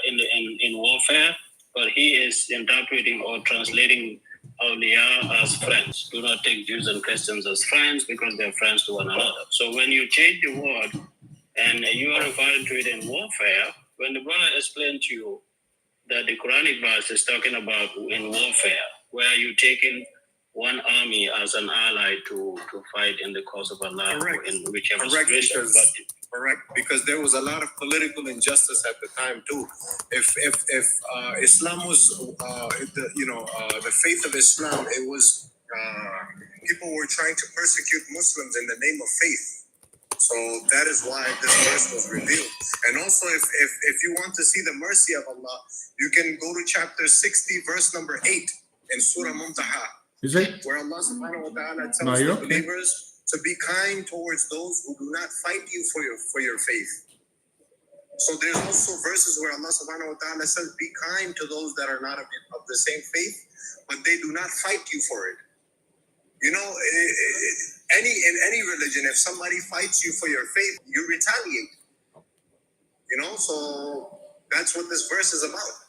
in warfare, but he is interpreting or translating awliya as friends. Do not take Jews and Christians as friends because they're friends to one another. So when you change the word and you are referring to it in warfare, when the brother explained to you that the Quranic verse is talking about in warfare, where you taking one army as an ally to fight in the cause of Allah, Correct. in whichever Correct, situation. correct, because there was a lot of political injustice at the time too. If Islam was, the faith of Islam, it was people were trying to persecute Muslims in the name of faith. So that is why this verse was revealed. And also, if you want to see the mercy of Allah, you can go to chapter 60, verse number 8 in Surah Mumtaha. Is it? Where Allah subhanahu wa ta'ala tells the believers to be kind towards those who do not fight you for your faith. So there's also verses where Allah subhanahu wa ta'ala says, be kind to those that are not of the same faith, but they do not fight you for it. You know, in any religion, if somebody fights you for your faith, you retaliate. You know, so that's what this verse is about.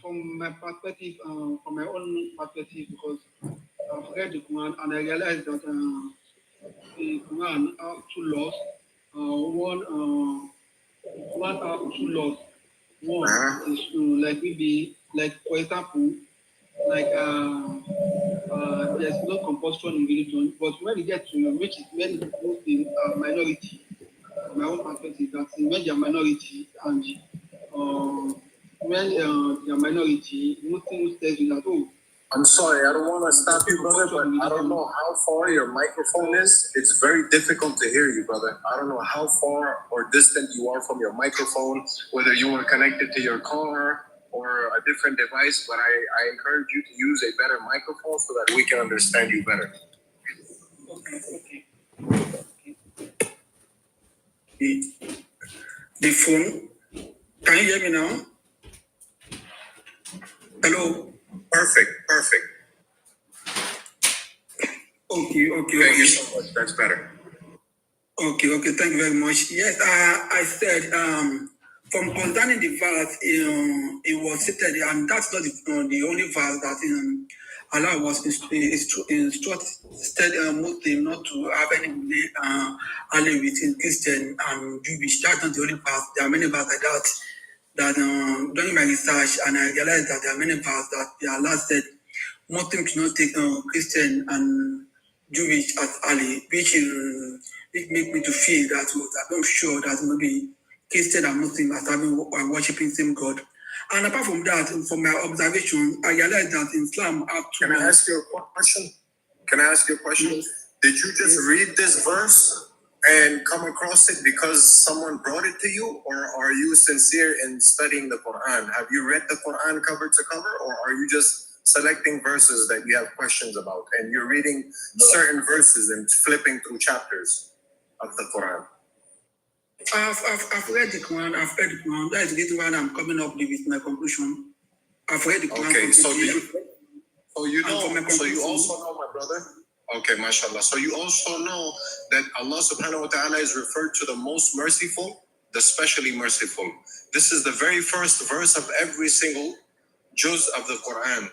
From my perspective, from my own perspective, because I've read the Quran and I realized that the Quran has two laws. One has two laws. One is like maybe, like for example, like there's no compulsion in religion, but when you get to which is when Muslims are minority, my own perspective, that when they are minority and when they are minority, Muslims tell you that, oh, I'm sorry, I don't want to stop you, brother, but I don't know how far your microphone is. It's very difficult to hear you, brother. I don't know how far or distant you are from your microphone, whether you are connected to your car or a different device, but I encourage you to use a better microphone so that we can understand you better. Okay. The phone. Can you hear me now? Hello. Perfect. Okay. Thank you so much. That's better. Okay. Thank you very much. Yes, I said from concerning the verse, it was stated, and that's not the only verse that Allah was instructed Muslim not to have any ally with Christian and Jewish. That's not the only verse. There are many verses like that. That during my research, and I realized that there are many verses that Allah said Muslim cannot take Christian and Jewish as ally, which make me to feel that I'm sure that maybe Christian and Muslim are worshiping same God. And apart from that, from my observation, I realized that in Islam have two. Can I ask you a question? Did you just read this verse and come across it because someone brought it to you, or are you sincere in studying the Quran? Have you read the Quran cover to cover, or are you just selecting verses that you have questions about and you're reading certain verses and flipping through chapters of the Quran? I've read the Quran. That is the reason why I'm coming up with my conclusion. I've read the Quran. Okay, so you also know, my brother. Okay, mashallah. So you also know that Allah subhanahu wa ta'ala is referred to the most merciful, the specially merciful. This is the very first verse of every single juz of the Quran.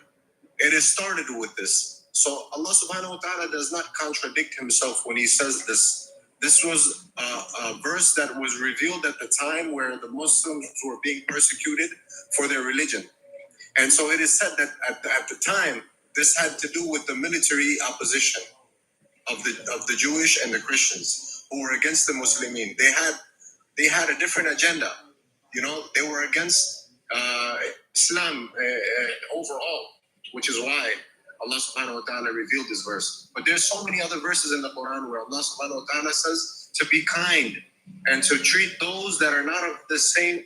It is started with this. So Allah subhanahu wa ta'ala does not contradict himself when he says this. This was a verse that was revealed at the time where the Muslims were being persecuted for their religion. And so it is said that at the time, this had to do with the military opposition of the Jewish and the Christians who were against the Muslimin. They had a different agenda. You know, they were against Islam overall, which is why Allah subhanahu wa ta'ala revealed this verse. But there's so many other verses in the Quran where Allah subhanahu wa ta'ala says to be kind and to treat those that are not of the same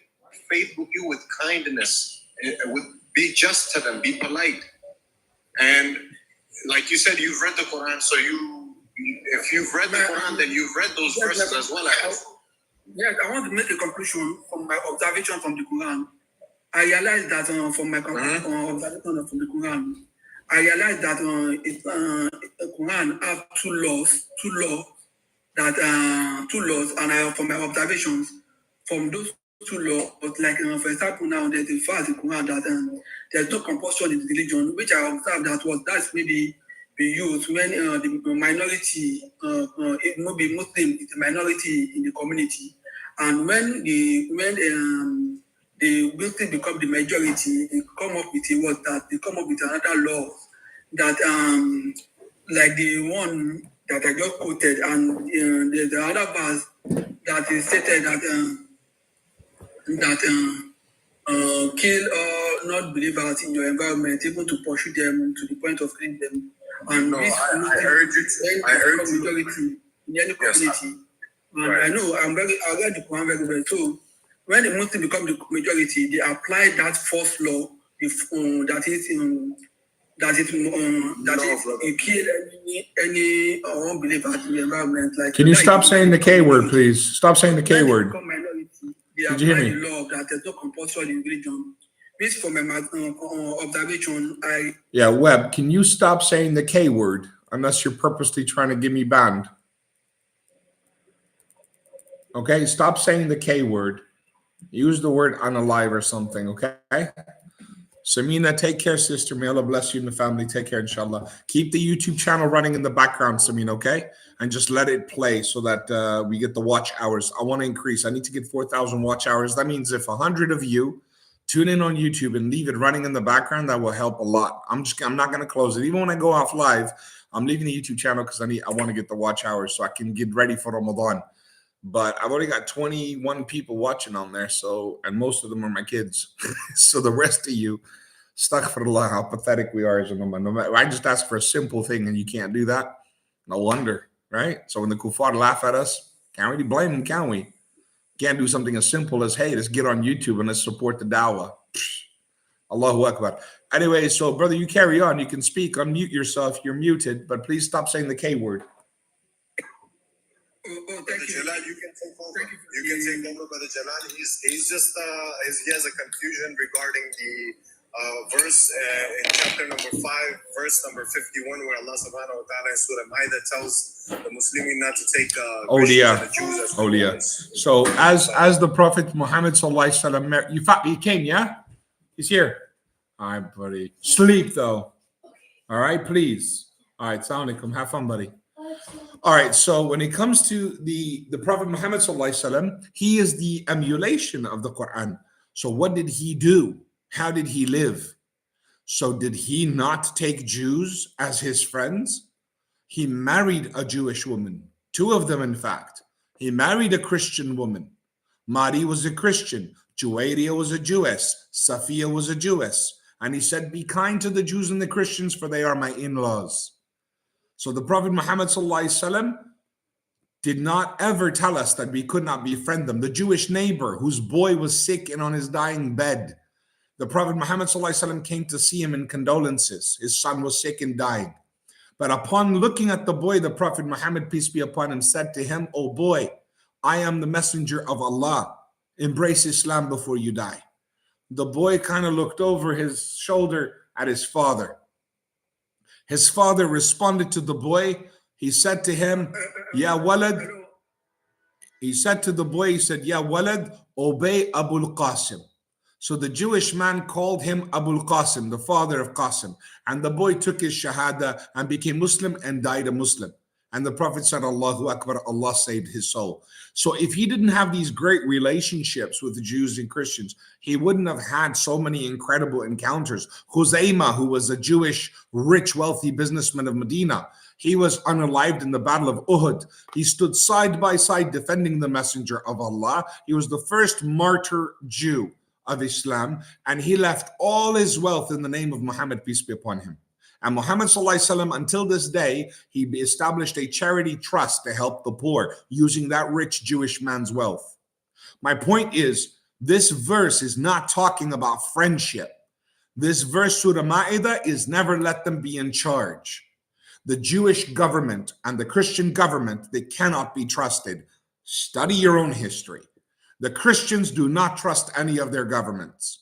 faith with you with kindness, be just to them, be polite. And like you said, you've read the Quran, so if you've read the Quran, then you've read those verses as well. Yes, I want to make a conclusion from my observation from the Quran. I realized that from my observation from the Quran, I realized that the Quran have two laws, and from my observations from those two laws, like for example, now there's a verse in the Quran that there's no compulsion in religion, which I observed that's maybe be used when the minority, it may be Muslim, is a minority in the community, and when the Muslim become the majority, they come up with another law that like the one that I just quoted, and there's the other verse that is stated that kill all not believers in your environment, even to pursue them to the point of killing them. And I heard you. Majority in any community. Yes, and right. I know I read the Quran very well. So when the Muslim become the majority, they apply that first law, you kill any unbeliever in the environment. Like, can you stop saying the K word, please? Stop saying the K word. Did you hear me? The law that there's no compulsory in religion. Which from my observation, Webb, can you stop saying the K word unless you're purposely trying to get me banned? Okay, stop saying the K word. Use the word unalive or something, okay? Samina, take care, sister. May Allah bless you and the family. Take care, inshallah. Keep the YouTube channel running in the background, Samina, okay? And just let it play so that we get the watch hours. I want to increase. I need to get 4,000 watch hours. That means if 100 of you tune in on YouTube and leave it running in the background, that will help a lot. I'm not going to close it. Even when I go off live, I'm leaving the YouTube channel because I want to get the watch hours so I can get ready for Ramadan. But I've already got 21 people watching on there, and most of them are my kids. So the rest of you, astaghfirullah, how pathetic we are as a ummah. I just ask for a simple thing and you can't do that. No wonder, right? So when the kuffar laugh at us, can't really blame them, can we? Can't do something as simple as, hey, let's get on YouTube and let's support the dawah. Allahu Akbar. Anyway, so brother, you carry on. You can speak. Unmute yourself. You're muted, but please stop saying the K word. Thank you. Jalal, you can take over. You can take over, Brother Jalal. He has a confusion regarding verse in chapter number 5, verse number 51, where Allah subhanahu wa ta'ala in Surah Ma'idah tells the Muslimin not to take Christians and the Jews as followers. So as the Prophet Muhammad sallallahu alaihi wasallam, he came, yeah? He's here. All right, buddy. Sleep though. All right, please. All right, assalamu alaikum. Have fun, buddy. All right, so when it comes to the Prophet Muhammad sallallahu alaihi wasallam, he is the emulation of the Quran. So what did he do? How did he live? So did he not take Jews as his friends? He married a Jewish woman, 2 of them in fact. He married a Christian woman. Mari was a Christian. Juwayriya was a Jewess. Safiya was a Jewess. And he said, be kind to the Jews and the Christians, for they are my in-laws. So the Prophet Muhammad sallallahu alaihi wasallam did not ever tell us that we could not befriend them. The Jewish neighbor whose boy was sick and on his dying bed, the Prophet Muhammad sallallahu alaihi wasallam came to see him in condolences. His son was sick and dying. But upon looking at the boy, the Prophet Muhammad, peace be upon him, said to him, "O boy, I am the messenger of Allah. Embrace Islam before you die." The boy kind of looked over his shoulder at his father. His father responded to the boy. He said to him, "Ya walad." He said to the boy, he said, "Ya walad, obey Abul Qasim." So the Jewish man called him Abul Qasim, the father of Qasim. And the boy took his shahada and became Muslim and died a Muslim. And the Prophet said, Allahu Akbar, Allah saved his soul. So if he didn't have these great relationships with the Jews and Christians, he wouldn't have had so many incredible encounters. Khuzaymah, who was a Jewish, rich, wealthy businessman of Medina, he was unalived in the Battle of Uhud. He stood side by side defending the Messenger of Allah. He was the first martyr Jew of Islam, and he left all his wealth in the name of Muhammad, peace be upon him. And Muhammad sallallahu alaihi wasallam, until this day, he established a charity trust to help the poor using that rich Jewish man's wealth. My point is, this verse is not talking about friendship. This verse, Surah Ma'idah, is never let them be in charge. The Jewish government and the Christian government, they cannot be trusted. Study your own history. The Christians do not trust any of their governments.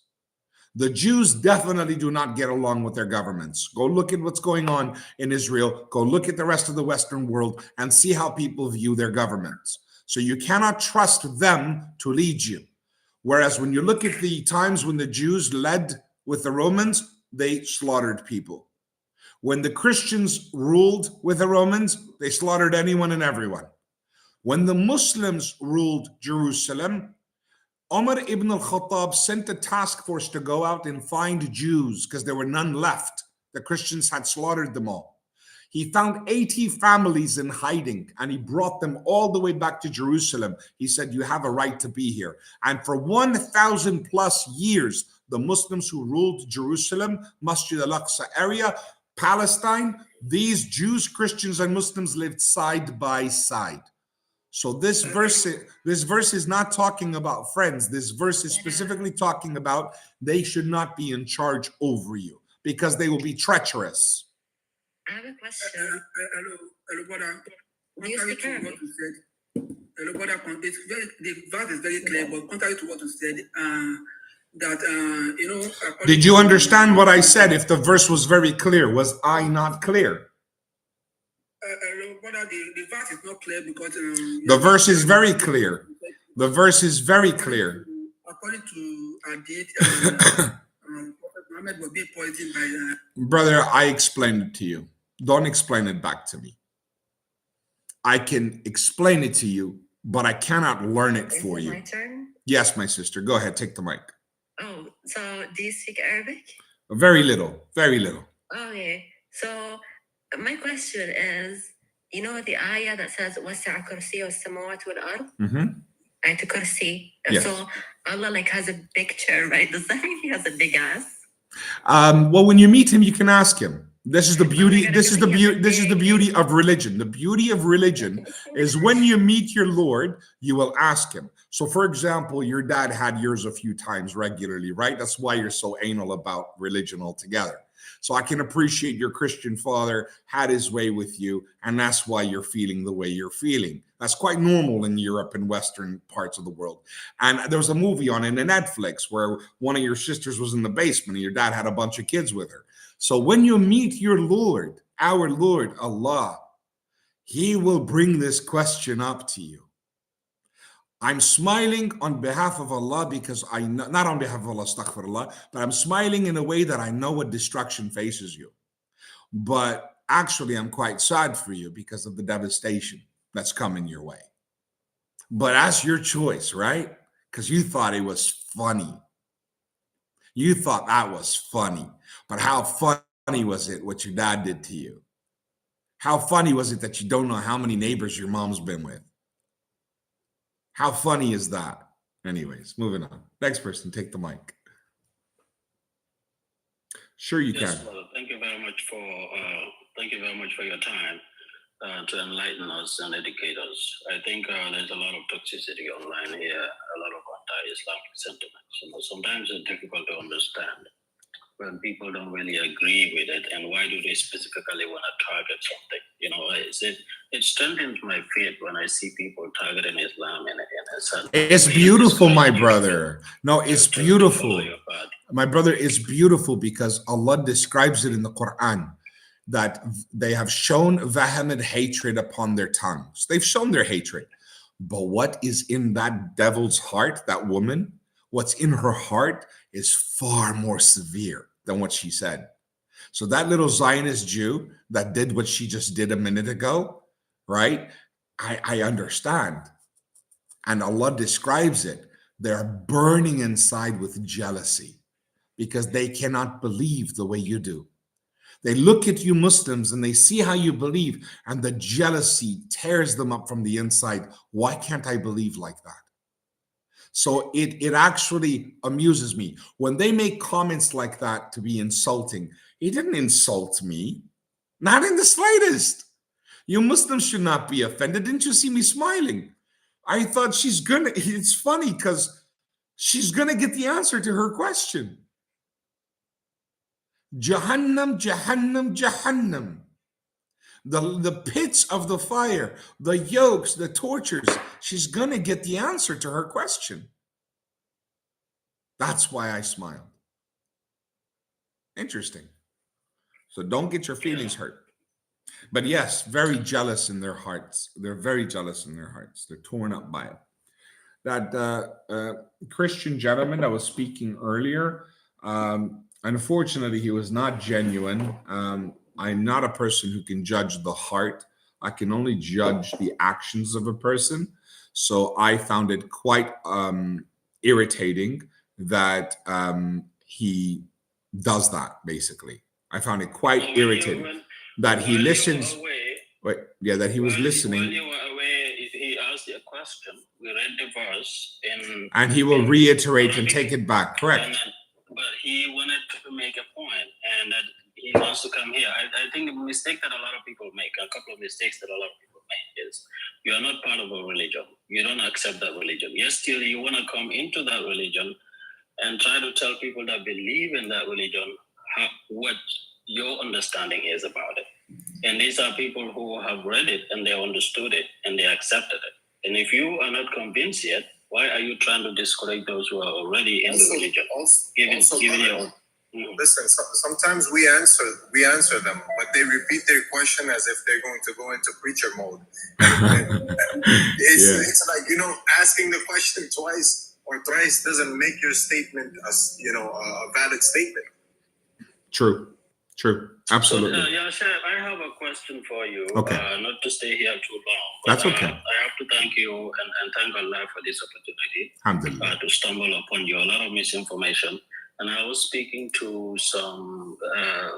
The Jews definitely do not get along with their governments. Go look at what's going on in Israel. Go look at the rest of the Western world and see how people view their governments. So you cannot trust them to lead you. Whereas when you look at the times when the Jews led with the Romans, they slaughtered people. When the Christians ruled with the Romans, they slaughtered anyone and everyone. When the Muslims ruled Jerusalem, Umar ibn al-Khattab sent a task force to go out and find Jews because there were none left. The Christians had slaughtered them all. He found 80 families in hiding and he brought them all the way back to Jerusalem. He said, you have a right to be here. And for 1,000 plus years, the Muslims who ruled Jerusalem, Masjid al-Aqsa area, Palestine, these Jews, Christians, and Muslims lived side by side. So this verse is not talking about friends. This verse is specifically talking about they should not be in charge over you because they will be treacherous. I have a question. Hello, brother. Do you speak Arabic? Hello, brother. The verse is very clear, but contrary to what you said, Did you understand what I said? If the verse was very clear, was I not clear? Brother, the verse is not clear because the verse is very clear. The verse is very clear. According to hadith, Muhammad was being poisoned by. Brother, I explained it to you. Don't explain it back to me. I can explain it to you, but I cannot learn it for you. My turn? Yes, my sister. Go ahead. Take the mic. Oh, so do you speak Arabic? Very little. Very little. Okay. So my question is, you know the ayah that says وَسَعَ كُرْسِيُّ السَّمَاوَاتِ وَالْأَرْضِ? Right, to kursi. Yes. So Allah like has a big chair, right? Does that mean he has a big ass? Well, when you meet him, you can ask him. This is the beauty. This is the beauty. This is the beauty of religion. The beauty of religion is when you meet your Lord, you will ask him. So, for example, your dad had yours a few times regularly, right? That's why you're so anal about religion altogether. So I can appreciate your Christian father had his way with you, and that's why you're feeling the way you're feeling. That's quite normal in Europe and Western parts of the world. And there was a movie on Netflix where one of your sisters was in the basement and your dad had a bunch of kids with her. So when you meet your Lord, our Lord, Allah, He will bring this question up to you. I'm smiling on behalf of Allah because I know, not on behalf of Allah, astaghfirullah, but I'm smiling in a way that I know what destruction faces you. But actually, I'm quite sad for you because of the devastation that's coming your way. But that's your choice, right? Because you thought it was funny. You thought that was funny. But how funny was it what your dad did to you? How funny was it that you don't know how many neighbors your mom's been with? How funny is that? Anyways, moving on. Next person, take the mic. Sure, you Yes, can. brother. Thank you very much for your time to enlighten us and educate us. I think there's a lot of toxicity online here, a lot of anti-Islamic sentiments. Sometimes it's difficult to understand when people don't really agree with it, and why do they specifically want to target something? It strengthens my faith when I see people targeting Islam in a sense. It's beautiful, my brother. No, it's beautiful. My brother, it's beautiful because Allah describes it in the Quran that they have shown vehement hatred upon their tongues. They've shown their hatred. But what is in that devil's heart, that woman, what's in her heart is far more severe than what she said. So that little Zionist Jew that did what she just did a minute ago, right? I understand. And Allah describes it. They're burning inside with jealousy because they cannot believe the way you do. They look at you Muslims and they see how you believe, and the jealousy tears them up from the inside. Why can't I believe like that? So it actually amuses me. When they make comments like that to be insulting, he didn't insult me. Not in the slightest. You Muslims should not be offended. Didn't you see me smiling? I thought it's funny because she's gonna get the answer to her question. Jahannam, Jahannam, Jahannam. The pits of the fire, the yokes, the tortures. She's gonna get the answer to her question. That's why I smiled. Interesting. So don't get your feelings hurt. But yes, very jealous in their hearts. They're very jealous in their hearts. They're torn up by it. That Christian gentleman that was speaking earlier, unfortunately, he was not genuine. I'm not a person who can judge the heart. I can only judge the actions of a person. So I found it quite irritating that he does that, basically. I found it quite irritating that he listens. That he was listening. While you were away, he asked you a question. We read the verse and he will reiterate and take it back. Correct. But he wanted to make a point, and that he wants to come here. I think the mistake that a lot of people make, a couple of mistakes that a lot of people make, is you are not part of a religion. You don't accept that religion. Yes, still you want to come into that religion and try to tell people that believe in that religion what your understanding is about it. And these are people who have read it and they understood it and they accepted it. And if you are not convinced yet, why are you trying to discourage those who are already in the religion? Listen, sometimes we answer them, but they repeat their question as if they're going to go into preacher mode. It's like, asking the question twice or thrice doesn't make your statement a valid statement. True. Absolutely. Shab, I have a question for you. Okay. Not to stay here too long. That's okay. I have to thank you and thank Allah for this opportunity. Alhamdulillah. To stumble upon you. A lot of misinformation. And I was speaking to some I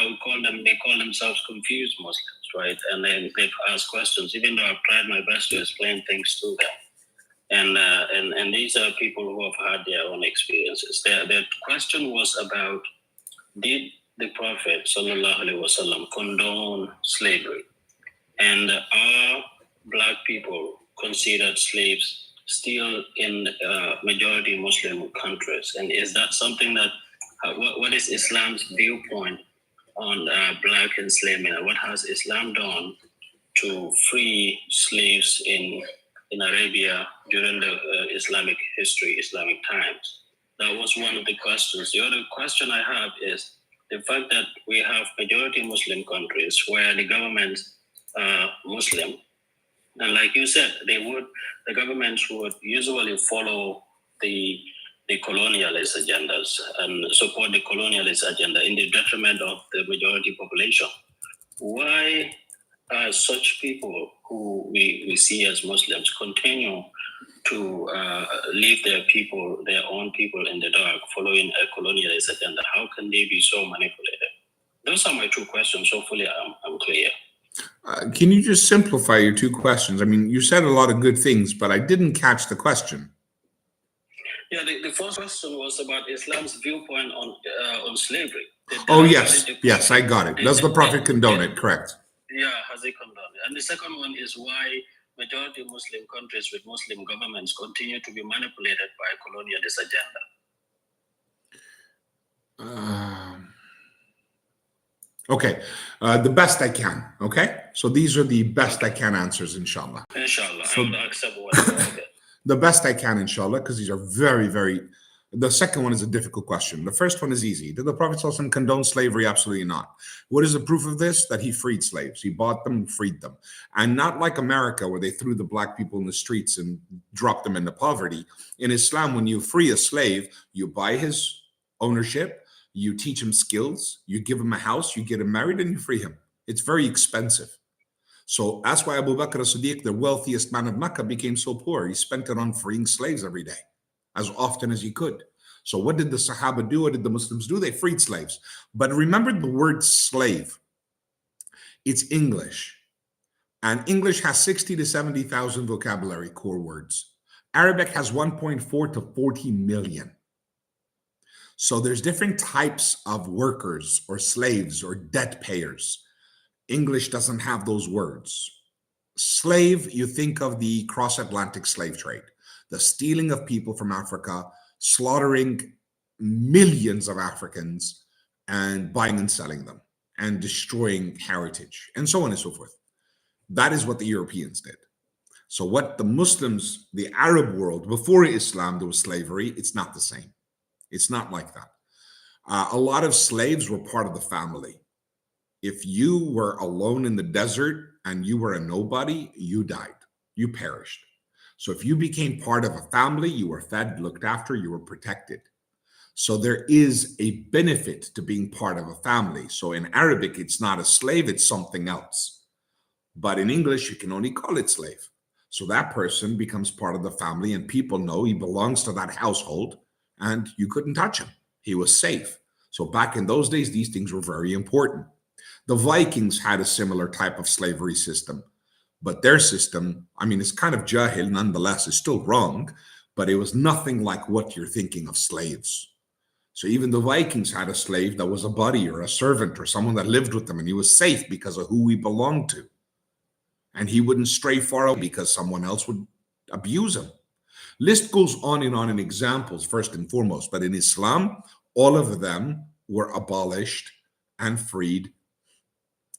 would call them, they call themselves confused Muslims, right? And then they've asked questions, even though I've tried my best to explain things to them. And these are people who have had their own experiences. Their question was about, did the Prophet ﷺ condone slavery? And are Black people considered slaves still in majority Muslim countries? And is that something that what is Islam's viewpoint on black enslavement, and what has Islam done to free slaves in Arabia during the Islamic history, Islamic times? That was one of the questions. The other question I have is the fact that we have majority Muslim countries where the government Muslim, and like you said, the governments would usually follow the colonialist agendas and support the colonialist agenda in the detriment of the majority population. Why are such people who we see as Muslims continue to leave their own people in the dark, following a colonialist agenda? How can they be so manipulated? Those are my two questions. Hopefully I'm clear. Can you just simplify your two questions? I mean, you said a lot of good things, but I didn't catch the question. Yeah, the first question was about Islam's viewpoint on slavery. Oh, yes. Yes, I got it. Does the Prophet condone it? Correct. Yeah, has he condoned it? And the second one is why majority Muslim countries with Muslim governments continue to be manipulated by a colonialist agenda. Okay, the best I can. Okay, so these are the best I can answers, inshallah. Inshallah, So- I will accept what you get. The best I can, inshallah, because these are very, very. The second one is a difficult question. The first one is easy. Did the Prophet ﷺ condone slavery? Absolutely not. What is the proof of this? That he freed slaves. He bought them and freed them. And not like America, where they threw the black people in the streets and dropped them into poverty. In Islam, when you free a slave, you buy his ownership, you teach him skills, you give him a house, you get him married, and you free him. It's very expensive. So that's why Abu Bakr as-Siddiq, the wealthiest man of Mecca, became so poor. He spent it on freeing slaves every day, as often as he could. So what did the Sahaba do? What did the Muslims do? They freed slaves. But remember the word slave. It's English. And English has 60 to 70,000 vocabulary core words. Arabic has 1.4 to 40 million. So there's different types of workers or slaves or debt payers. English doesn't have those words. Slave, you think of the cross-Atlantic slave trade, the stealing of people from Africa, slaughtering millions of Africans and buying and selling them and destroying heritage and so on and so forth. That is what the Europeans did. So what the Muslims, the Arab world, before Islam, there was slavery. It's not the same. It's not like that. A lot of slaves were part of the family. If you were alone in the desert and you were a nobody, you died. You perished. So if you became part of a family, you were fed, looked after, you were protected. So there is a benefit to being part of a family. So in Arabic, it's not a slave, it's something else. But in English, you can only call it slave. So that person becomes part of the family and people know he belongs to that household and you couldn't touch him. He was safe. So back in those days, these things were very important. The Vikings had a similar type of slavery system, but their system, I mean, it's kind of jahil nonetheless, it's still wrong, but it was nothing like what you're thinking of slaves. So even the Vikings had a slave that was a buddy or a servant or someone that lived with them, and he was safe because of who he belonged to. And he wouldn't stray far away because someone else would abuse him. List goes on in examples, first and foremost, but in Islam, all of them were abolished and freed,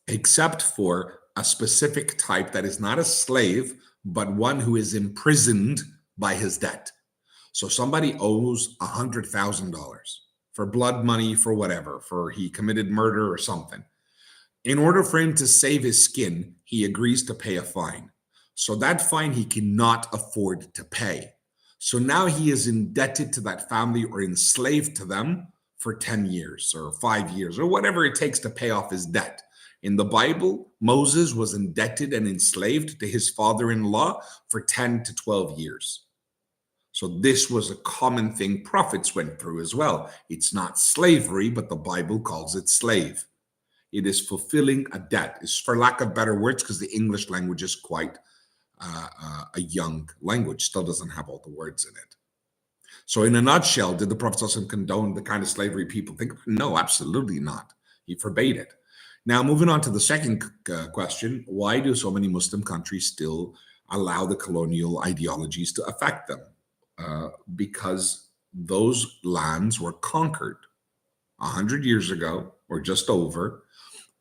except for a specific type that is not a slave, but one who is imprisoned by his debt. So somebody owes $100,000 for blood money, for whatever, for he committed murder or something. In order for him to save his skin, he agrees to pay a fine. So that fine he cannot afford to pay. So now he is indebted to that family or enslaved to them for 10 years or 5 years or whatever it takes to pay off his debt. In the Bible, Moses was indebted and enslaved to his father-in-law for 10 to 12 years. So this was a common thing prophets went through as well. It's not slavery, but the Bible calls it slave. It is fulfilling a debt. It's for lack of better words, because the English language is quite a young language, still doesn't have all the words in it. So in a nutshell, did the Prophet ﷺ condone the kind of slavery people think? No, absolutely not. He forbade it. Now, moving on to the second question, why do so many Muslim countries still allow the colonial ideologies to affect them? Because those lands were conquered 100 years ago, or just over,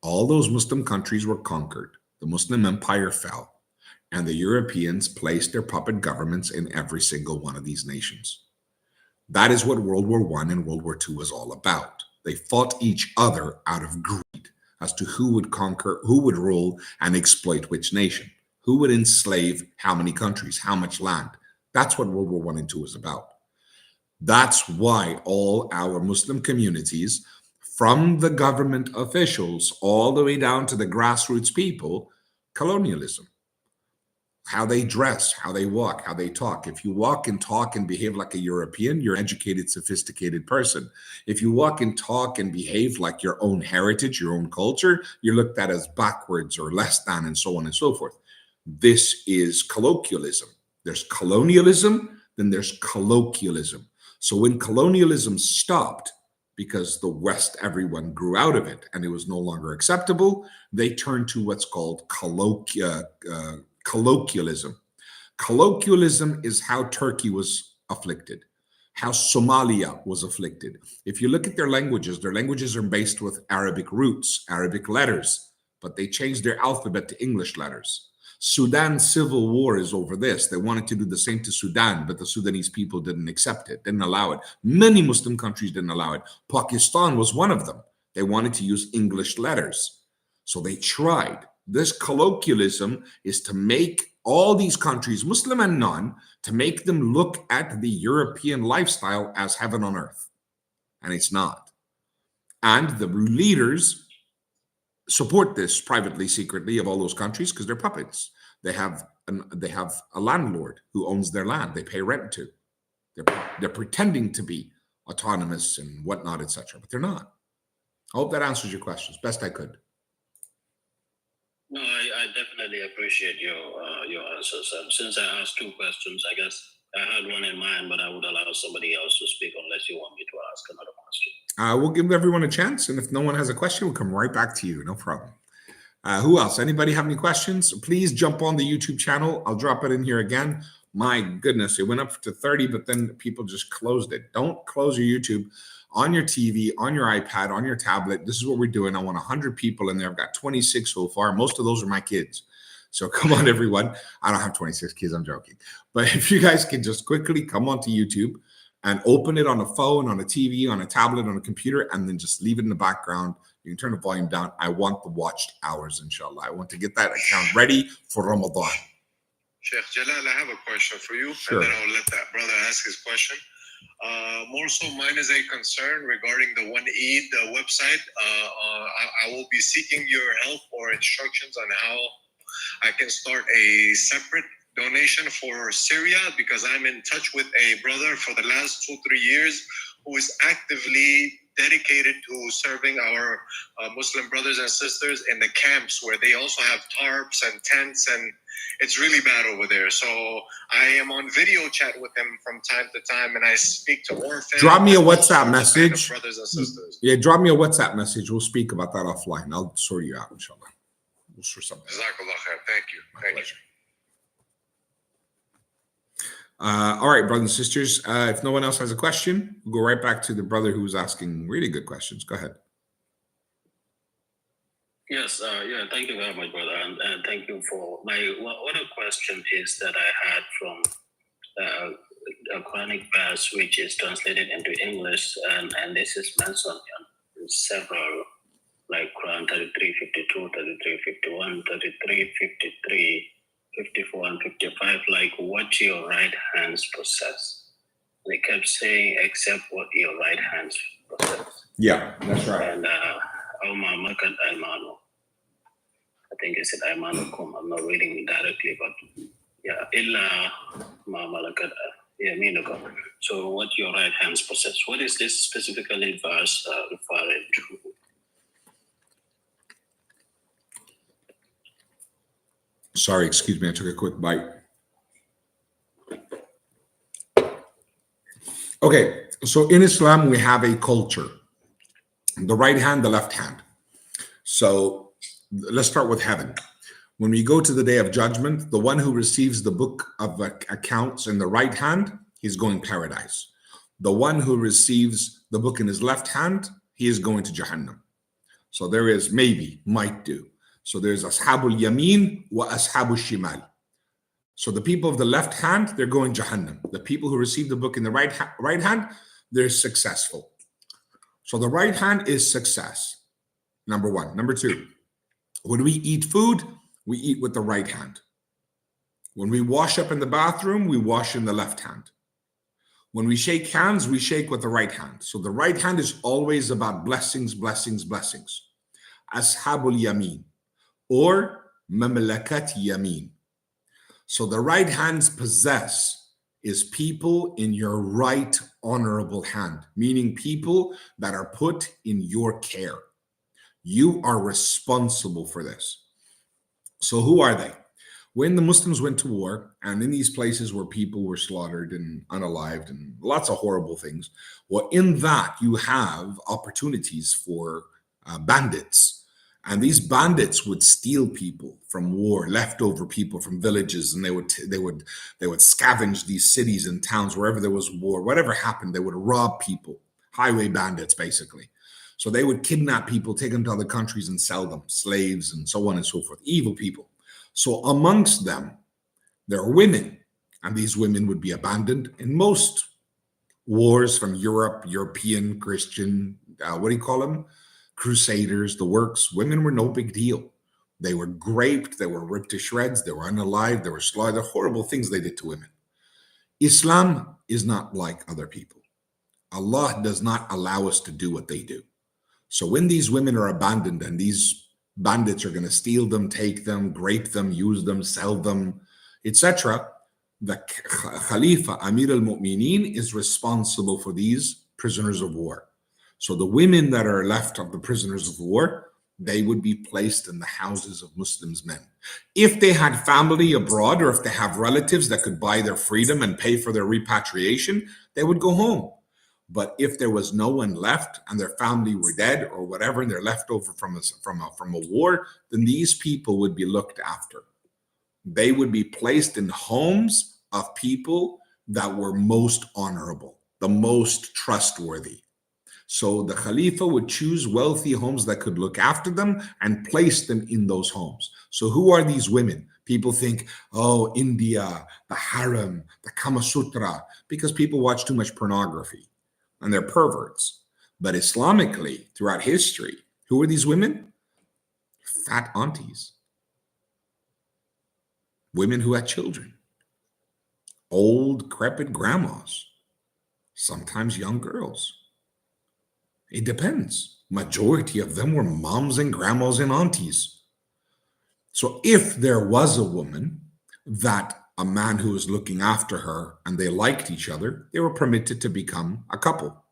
all those Muslim countries were conquered. The Muslim empire fell, and the Europeans placed their puppet governments in every single one of these nations. That is what World War I and World War II was all about. They fought each other out of greed as to who would conquer, who would rule and exploit which nation, who would enslave how many countries, how much land. That's what World War I and II was about. That's why all our Muslim communities, from the government officials all the way down to the grassroots people, colonialism. How they dress, how they walk, how they talk. If you walk and talk and behave like a European, you're an educated, sophisticated person. If you walk and talk and behave like your own heritage, your own culture, you're looked at as backwards or less than, and so on and so forth. This is colloquialism. There's colonialism, then there's colloquialism. So when colonialism stopped, because the West, everyone grew out of it and it was no longer acceptable, they turned to what's called colloquialism. Colloquialism is how Turkey was afflicted, how Somalia was afflicted. If you look at their languages are based with Arabic roots, Arabic letters, but they changed their alphabet to English letters. Sudan's civil war is over this. They wanted to do the same to Sudan, but the Sudanese people didn't accept it, didn't allow it. Many Muslim countries didn't allow it. Pakistan was one of them. They wanted to use English letters. So they tried. This colloquialism is to make all these countries, Muslim and non, to make them look at the European lifestyle as heaven on earth. And it's not. And the leaders support this privately, secretly, of all those countries because they're puppets. They have a landlord who owns their land. They pay rent to. They're pretending to be autonomous and whatnot, etc., but they're not. I hope that answers your questions best I could. No, I definitely appreciate your answers. Since I asked two questions, I guess I had one in mind, but I would allow somebody else to speak unless you want me to ask another question. We'll give everyone a chance, and if no one has a question, we'll come right back to you. No problem. Who else? Anybody have any questions? Please jump on the YouTube channel. I'll drop it in here again. My goodness, it went up to 30, but then people just closed it. Don't close your YouTube. On your TV, on your iPad, on your tablet. This is what we're doing. I want 100 people in there. I've got 26 so far. Most of those are my kids. So come on, everyone. I don't have 26 kids. I'm joking. But if you guys can just quickly come onto YouTube and open it on a phone, on a TV, on a tablet, on a computer, and then just leave it in the background. You can turn the volume down. I want the watched hours, inshallah. I want to get that account ready for Ramadan. Sheikh Jalal, I have a question for you. Sure. And then I'll let that brother ask his question. More so, mine is a concern regarding the One Eid website. I will be seeking your help or instructions on how I can start a separate donation for Syria, because I'm in touch with a brother for the last 2-3 years who is actively dedicated to serving our Muslim brothers and sisters in the camps, where they also have tarps and tents, and it's really bad over there. So I am on video chat with him from time to time, and I speak to orphans. Drop me a WhatsApp message. Brothers and sisters. Yeah, drop me a WhatsApp message. We'll speak about that offline. I'll sort you out, inshallah. We'll sort something. Jazakallah khair. Thank you. Thank you. All right, brothers and sisters. If no one else has a question, we'll go right back to the brother who was asking really good questions. Go ahead. Yes, thank you very much, brother, and thank you for my other question is that I had from a Quranic verse which is translated into English, and this is mentioned in several, like Quran 33:52, 33:51, 33:53, 54 and 55, like what your right hands possess. They kept saying, except what your right hands possess. Yeah, that's right. And I think it said Aymanukum. I'm not reading it directly, but yeah, illa ma malakat yaminukum. So what your right hands possess. What is this specifically verse referring to? Sorry, excuse me. I took a quick bite. Okay, so in Islam, we have a culture. The right hand, the left hand. So let's start with heaven. When we go to the day of judgment, the one who receives the book of accounts in the right hand, he's going paradise. The one who receives the book in his left hand, he is going to Jahannam. So there is maybe, might do. So there's Ashabul Yamin wa Ashabul Shimal. So the people of the left hand, they're going Jahannam. The people who receive the book in the right hand, they're successful. So the right hand is success, number one. Number two, when we eat food, we eat with the right hand. When we wash up in the bathroom, we wash in the left hand. When we shake hands, we shake with the right hand. So the right hand is always about blessings, blessings, blessings. Ashabul Yamin or Mamlakat Yamin. So the right hands possess is people in your right honorable hand, meaning people that are put in your care. You are responsible for this. So who are they? When the Muslims went to war, and in these places where people were slaughtered and unalived and lots of horrible things, well, in that you have opportunities for bandits. And these bandits would steal people from war, leftover people from villages, and they would scavenge these cities and towns wherever there was war. Whatever happened, they would rob people, highway bandits, basically. So they would kidnap people, take them to other countries and sell them, slaves and so on and so forth, evil people. So amongst them, there are women, and these women would be abandoned in most wars from Europe, European, Christian, Crusaders, the works. Women were no big deal. They were raped, they were ripped to shreds, they were unalived, they were slaughtered, horrible things they did to women. Islam is not like other people. Allah does not allow us to do what they do. So when these women are abandoned and these bandits are going to steal them, take them, rape them, use them, sell them, etc., the Khalifa, Amir al-Mu'mineen, is responsible for these prisoners of war. So the women that are left of the prisoners of war, they would be placed in the houses of Muslims men. If they had family abroad or if they have relatives that could buy their freedom and pay for their repatriation, they would go home. But if there was no one left and their family were dead or whatever, and they're left over from a war, then these people would be looked after. They would be placed in homes of people that were most honorable, the most trustworthy. So the Khalifa would choose wealthy homes that could look after them and place them in those homes. So who are these women? People think, oh, India, the harem, the Kama Sutra, because people watch too much pornography. And they're perverts. But Islamically, throughout history, who are these women? Fat aunties. Women who had children. Old, decrepit grandmas. Sometimes young girls. It depends. Majority of them were moms and grandmas and aunties. So if there was a woman that a man who was looking after her and they liked each other, they were permitted to become a couple.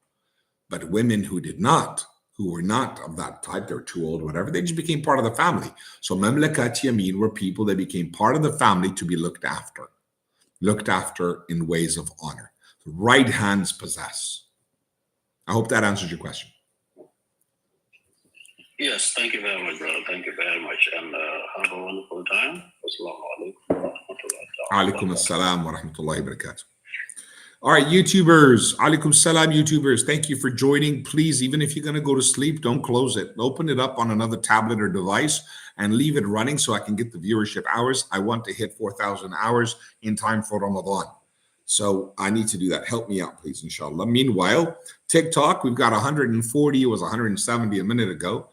But women who did not, who were not of that type, they were too old, whatever, they just became part of the family. So Mamlakat Yamin were people that became part of the family to be looked after in ways of honor. Right hands possess. I hope that answers your question. Yes, thank you very much, brother. Thank you very much. And have a wonderful time. Assalamu alaikum. Alaikum assalam wa rahmatullahi wa barakatuh. All right, YouTubers. Alaikum salam, YouTubers. Thank you for joining. Please, even if you're going to go to sleep, don't close it. Open it up on another tablet or device and leave it running so I can get the viewership hours. I want to hit 4,000 hours in time for Ramadan. So I need to do that. Help me out, please, inshallah. Meanwhile, TikTok, we've got 140. It was 170 a minute ago.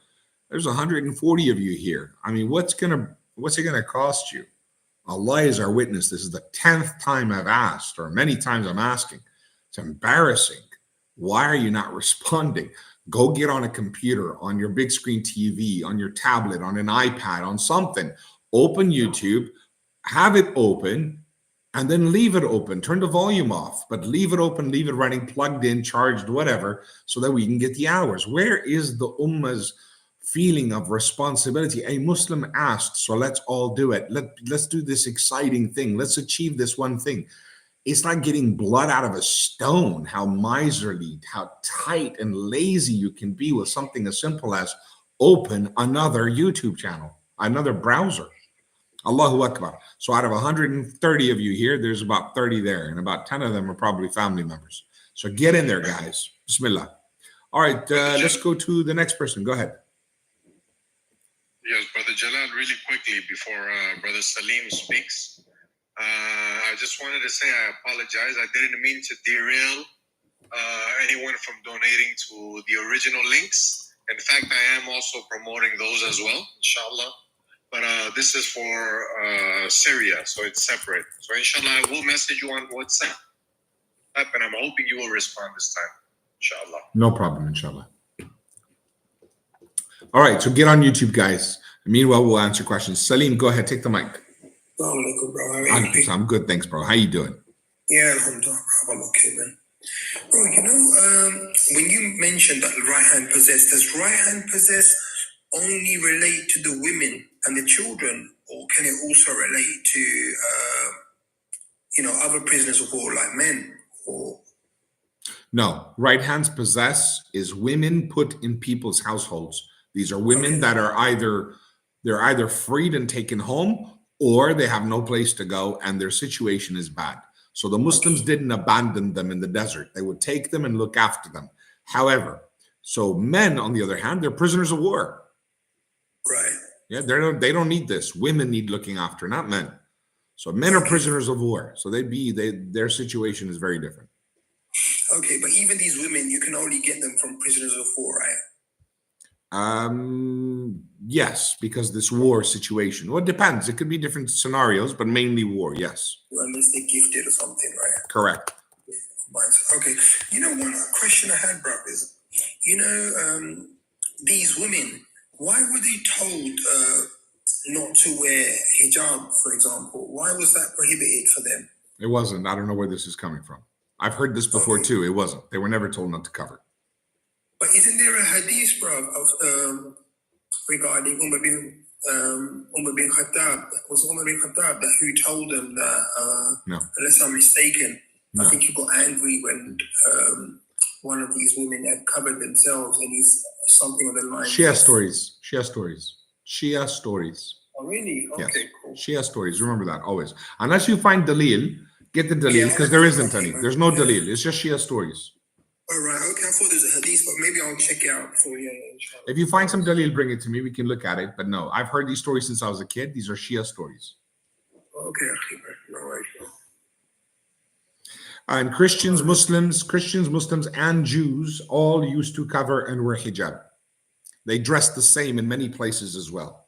There's 140 of you here. I mean, what's it gonna cost you? Allah is our witness. This is the 10th time I've asked, or many times I'm asking. It's embarrassing. Why are you not responding? Go get on a computer, on your big screen TV, on your tablet, on an iPad, on something. Open YouTube, have it open, and then leave it open. Turn the volume off, but leave it open, leave it running, plugged in, charged, whatever, so that we can get the hours. Where is the Ummah's feeling of responsibility? A Muslim asked, so let's all do it. Let's do this exciting thing. Let's achieve this one thing. It's like getting blood out of a stone, how miserly, how tight and lazy you can be with something as simple as open another YouTube channel, another browser. Allahu Akbar. So out of 130 of you here, there's about 30 there, and about 10 of them are probably family members. So get in there, guys. Bismillah. All right, let's go to the next person. Go ahead. Yes, Brother Jalal, really quickly before Brother Salim speaks. I just wanted to say I apologize. I didn't mean to derail anyone from donating to the original links. In fact, I am also promoting those as well, inshallah. But this is for Syria, so it's separate. So inshallah, I will message you on WhatsApp, and I'm hoping you will respond this time, inshallah. No problem, inshallah. All right, so get on YouTube, guys. Meanwhile, we'll answer questions. Salim, go ahead, take the mic. Assalamualaikum, bro. How are you? I'm good, thanks, bro. How you doing? Yeah, alhamdulillah, bro. I'm okay, man. Bro, you know, when you mentioned that right hand possessed, does right hand possessed only relate to the women and the children, or can it also relate to, other prisoners of war like men? Or No, right hands possess is women put in people's households. These are women that are either freed and taken home, or they have no place to go and their situation is bad. So the Muslims didn't abandon them in the desert. They would take them and look after them. However, so men, on the other hand, they're prisoners of war. Right. Yeah, they don't need this. Women need looking after, not men. So men are prisoners of war. So their situation is very different. Okay, but even these women, you can only get them from prisoners of war, right? Yes, because this war situation. Well, it depends. It could be different scenarios, but mainly war, yes. Unless they're gifted or something, right? Correct. Okay. You know, one question I had, bro, is, these women, why were they told not to wear hijab, for example? Why was that prohibited for them? It wasn't. I don't know where this is coming from. I've heard this before too. It wasn't. They were never told not to cover. But isn't there a hadith, bro, of regarding Umar bin Khattab? Was it Umar bin Khattab that who told them that, no, unless I'm mistaken, no. I think he got angry when one of these women had covered themselves, and he's something on the line. Shia stories. Oh, really? Okay, yes. cool. Shia stories. Remember that always. Unless you find Dalil, get the Dalil, because there isn't any. There's no Dalil. It's just Shia stories. All right. Okay, I thought there's a hadith, but maybe I'll check it out for you. If you find some Dalil, bring it to me. We can look at it. But no, I've heard these stories since I was a kid. These are Shia stories. Okay, no worries. And Christians, Muslims, and Jews all used to cover and wear hijab. They dress the same in many places as well.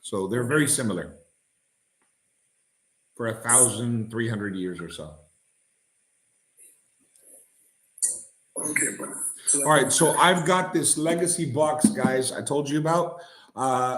So they're very similar for 1,300 years or so. Okay, all right, so I've got this legacy box, guys, I told you about.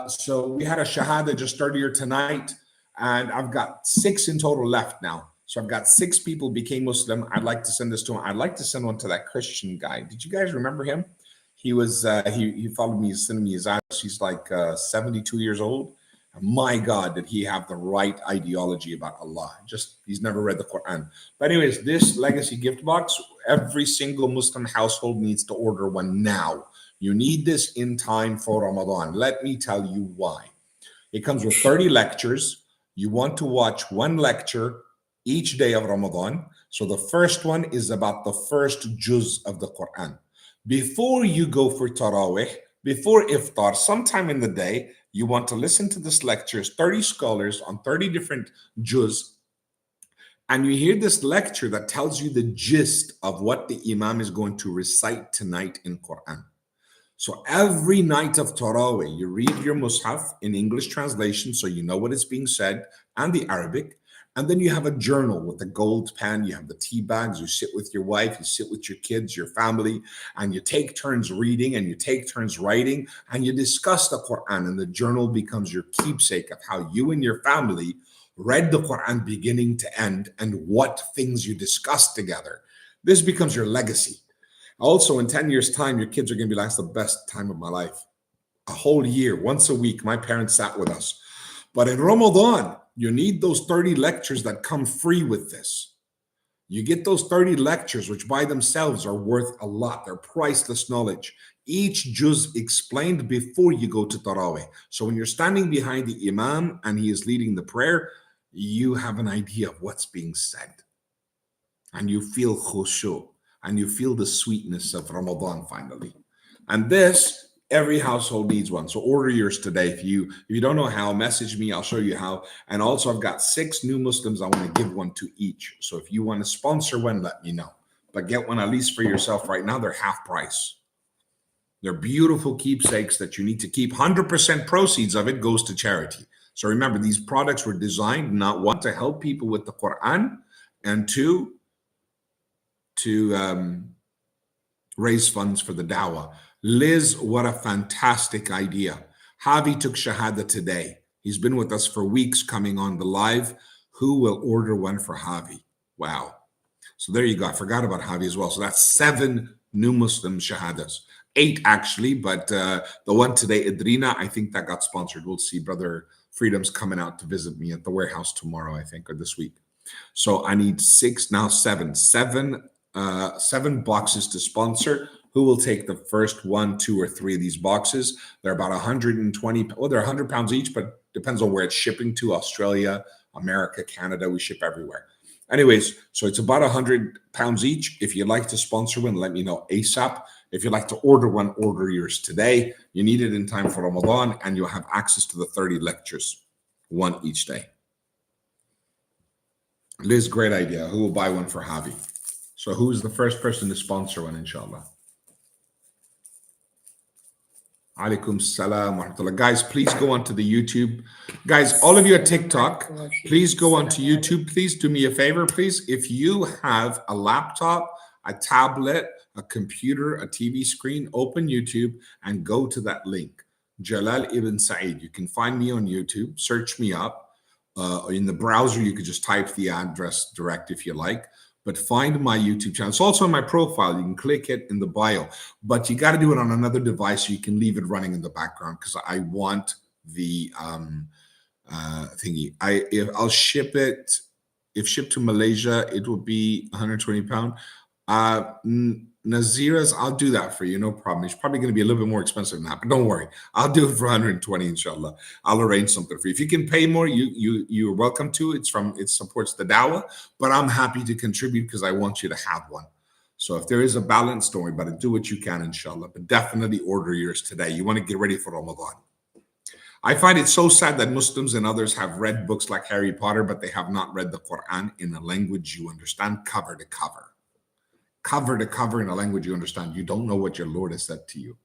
So we had a shahada just earlier tonight, and I've got 6 in total left now. So I've got 6 people became Muslim. I'd like to send this to him. I'd like to send one to that Christian guy. Did you guys remember him? He was he followed me, sending me his address. He's like 72 years old. My God, did he have the right ideology about Allah? Just he's never read the Quran. But anyways, this legacy gift box, every single Muslim household needs to order one now. You need this in time for Ramadan. Let me tell you why. It comes with 30 lectures. You want to watch one lecture each day of Ramadan. So the first one is about the first juz of the Quran. Before you go for Taraweeh, before iftar, sometime in the day, you want to listen to this lecture, 30 scholars on 30 different juz, and you hear this lecture that tells you the gist of what the Imam is going to recite tonight in Quran. So every night of Taraweeh, you read your Mus'haf in English translation so you know what is being said, and the Arabic. And then you have a journal with a gold pen. You have the tea bags. You sit with your wife. You sit with your kids, your family, and you take turns reading and you take turns writing and you discuss the Quran. And the journal becomes your keepsake of how you and your family read the Quran beginning to end and what things you discussed together. This becomes your legacy. Also, in 10 years' time, your kids are going to be like, that's the best time of my life. A whole year, once a week, my parents sat with us. But in Ramadan, you need those 30 lectures that come free with this. You get those 30 lectures, which by themselves are worth a lot. They're priceless knowledge. Each juz explained before you go to Taraweeh. So when you're standing behind the Imam and he is leading the prayer, you have an idea of what's being said. And you feel khushu. and you feel the sweetness of Ramadan finally. And this, every household needs one. So order yours today. If you don't know how, message me. I'll show you how. And also, I've got 6 new Muslims. I want to give one to each. So if you want to sponsor one, let me know. But get one at least for yourself right now. They're half price. They're beautiful keepsakes that you need to keep. 100% proceeds of it goes to charity. So remember, these products were designed, not one, to help people with the Quran, and two, to raise funds for the dawah. Liz, what a fantastic idea. Javi took Shahada today. He's been with us for weeks coming on the live. Who will order one for Javi? Wow. So there you go. I forgot about Javi as well. So that's 7 new Muslim Shahadas. 8 actually, but the one today, Idrina, I think that got sponsored. We'll see. Brother Freedom's coming out to visit me at the warehouse tomorrow, I think, or this week. So I need 6, now 7. 7 boxes to sponsor. Who will take the first 1, 2, or 3 of these boxes? They're about 120. Well, they're 100 pounds each, but depends on where it's shipping to. Australia, America, Canada. We ship everywhere. Anyways, so it's about 100 pounds each. If you'd like to sponsor one, let me know ASAP. If you'd like to order one, order yours today. You need it in time for Ramadan, and you'll have access to the 30 lectures, 1 each day. Liz, great idea. Who will buy one for Javi? So who's the first person to sponsor one, inshallah? Alaikum salam wa rahmatullah. Guys, please go onto the YouTube. Guys, all of you at TikTok, please go onto YouTube. Please do me a favor, please. If you have a laptop, a tablet, a computer, a TV screen, open YouTube and go to that link. Jalal ibn Sa'id. You can find me on YouTube. Search me up. In the browser, you could just type the address direct if you like. But find my YouTube channel. It's also on my profile. You can click it in the bio. But you got to do it on another device so you can leave it running in the background, because I want the thingy. I'll ship it. If shipped to Malaysia, it will be 120 pounds. Nazira's, I'll do that for you, no problem. It's probably going to be a little bit more expensive than that, but don't worry. I'll do it for 120, inshallah. I'll arrange something for you. If you can pay more, you're welcome to. It supports the dawah, but I'm happy to contribute because I want you to have one. So if there is a balance, don't worry about it. Do what you can, inshallah, but definitely order yours today. You want to get ready for Ramadan. I find it so sad that Muslims and others have read books like Harry Potter, but they have not read the Quran in a language you understand, cover to cover. Cover to cover in a language you understand. You don't know what your Lord has said to you.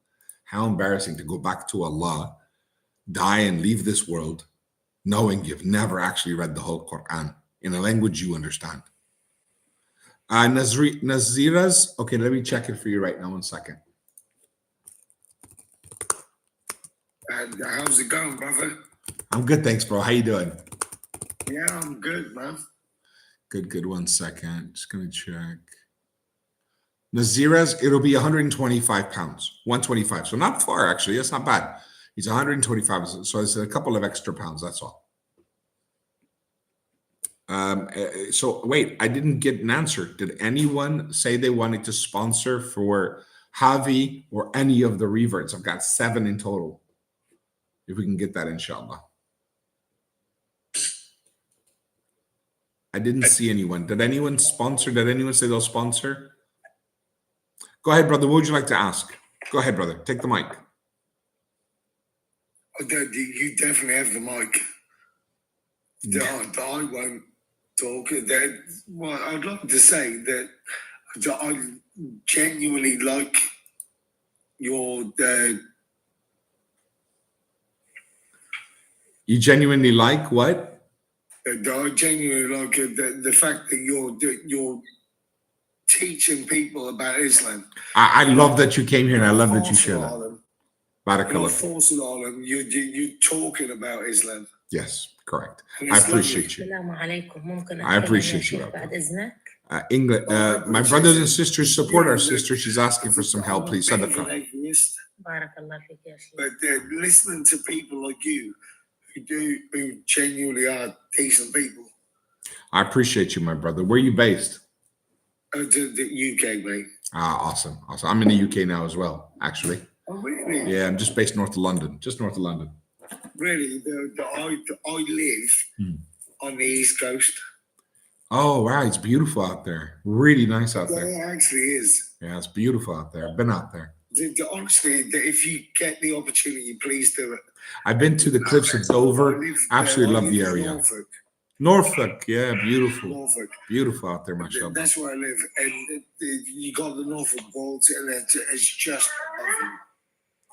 How embarrassing to go back to Allah, die and leave this world, knowing you've never actually read the whole Quran in a language you understand. Nazira's, okay, let me check it for you right now, 1 second. How's it going, brother? I'm good, thanks, bro. How you doing? Yeah, I'm good, man. Good. 1 second. Just gonna check. Nazira's, it'll be 125 pounds, 125. So not far, actually. That's not bad. He's 125. So it's a couple of extra pounds. That's all. So wait, I didn't get an answer. Did anyone say they wanted to sponsor for Javi or any of the reverts? I've got 7 in total. If we can get that, inshallah. I didn't see anyone. Did anyone sponsor? Did anyone say they'll sponsor? Go ahead, brother. What would you like to ask? Go ahead, brother. Take the mic. You definitely have the mic. I won't talk. Well, I'd like to say that I genuinely like your... You genuinely like what? I genuinely like the fact that you're teaching people about Islam. I love that you came here, and I love that you share that. You're not forcing on them. You're talking about Islam. Yes, correct. I appreciate you. I appreciate you. England, my brothers and sisters support our sister. She's asking for some help, please. But listening to people like you who genuinely are decent people. I appreciate you, my brother. Where are you based? The UK, mate. Awesome. I'm in the UK now as well, actually. Oh, really? Yeah, I'm just based north of London. Just north of London. Really? I live on the East Coast. Oh, wow. It's beautiful out there. Really nice out there. It actually is. Yeah, it's beautiful out there. I've been out there. Honestly, if you get the opportunity, please do it. I've been to the cliffs of Dover. Absolutely love the area. Norfolk. Norfolk, yeah, beautiful. Norfolk. Beautiful out there, mashallah. That's where I live. And you got the Norfolk Bolts, and it's just lovely.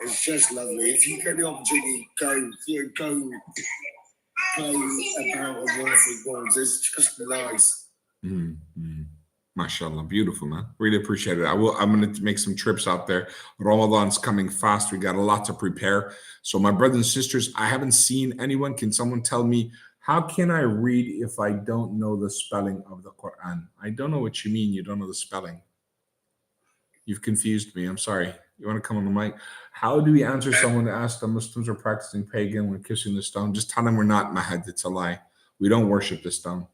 It's just lovely. If you get the opportunity, go play about a Norfolk Bolts. It's just nice. Mashallah, beautiful, man. Really appreciate it. I'm going to make some trips out there. Ramadan's coming fast. We got a lot to prepare. So my brothers and sisters, I haven't seen anyone. Can someone tell me, how can I read if I don't know the spelling of the Quran? I don't know what you mean. You don't know the spelling. You've confused me. I'm sorry. You want to come on the mic? How do we answer someone that asks the Muslims are practicing pagan when kissing the stone? Just tell them we're not, Mahad. It's a lie. We don't worship the stone.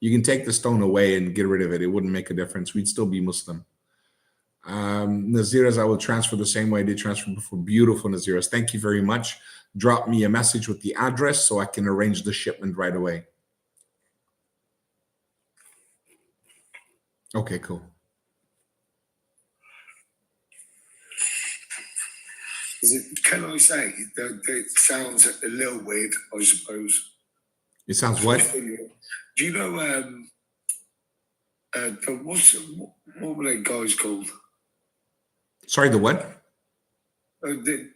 You can take the stone away and get rid of it. It wouldn't make a difference. We'd still be Muslim. Naziras, I will transfer the same way I did transfer before. Beautiful Naziras. Thank you very much. Drop me a message with the address so I can arrange the shipment right away. Okay, cool. Can I say that it sounds a little weird, I suppose. It sounds what? Do you know what were they guys called? Sorry, the what? Do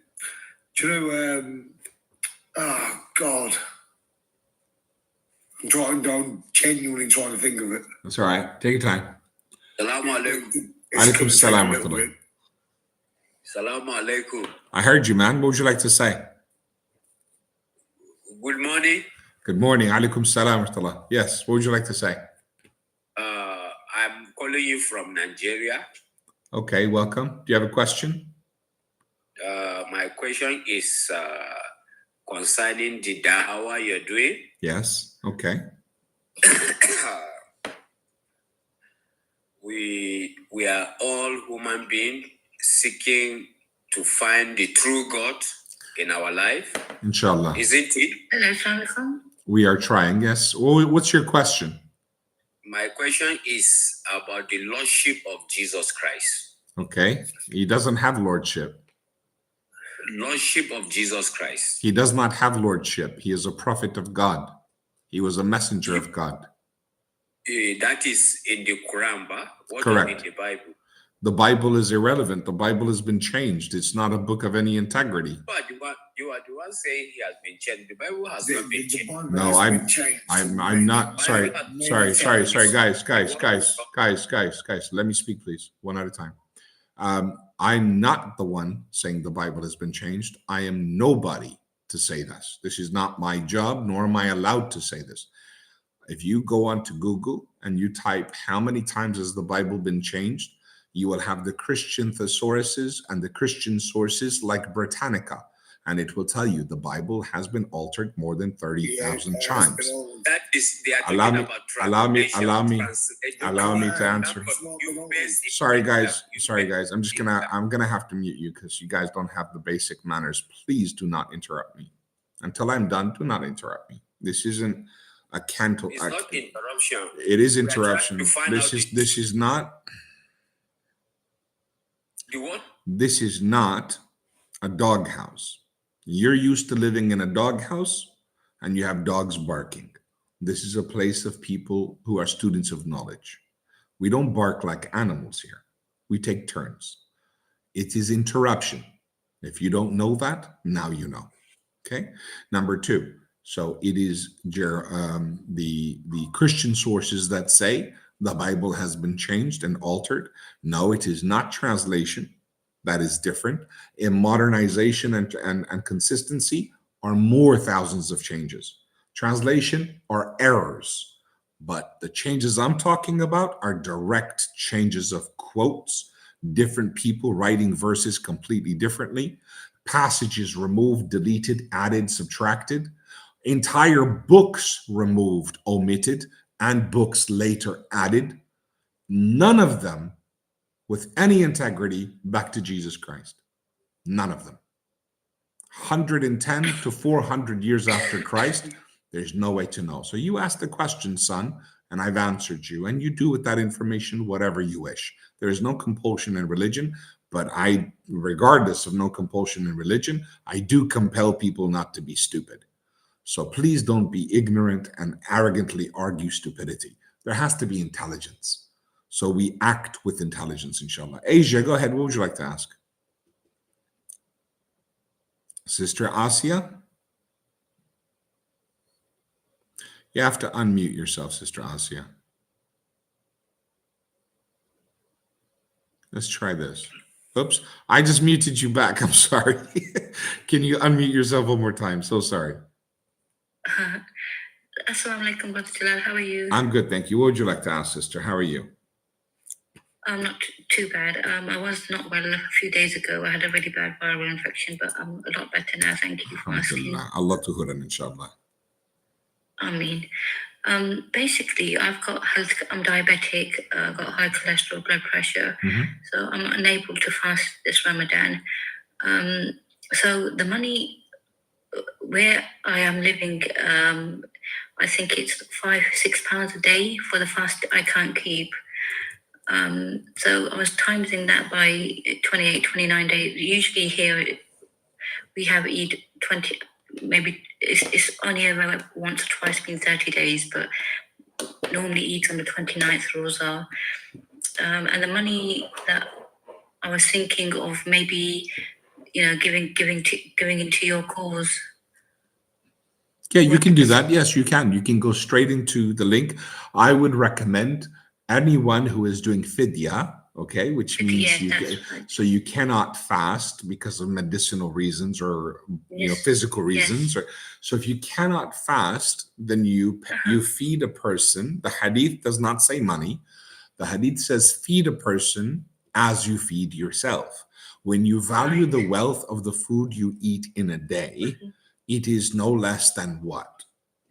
you know? Oh God, I'm genuinely trying to think of it. That's all right. Take your time. Salaam alaikum. Alaikum salam wa rahmatullah. Salaam alaikum. I heard you, man. What would you like to say? Good morning. Good morning. Alaikum salam wa rahmatullah. Yes. What would you like to say? I'm calling you from Nigeria. Okay, welcome. Do you have a question? My question is concerning the da'wah you're doing. Yes. Okay. We are all human beings seeking to find the true God in our life. Inshallah. Isn't it? We are trying, yes. Well, what's your question? My question is about the lordship of Jesus Christ. Okay. He doesn't have lordship. Lordship of Jesus Christ. He does not have lordship. He is a prophet of God. He was a messenger of God. That is in the Quran, but what Correct. in the Bible? The Bible is irrelevant. The Bible has been changed. It's not a book of any integrity. But you are the one saying he has been changed. The Bible has not been changed. No, I'm not. Sorry, guys. Let me speak, please, one at a time. I'm not the one saying the Bible has been changed. I am nobody to say this. This is not my job, nor am I allowed to say this. If you go onto Google and you type how many times has the Bible been changed, you will have the Christian thesauruses and the Christian sources like Britannica, and it will tell you the Bible has been altered more than 30,000 times. That is, they are Allow talking me to answer. Sorry, guys. I'm gonna have to mute you because you guys don't have the basic manners. Please do not interrupt me. Until I'm done, do not interrupt me. This isn't a canto. It's not interruption. It is interruption. This is not. What? This is not a doghouse. You're used to living in a doghouse and you have dogs barking. This is a place of people who are students of knowledge. We don't bark like animals here. We take turns. It is interruption. If you don't know that, now you know. Okay. Number two. So it is the Christian sources that say the Bible has been changed and altered. No, it is not translation. That is different. In modernization and consistency are more thousands of changes. Translation are errors. But the changes I'm talking about are direct changes of quotes, different people writing verses completely differently, passages removed, deleted, added, subtracted, entire books removed, omitted, and books later added, none of them with any integrity back to Jesus Christ. None of them. 110 to 400 years after Christ, there's no way to know. So you asked the question, son, and I've answered you, and you do with that information whatever you wish. There is no compulsion in religion, but regardless of no compulsion in religion, I do compel people not to be stupid. So please don't be ignorant and arrogantly argue stupidity. There has to be intelligence. So we act with intelligence, inshallah. Asia, go ahead. What would you like to ask? Sister Asia? You have to unmute yourself, Sister Asia. Let's try this. Oops, I just muted you back. I'm sorry. Can you unmute yourself one more time? So sorry. Assalamu alaikum, Brother Jalal. How are you? I'm good, thank you. What would you like to ask, sister? How are you? I'm not too bad. I was not well a few days ago. I had a really bad viral infection, but I'm a lot better now. Thank you for asking. Allah tuhuran, inshallah. I mean, basically, I'm diabetic, got high cholesterol, blood pressure, so I'm unable to fast this Ramadan. So the money where I am living, I think it's £5-6 a day for the fast I can't keep. So I was timesing that by 28, 29 days. Usually here we have Eid 20, maybe it's only ever once or twice been 30 days, but normally Eid's on the 29th Rosa. And the money that I was thinking of maybe, giving into your cause. Yeah, you can do that. Yes, you can. You can go straight into the link. I would recommend anyone who is doing fidya, okay, which means so you cannot fast because of medicinal reasons or physical reasons. Or so if you cannot fast, then you feed a person. The hadith does not say money. The hadith says feed a person as you feed yourself. When you value the wealth of the food you eat in a day, it is no less than what?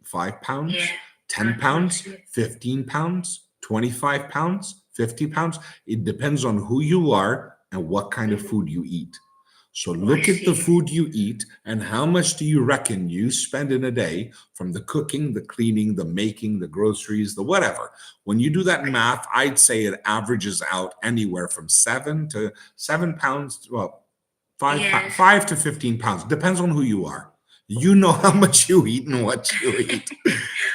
£5, 10 pounds, 15 pounds, 25 pounds, 50 pounds. It depends on who you are and what kind of food you eat. So look at the food you eat and how much do you reckon you spend in a day from the cooking, the cleaning, the making, the groceries, the whatever. When you do that math, I'd say it averages out anywhere from 7 to 7 pounds, well, 5 to 15 pounds. Depends on who you are. You know how much you eat and what you eat.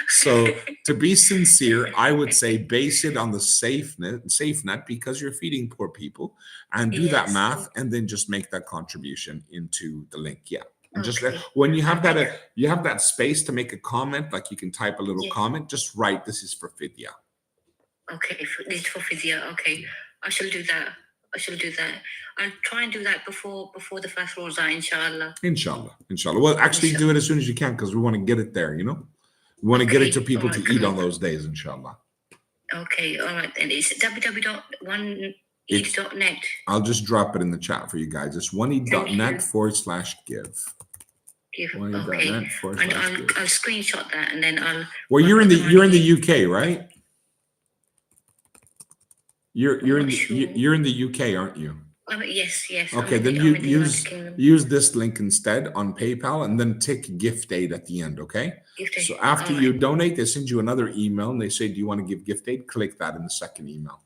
So to be sincere, I would say base it on the safe net because you're feeding poor people, and do that math and then just make that contribution into the link. Yeah. And just when you have that space to make a comment, like you can type a little comment, just write, this is for fidya. Okay, this is for fidya. Okay, I shall do that. I'll try and do that before the first Rosa, inshallah. Inshallah. Well, actually do it as soon as you can because we want to get it there, We want to get it to people to eat on those days, inshallah. Okay, all right then. It's www.oneeid.net. I'll just drop it in the chat for you guys. It's oneeid.net/give. Okay. And I'll screenshot that and then I'll. Well, you're in the UK, right? You're in the UK, aren't you? Yes. Okay, then you use this link instead on PayPal and then tick gift aid at the end, okay? So after you donate, they send you another email and they say, do you want to give gift aid? Click that in the second email.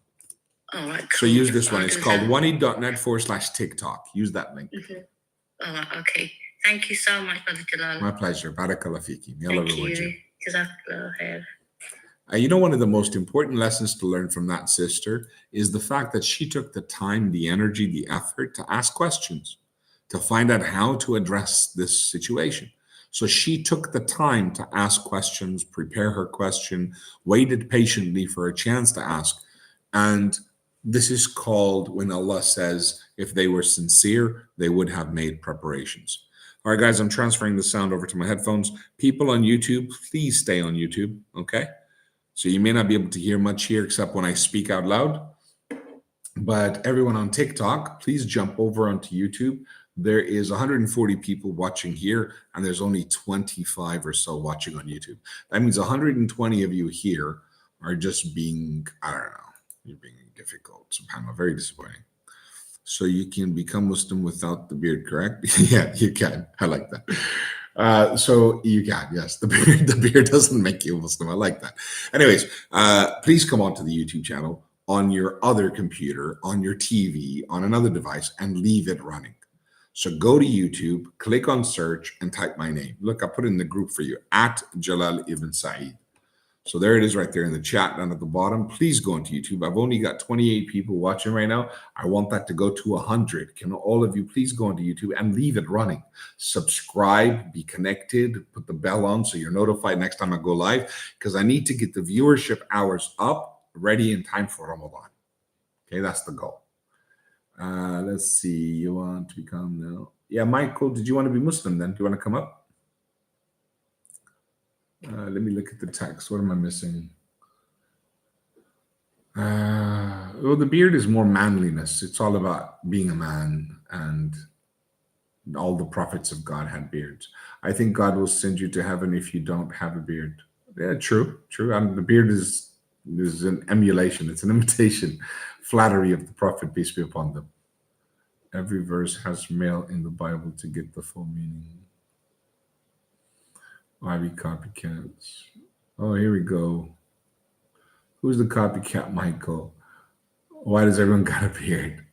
All right, cool. So use this one. It's called oneeid.net/TikTok. Use that link. All right, okay. Thank you so much, Brother Jalal. My pleasure. Barakallah fiki. Thank you. Jazakallah khair. One of the most important lessons to learn from that sister is the fact that she took the time, the energy, the effort to ask questions, to find out how to address this situation. So she took the time to ask questions, prepare her question, waited patiently for a chance to ask. And this is called when Allah says, if they were sincere, they would have made preparations. All right, guys, I'm transferring the sound over to my headphones. People on YouTube, please stay on YouTube, okay? So you may not be able to hear much here except when I speak out loud. But everyone on TikTok, please jump over onto YouTube. There is 140 people watching here, and there's only 25 or so watching on YouTube. That means 120 of you here are just being, I don't know, you're being difficult. SubhanAllah, very disappointing. So you can become Muslim without the beard, correct? Yeah, you can. I like that. So you can, yes, the beard doesn't make you a Muslim. I like that. Anyways, please come onto the YouTube channel on your other computer, on your TV, on another device, and leave it running. So go to YouTube, click on search, and type my name. Look, I put it in the group for you, at Jalal ibn Sa'id. So there it is right there in the chat down at the bottom. Please go into YouTube. I've only got 28 people watching right now. I want that to go to 100. Can all of you please go into YouTube and leave it running? Subscribe, be connected, put the bell on so you're notified next time I go live, because I need to get the viewership hours up, ready in time for Ramadan. Okay, that's the goal. Let's see. You want to become now? Yeah, Michael, did you want to be Muslim then? Do you want to come up? Let me look at the text. What am I missing? Well, the beard is more manliness. It's all about being a man, and all the prophets of God had beards. I think God will send you to heaven if you don't have a beard. Yeah, true. The beard is an emulation. It's an imitation, flattery of the prophet, peace be upon them. Every verse has male in the Bible to get the full meaning. Why be copycats? Oh, here we go. Who's the copycat, Michael? Why does everyone got a beard?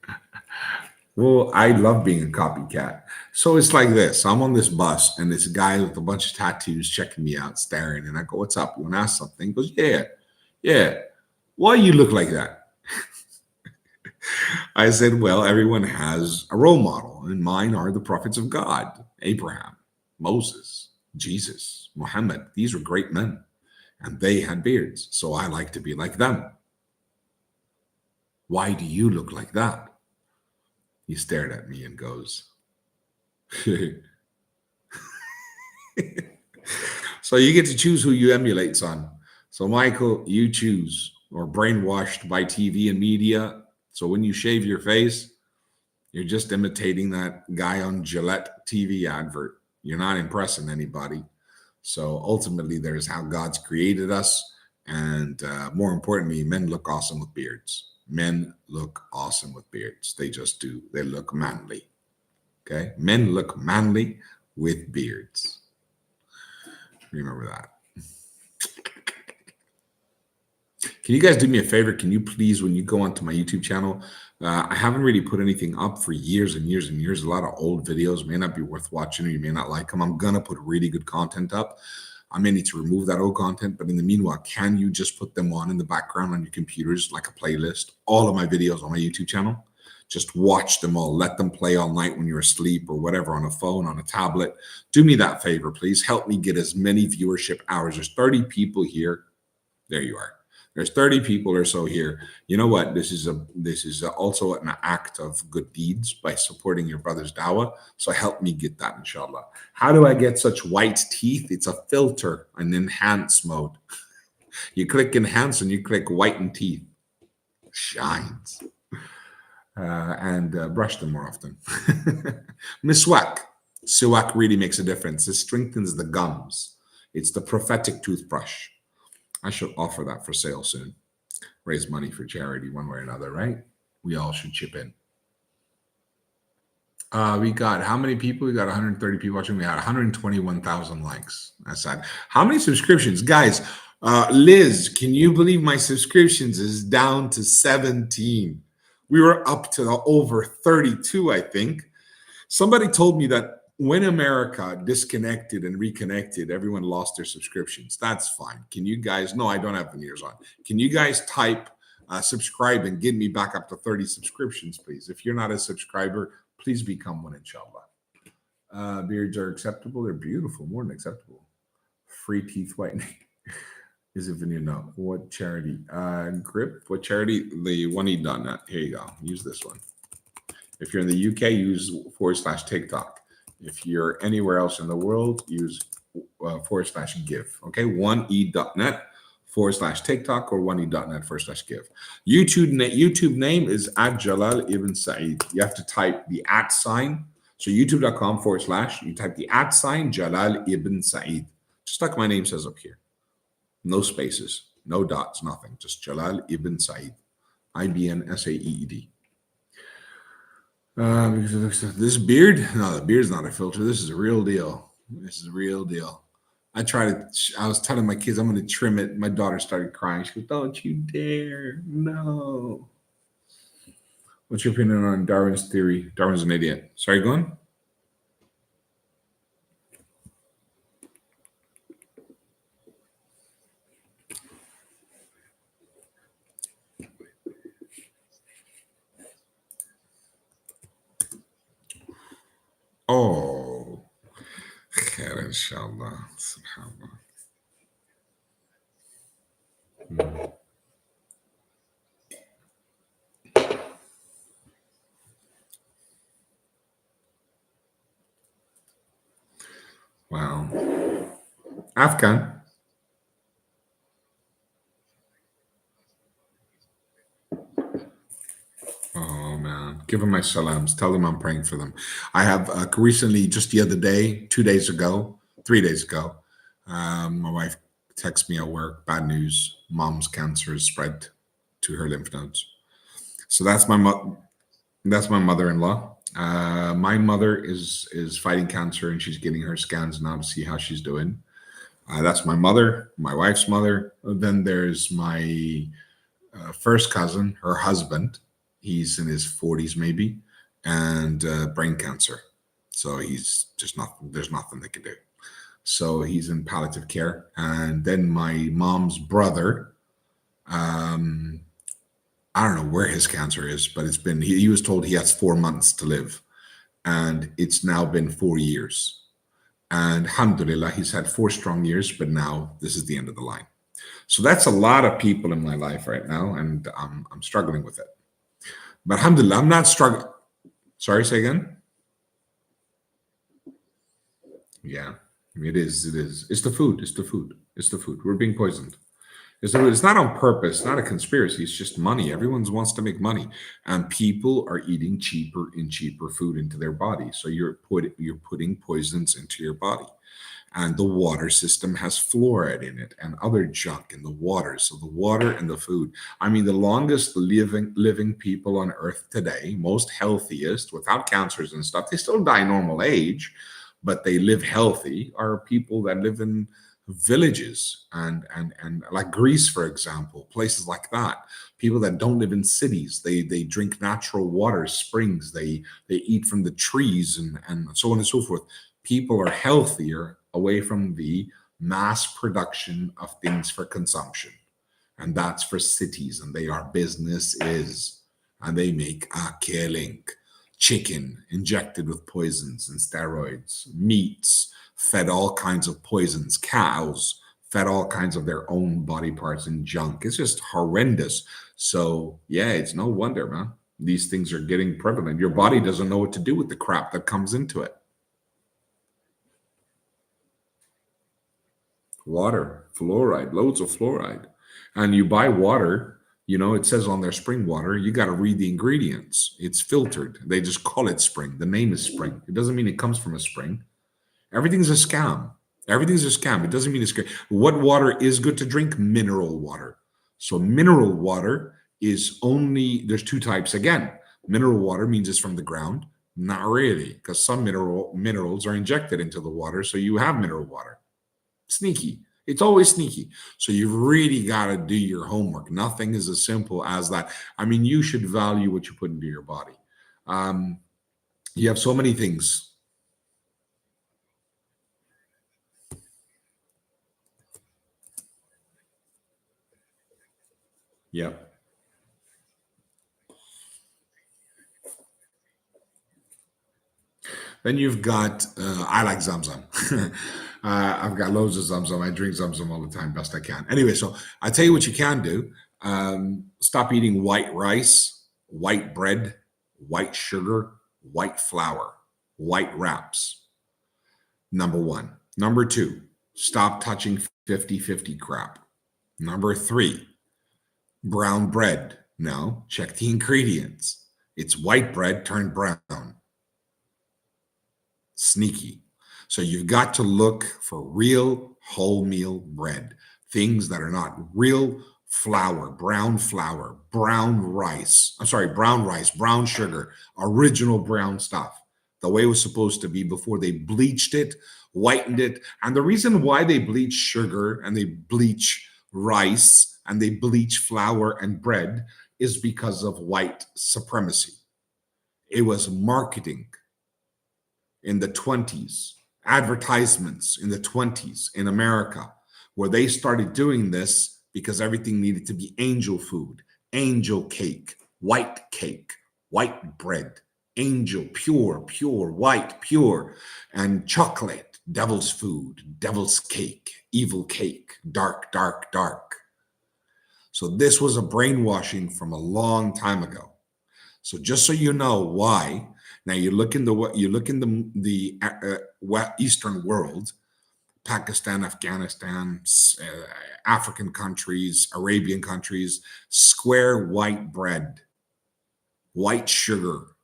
Well, I love being a copycat. So it's like this. I'm on this bus, and this guy with a bunch of tattoos checking me out, staring. And I go, what's up? You want to ask something? He goes, yeah. Why you look like that? I said, well, everyone has a role model, and mine are the prophets of God. Abraham, Moses, Jesus, Muhammad. These were great men, and they had beards, so I like to be like them. Why do you look like that? He stared at me and goes, so you get to choose who you emulate, son. So Michael, you choose, or brainwashed by TV and media. So when you shave your face, you're just imitating that guy on Gillette TV advert. You're not impressing anybody. So ultimately, there's how God's created us. And more importantly, men look awesome with beards. Men look awesome with beards. They just do. They look manly. Okay? Men look manly with beards. Remember that. Can you guys do me a favor? Can you please, when you go onto my YouTube channel, I haven't really put anything up for years and years and years. A lot of old videos may not be worth watching, or you may not like them. I'm going to put really good content up. I may need to remove that old content, but in the meanwhile, can you just put them on in the background on your computers, like a playlist? All of my videos on my YouTube channel. Just watch them all. Let them play all night when you're asleep or whatever, on a phone, on a tablet. Do me that favor, please. Help me get as many viewership hours. There's 30 people here. There you are. There's 30 people or so here. You know what? This is also an act of good deeds by supporting your brother's dawah. So help me get that, inshallah. How do I get such white teeth? It's a filter, an enhance mode. You click enhance and you click whiten teeth. Shines. And brush them more often. Miswak. Siwak really makes a difference. It strengthens the gums. It's the prophetic toothbrush. I should offer that for sale soon. Raise money for charity one way or another, right? We all should chip in. We got how many people? We got 130 people watching. We had 121,000 likes. That's sad. How many subscriptions? Guys, Liz, can you believe my subscriptions is down to 17? We were up to over 32, I think. Somebody told me that when America disconnected and reconnected, everyone lost their subscriptions. That's fine. Can you guys, no, I don't have the ears on. Can you guys type subscribe and get me back up to 30 subscriptions, please? If you're not a subscriber, please become one, inshallah. Beards are acceptable. They're beautiful, more than acceptable. Free teeth whitening. Is it veneer? No. What charity? Grip. What charity? The oney.net. Here you go. Use this one. If you're in the UK, use /TikTok. If you're anywhere else in the world, use /give. Okay, oney.net /TikTok or oney.net /give. YouTube name is at Jalal ibn Sa'id. You have to type the @ sign. So youtube.com / you type the @ Jalal ibn Sa'id. Just like my name says up here. No spaces, no dots, nothing. Just Jalal ibn Sa'id. IBN SAEED. Because this beard, no, the beard's not a filter. This is a real deal. This is the real deal. I was telling my kids I'm going to trim it. My daughter started crying. She goes, "Don't you dare. No." What's your opinion on Darwin's theory? Darwin's an idiot. Sorry, go on. Oh, khair inshallah. Subhanallah. Wow. Afghan. Oh man, give them my salams. Tell them I'm praying for them. I have recently, just the other day, 2 days ago, 3 days ago, my wife texted me at work. Bad news: mom's cancer is spread to her lymph nodes. So that's my mother-in-law. My mother is fighting cancer, and she's getting her scans now to see how she's doing. That's my mother, my wife's mother. Then there's my first cousin, her husband. He's in his 40s maybe, and brain cancer. So he's just there's nothing they can do. So he's in palliative care. And then my mom's brother, I don't know where his cancer is, but it's been, he was told he has 4 months to live. And it's now been 4 years. And alhamdulillah, he's had 4 strong years, but now this is the end of the line. So that's a lot of people in my life right now, and I'm struggling with it. But alhamdulillah, I'm not struggling. Sorry, say again? Yeah, it is. It's the food. It's the food. It's the food. We're being poisoned. It's not on purpose, not a conspiracy. It's just money. Everyone wants to make money. And people are eating cheaper and cheaper food into their body. So you're putting poisons into your body. And the water system has fluoride in it and other junk in the water. So the water and the food. I mean, the longest living people on earth today, most healthiest, without cancers and stuff, they still die normal age, but they live healthy, are people that live in villages and like Greece, for example, places like that. People that don't live in cities, they drink natural water, springs, they eat from the trees and so on and so forth. People are healthier away from the mass production of things for consumption. And that's for cities, and they are businesses, and they make a killing. Chicken injected with poisons and steroids, meats fed all kinds of poisons, cows fed all kinds of their own body parts and junk. It's just horrendous. So yeah, it's no wonder, man. These things are getting prevalent. Your body doesn't know what to do with the crap that comes into it. Water, fluoride, loads of fluoride. And you buy water, you know, it says on their spring water, you got to read the ingredients. It's filtered. They just call it spring. The name is spring. It doesn't mean it comes from a spring. Everything's a scam. Everything's a scam. It doesn't mean it's good. What water is good to drink? Mineral water. So mineral water is only, there's 2 types. Again, mineral water means it's from the ground. Not really, because some minerals are injected into the water, so you have mineral water. Sneaky. It's always sneaky. So you've really got to do your homework. Nothing is as simple as that. I mean, you should value what you put into your body. You have so many things. Yeah. Then you've got, I like Zamzam. I've got loads of Zamzam. I drink Zamzam all the time, best I can. Anyway, so I tell you what you can do. Stop eating white rice, white bread, white sugar, white flour, white wraps. Number 1. Number 2, stop touching 50-50 crap. Number 3, brown bread. No, check the ingredients. It's white bread turned brown. Sneaky. So you've got to look for real wholemeal bread, things that are not real flour, brown rice, brown sugar, original brown stuff, the way it was supposed to be before they bleached it whitened it. And the reason why they bleach sugar and they bleach rice and they bleach flour and bread is because of white supremacy. It was marketing in the 20s, advertisements in the 20s in America, where they started doing this because everything needed to be angel food, angel cake, white bread, angel, pure, white, pure, and chocolate, devil's food, devil's cake, evil cake, dark, dark, dark. So this was a brainwashing from a long time ago. So just so you know why, now you look in the Eastern world, Pakistan, Afghanistan, African countries, Arabian countries, square white bread, white sugar.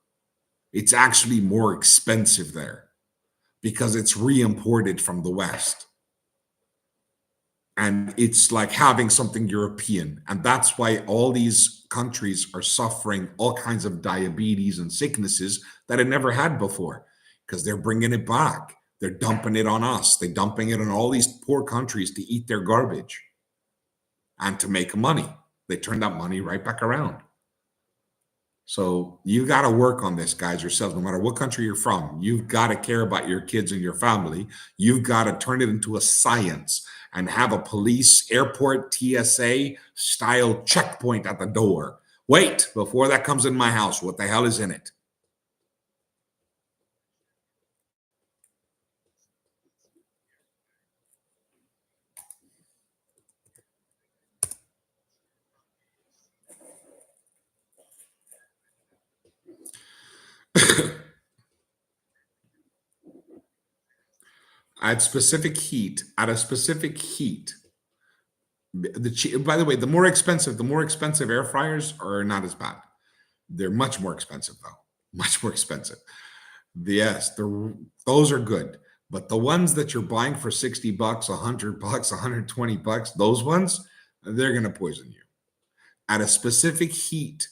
It's actually more expensive there because it's re-imported from the West. And it's like having something European. And that's why all these countries are suffering all kinds of diabetes and sicknesses that it never had before, because they're bringing it back. They're dumping it on us. They're dumping it on all these poor countries to eat their garbage and to make money. They turn that money right back around. So you got to work on this, guys, yourselves, no matter what country you're from. You've got to care about your kids and your family. You've got to turn it into a science and have a police, airport, TSA style checkpoint at the door. Wait, before that comes in my house, what the hell is in it? At specific heat, by the way, the more expensive air fryers are not as bad. They're much more expensive though, much more expensive. Yes, those are good, but the ones that you're buying for $60, $100, $120, those ones, they're going to poison you. At a specific heat,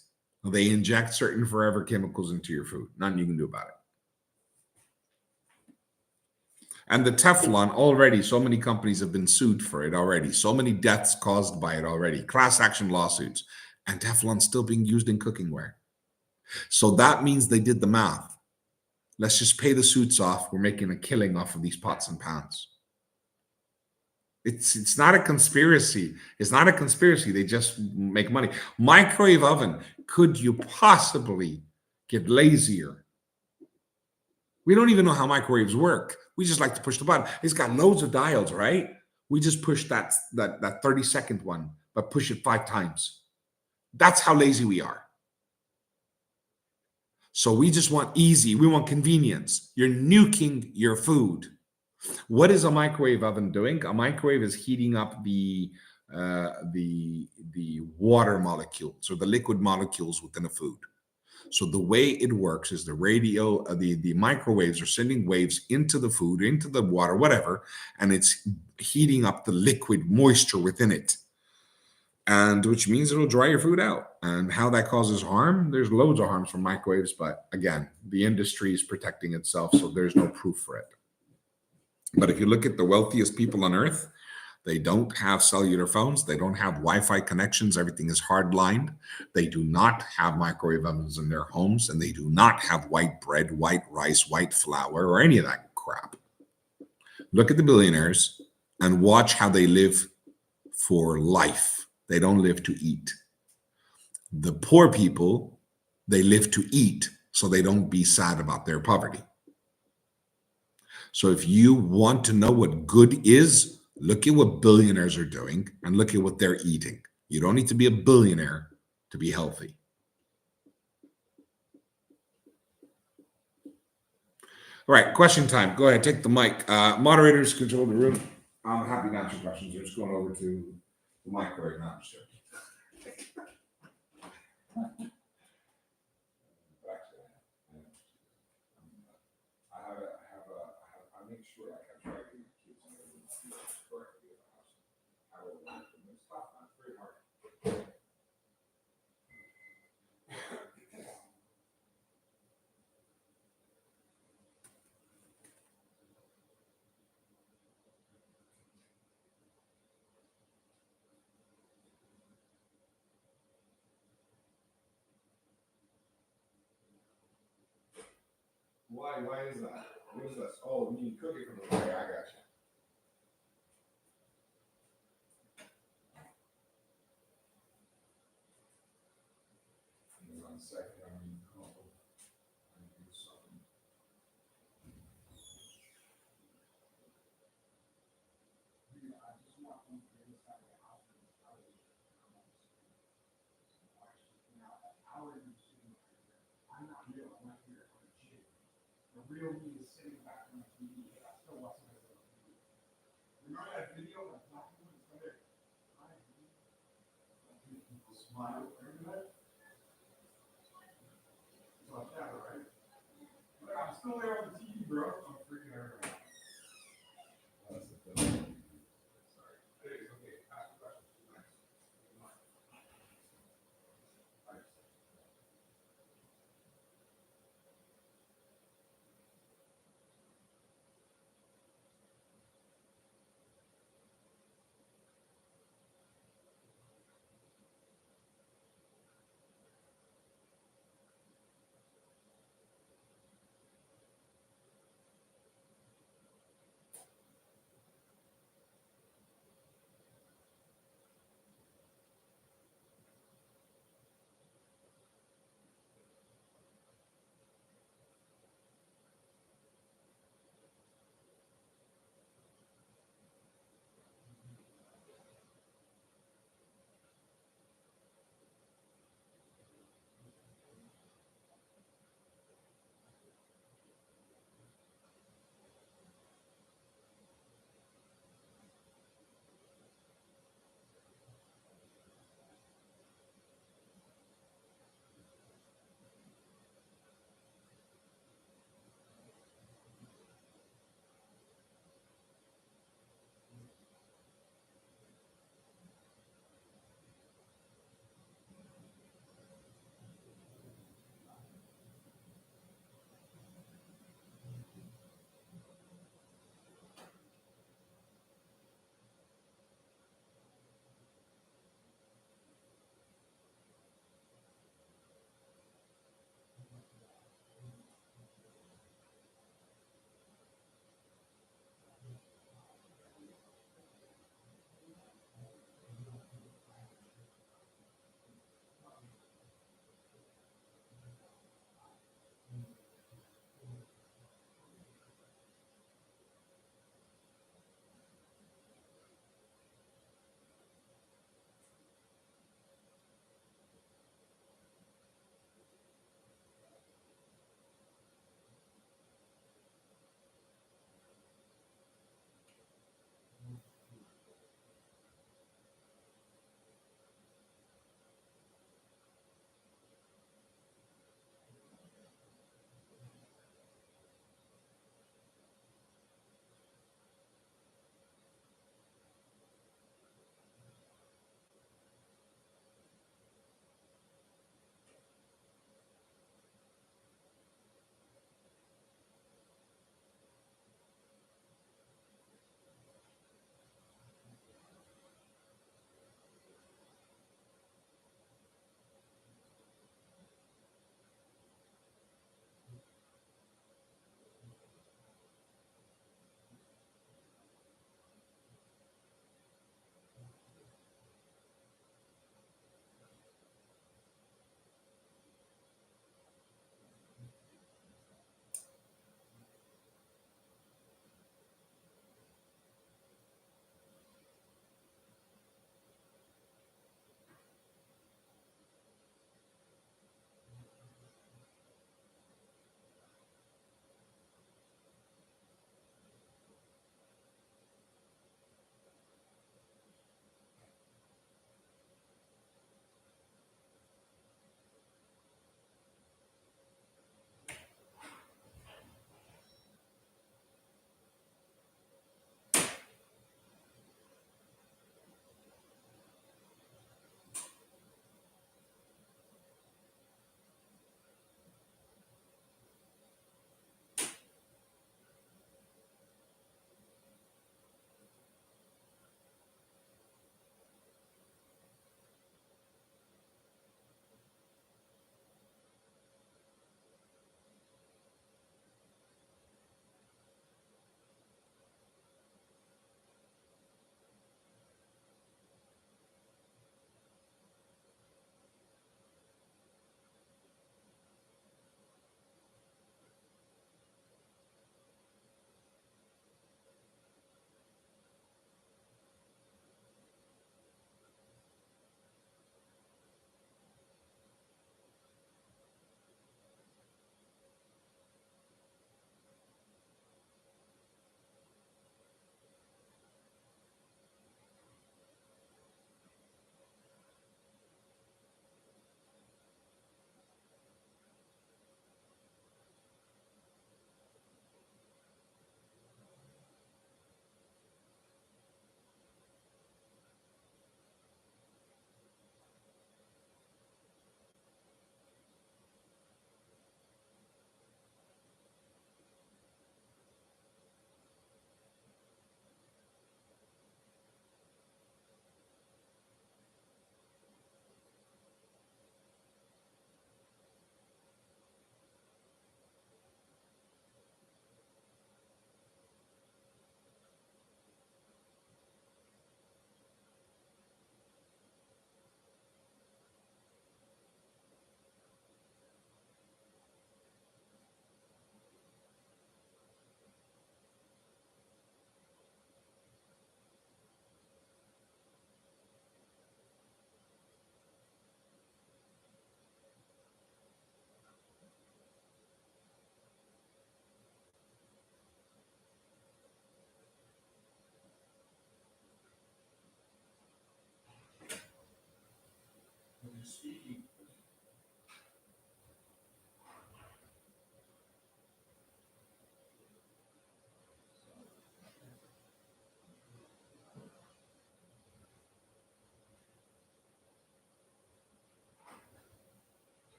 they inject certain forever chemicals into your food. Nothing you can do about it. And the Teflon, already, so many companies have been sued for it already. So many deaths caused by it already. Class action lawsuits. And Teflon's still being used in cookingware. So that means they did the math. Let's just pay the suits off. We're making a killing off of these pots and pans. It's not a conspiracy. It's not a conspiracy. They just make money. Microwave oven. Could you possibly get lazier? We don't even know how microwaves work. We just like to push the button. It's got loads of dials, right? We just push that 30-second one, but push it 5 times. That's how lazy we are. So we just want easy. We want convenience. You're nuking your food. What is a microwave oven doing? A microwave is heating up the water molecules or the liquid molecules within a food. So the way it works is the microwaves are sending waves into the food, into the water, whatever, and it's heating up the liquid moisture within it. And which means it'll dry your food out. And how that causes harm, there's loads of harms from microwaves, but again, the industry is protecting itself, so there's no proof for it. But if you look at the wealthiest people on earth, they don't have cellular phones. They don't have Wi-Fi connections. Everything is hardlined. They do not have microwave ovens in their homes, and they do not have white bread, white rice, white flour, or any of that crap. Look at the billionaires and watch how they live for life. They don't live to eat. The poor people, they live to eat, so they don't be sad about their poverty. So if you want to know what good is, look at what billionaires are doing and look at what they're eating. You don't need to be a billionaire to be healthy. All right, question time. Go ahead, take the mic. Moderators control the room. I'm happy to answer questions. We're just going over to the mic right now. I make sure I try to keep kids correctly in the house. I will learn from this stuff. It's very hard. Why? Why is that? What is this? Oh, you need to cook it from the fire. I got you. Hang on a second. I need to call. I need to do something. I just want to get this out of the house. I'm not real. I'm not here for the shit. The real me is sitting back on the TV. I still watch it as a video. Remember that video of black woman from there? People smile. Remember that? It's like that, right? But I'm still there on the TV, bro. I'm freaking out. That's the thing. Sorry. It is okay. Ask the question. Nice.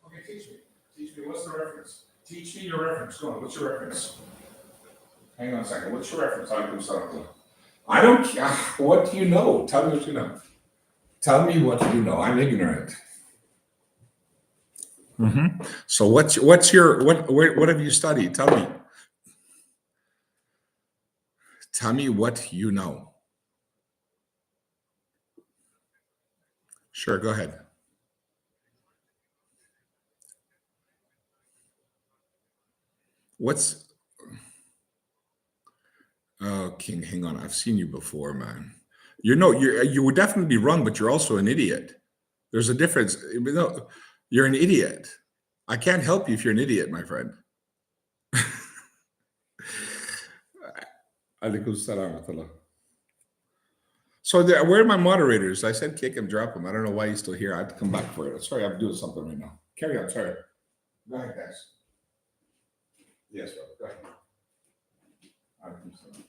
Okay, teach me. Teach me. What's the reference? Teach me your reference. Go on. What's your reference? Hang on a second. What's your reference? I don't care. What do you know? Tell me what you know. Tell me what you know. I'm ignorant. So what have you studied? Tell me. Tell me what you know. Sure, go ahead. Oh, King, hang on. I've seen you before, man. You were definitely wrong, but you're also an idiot. There's a difference. No, you're an idiot. I can't help you if you're an idiot, my friend. Alaikum salam wa rahmatullah. So where are my moderators? I said kick him, drop him. I don't know why he's still here. I have to come back for it. Sorry, I'm doing something right now. Carry on, sorry. Go ahead, guys. Yes, bro. Go ahead. Alaikum salam.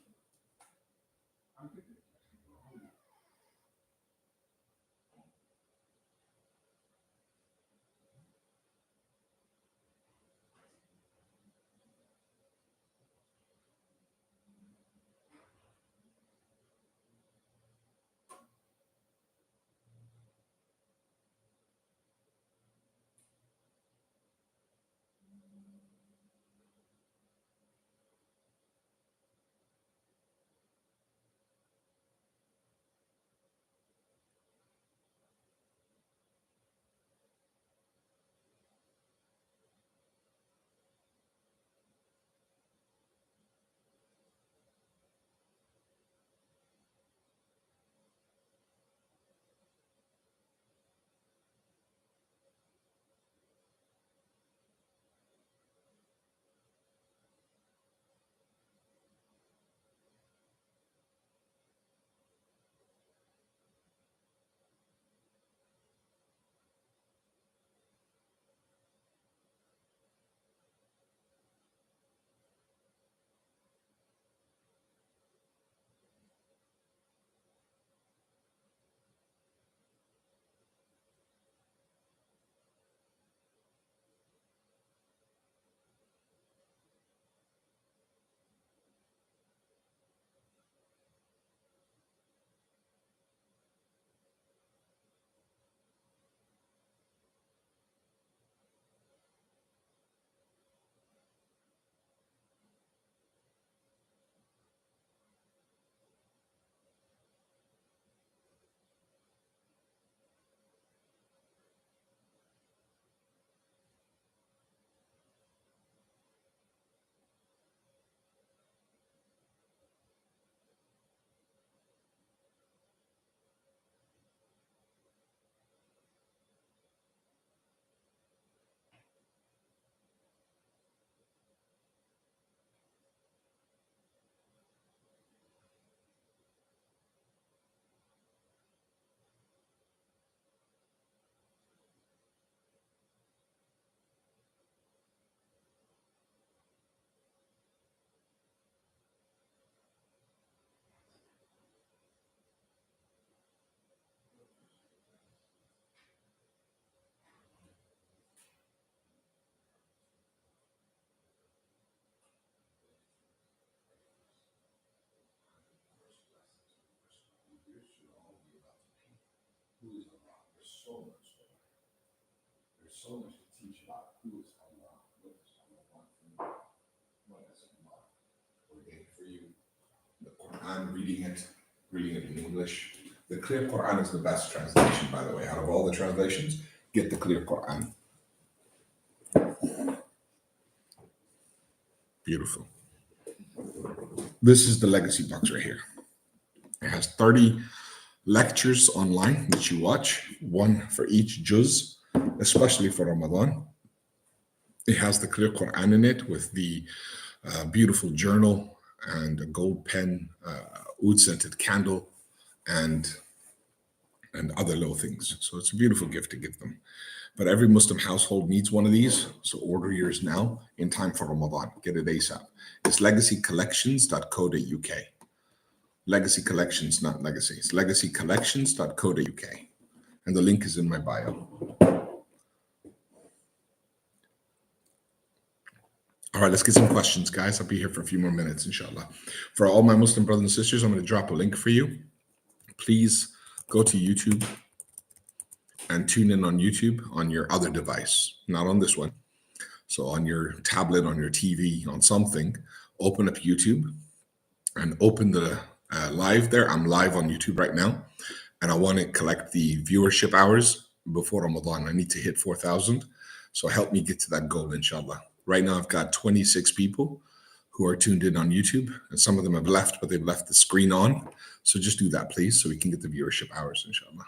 There's so much to teach about who is Allah, what does Allah want from you, what has Allah ordained for you. The Quran, reading it in English. The clear Quran is the best translation, by the way. Out of all the translations, get the clear Quran. Beautiful. This is the legacy box right here. It has 30 lectures online that you watch, one for each juz, especially for Ramadan. It has the clear Quran in it with the beautiful journal and a gold pen, oud-scented candle, and other little things. So it's a beautiful gift to give them. But every Muslim household needs one of these, so order yours now in time for Ramadan. Get it ASAP. It's legacycollections.co.uk. Legacy Collections, not legacy. It's legacycollections.co.uk. And the link is in my bio. All right, let's get some questions, guys. I'll be here for a few more minutes, inshallah. For all my Muslim brothers and sisters, I'm going to drop a link for you. Please go to YouTube and tune in on YouTube on your other device, not on this one. So on your tablet, on your TV, on something, open up YouTube and open the live there. I'm live on YouTube right now, and I want to collect the viewership hours before Ramadan. I need to hit 4,000. So help me get to that goal, inshallah. Right now, I've got 26 people who are tuned in on YouTube, and some of them have left, but they've left the screen on. So just do that, please, so we can get the viewership hours, inshallah.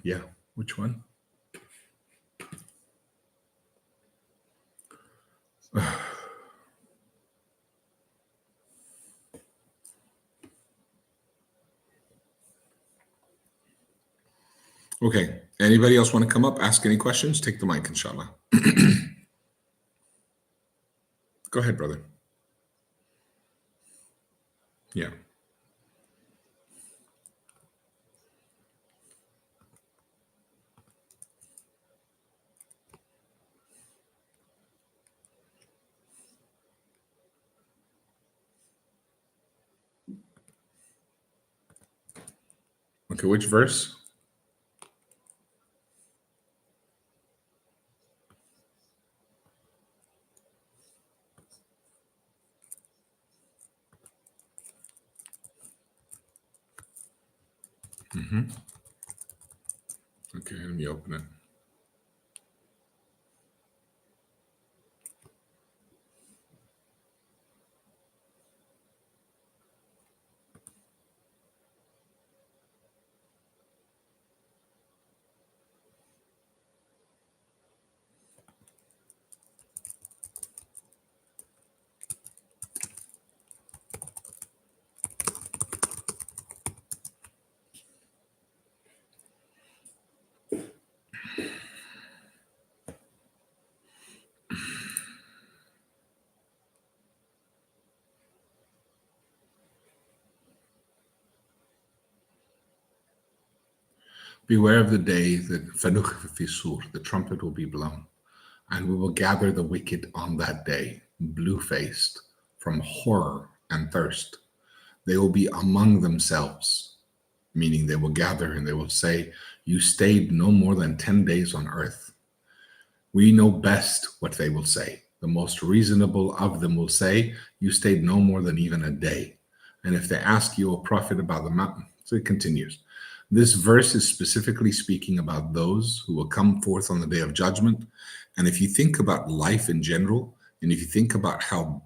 Yeah, which one? Okay, anybody else want to come up, ask any questions? Take the mic, inshallah. Go ahead, brother. Yeah. Okay, which verse? Okay, let me open it. Beware of the day that the trumpet will be blown, and we will gather the wicked on that day, blue-faced, from horror and thirst. They will be among themselves, meaning they will gather and they will say, you stayed no more than 10 days on earth. We know best what they will say. The most reasonable of them will say, you stayed no more than even a day. And if they ask you, O Prophet, about the mountain, so it continues. This verse is specifically speaking about those who will come forth on the day of judgment. And if you think about life in general, and if you think about how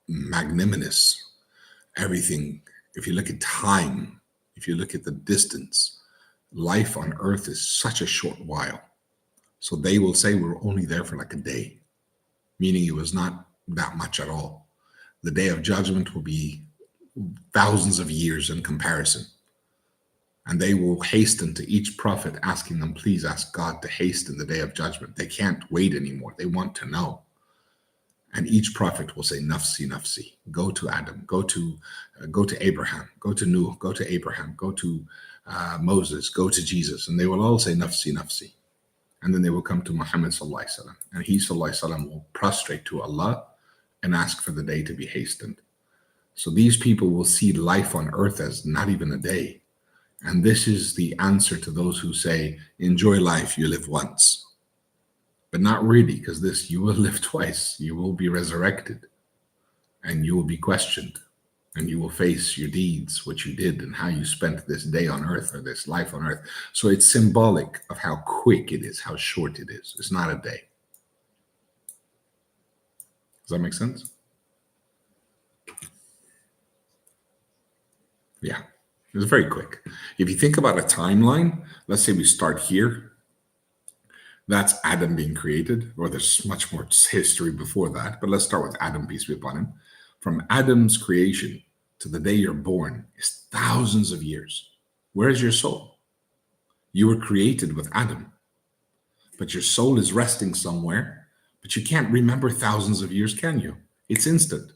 magnanimous everything, if you look at time, if you look at the distance, life on earth is such a short while. So they will say we're only there for like a day, meaning it was not that much at all. The day of judgment will be thousands of years in comparison. And they will hasten to each prophet asking them, please ask God to hasten the day of judgment. They can't wait anymore. They want to know. And each prophet will say, nafsi, nafsi, go to Adam, go to Abraham, go to Noah, go to Abraham, go to Moses, go to Jesus. And they will all say, nafsi, nafsi. And then they will come to Muhammad sallallahu alaihi wasallam. And he sallallahu alaihi wasallam will prostrate to Allah and ask for the day to be hastened. So these people will see life on earth as not even a day. And this is the answer to those who say, enjoy life, you live once. But not really, because this, you will live twice. You will be resurrected, and you will be questioned, and you will face your deeds, what you did, and how you spent this day on earth or this life on earth. So it's symbolic of how quick it is, how short it is. It's not a day. Does that make sense? Yeah, it was very quick. If you think about a timeline, let's say we start here. That's Adam being created, or there's much more history before that, but let's start with Adam, peace be upon him. From Adam's creation to the day you're born is thousands of years. Where is your soul? You were created with Adam, but your soul is resting somewhere, but you can't remember thousands of years, can you? It's instant.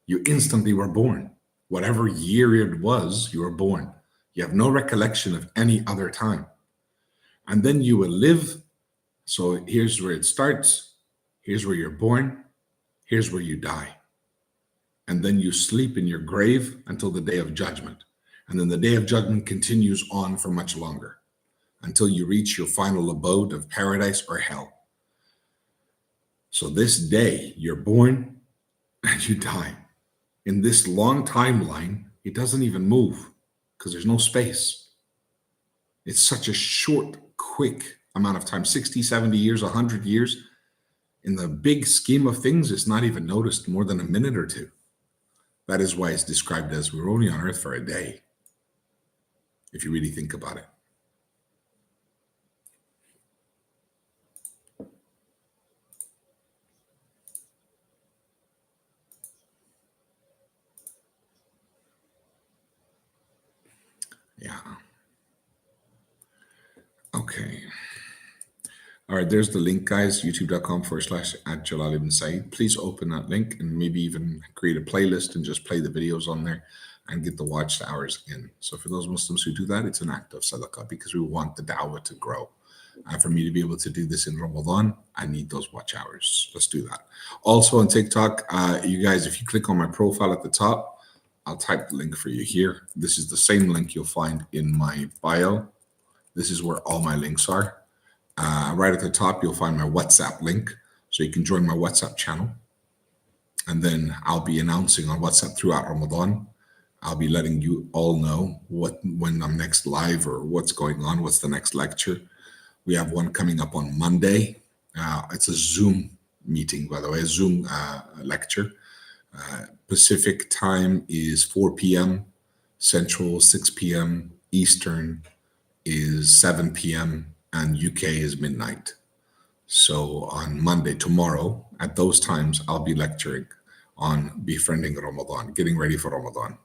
You instantly were born. Whatever year it was, you were born. You have no recollection of any other time. And then you will live. So here's where it starts. Here's where you're born. Here's where you die. And then you sleep in your grave until the day of judgment. And then the day of judgment continues on for much longer until you reach your final abode of paradise or hell. So this day, you're born and you die. In this long timeline, it doesn't even move because there's no space. It's such a short, quick amount of time, 60, 70 years, 100 years. In the big scheme of things, it's not even noticed more than a minute or two. That is why it's described as we're only on earth for a day, if you really think about it. Yeah. Okay. All right, there's the link, guys, youtube.com/@Jalal ibn Said. Please open that link and maybe even create a playlist and just play the videos on there and get the watch hours in. So for those Muslims who do that, it's an act of sadaqah because we want the da'wah to grow. And for me to be able to do this in Ramadan, I need those watch hours. Let's do that. Also on TikTok, you guys, if you click on my profile at the top, I'll type the link for you here. This is the same link you'll find in my bio. This is where all my links are. Right at the top, you'll find my WhatsApp link, so you can join my WhatsApp channel. And then I'll be announcing on WhatsApp throughout Ramadan. I'll be letting you all know when I'm next live or what's going on, what's the next lecture. We have one coming up on Monday. It's a Zoom meeting, by the way, a Zoom lecture. Pacific time is 4 p.m. Central, 6 p.m. Eastern is 7 p.m. and UK is midnight. So on Monday, tomorrow, at those times, I'll be lecturing on befriending Ramadan, getting ready for Ramadan.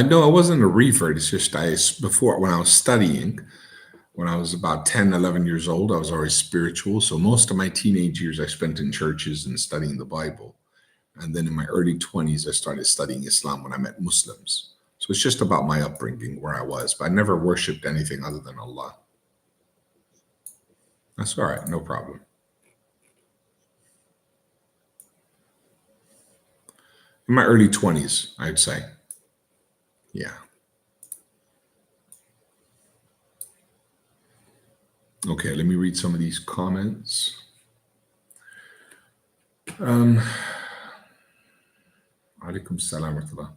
No, I wasn't a revert. It's just before, when I was studying, when I was about 10, 11 years old, I was always spiritual. So most of my teenage years I spent in churches and studying the Bible. And then in my early 20s, I started studying Islam when I met Muslims. So it's just about my upbringing, where I was. But I never worshipped anything other than Allah. That's all right. No problem. In my early 20s, I'd say. Yeah. Okay, let me read some of these comments. Alaikum salam wa rahmatullah.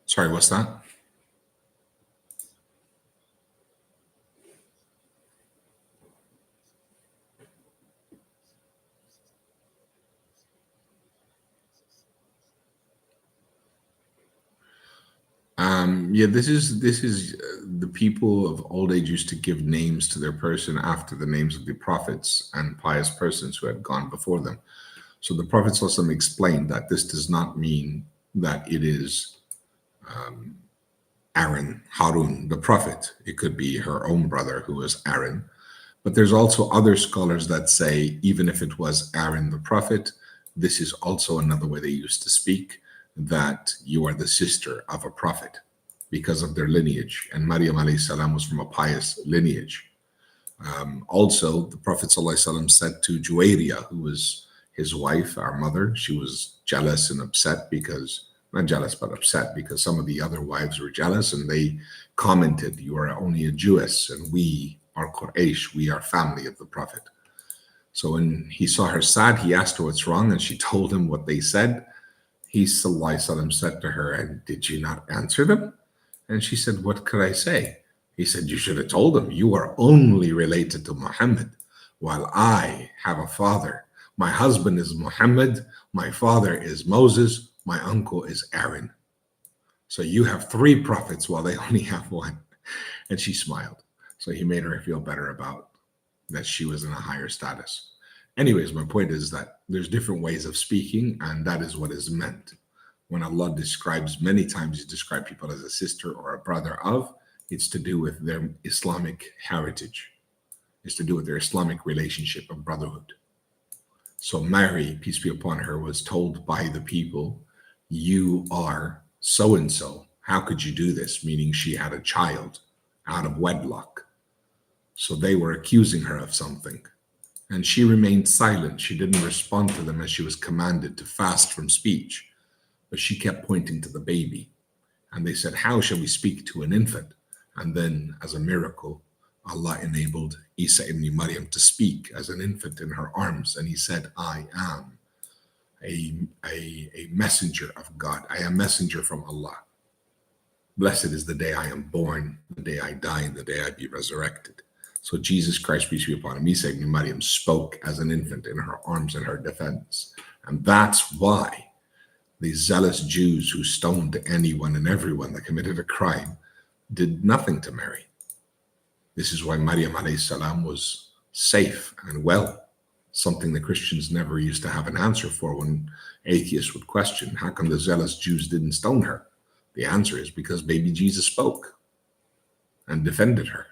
Sorry, what's that? Yeah, this is the people of old age used to give names to their person after the names of the prophets and pious persons who had gone before them. So the Prophet ﷺ explained that this does not mean that it is Aaron, Harun, the prophet. It could be her own brother who was Aaron. But there's also other scholars that say, even if it was Aaron the prophet, this is also another way they used to speak, that you are the sister of a prophet because of their lineage. And Maryam alayhi salam was from a pious lineage. Also, the Prophet ﷺ said to Juwayriya, who was his wife, our mother, she was jealous and upset because not jealous, but upset, because some of the other wives were jealous, and they commented, "You are only a Jewess, and we are Quraysh, we are family of the Prophet." So when he saw her sad, he asked her what's wrong, and she told him what they said. He Sallallahu Alaihi Wasallam said to her, "And did you not answer them?" And she said, "What could I say?" He said, "You should have told them, you are only related to Muhammad, while I have a father. My husband is Muhammad, my father is Moses, my uncle is Aaron. So you have 3 prophets while they only have 1. And she smiled. So he made her feel better about that she was in a higher status. Anyways, my point is that there's different ways of speaking, and that is what is meant. When Allah describes, many times he describes people as a sister or a brother of, it's to do with their Islamic heritage. It's to do with their Islamic relationship of brotherhood. So Mary, peace be upon her, was told by the people, "You are so-and-so. How could you do this?" Meaning she had a child out of wedlock. So they were accusing her of something. And she remained silent. She didn't respond to them as she was commanded to fast from speech. But she kept pointing to the baby. And they said, "How shall we speak to an infant?" And then, as a miracle, Allah enabled Isa ibn Maryam to speak as an infant in her arms. And he said, "I am a messenger of God. I am a messenger from Allah. Blessed is the day I am born, the day I die, and the day I be resurrected." So Jesus Christ, peace be upon him, Isa ibn Maryam spoke as an infant in her arms in her defense. And that's why the zealous Jews who stoned anyone and everyone that committed a crime did nothing to Mary. This is why Maryam alayhi salam was safe and well, something the Christians never used to have an answer for when atheists would question, how come the zealous Jews didn't stone her? The answer is because baby Jesus spoke and defended her,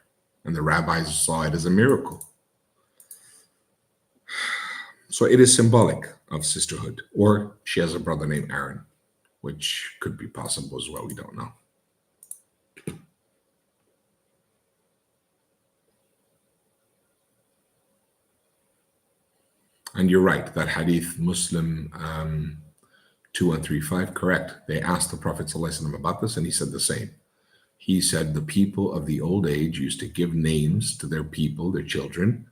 and the rabbis saw it as a miracle. So it is symbolic of sisterhood, or she has a brother named Aaron, which could be possible as well, we don't know. And you're right, that hadith, Muslim 2135, correct. They asked the Prophet ﷺ about this, and he said the same. He said the people of the old age used to give names to their people, their children,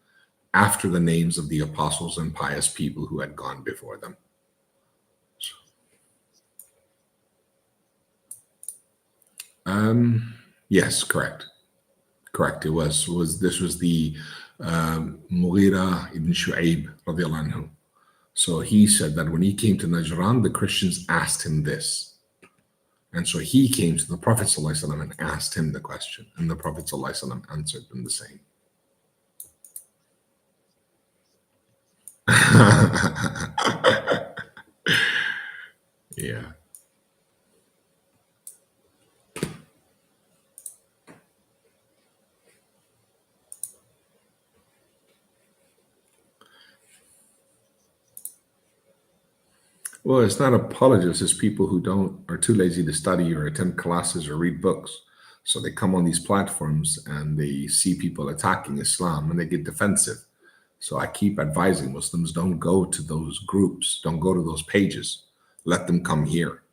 after the names of the apostles and pious people who had gone before them. Yes, correct. Correct. This was the Mughira ibn Shu'aib radiallahu anhu. So he said that when he came to Najran, the Christians asked him this. And so he came to the Prophet ﷺ and asked him the question. And the Prophet ﷺ answered them the same. Yeah. Well, it's not apologists, it's people who are too lazy to study or attend classes or read books. So they come on these platforms and they see people attacking Islam and they get defensive. So I keep advising Muslims, don't go to those groups, don't go to those pages. Let them come here.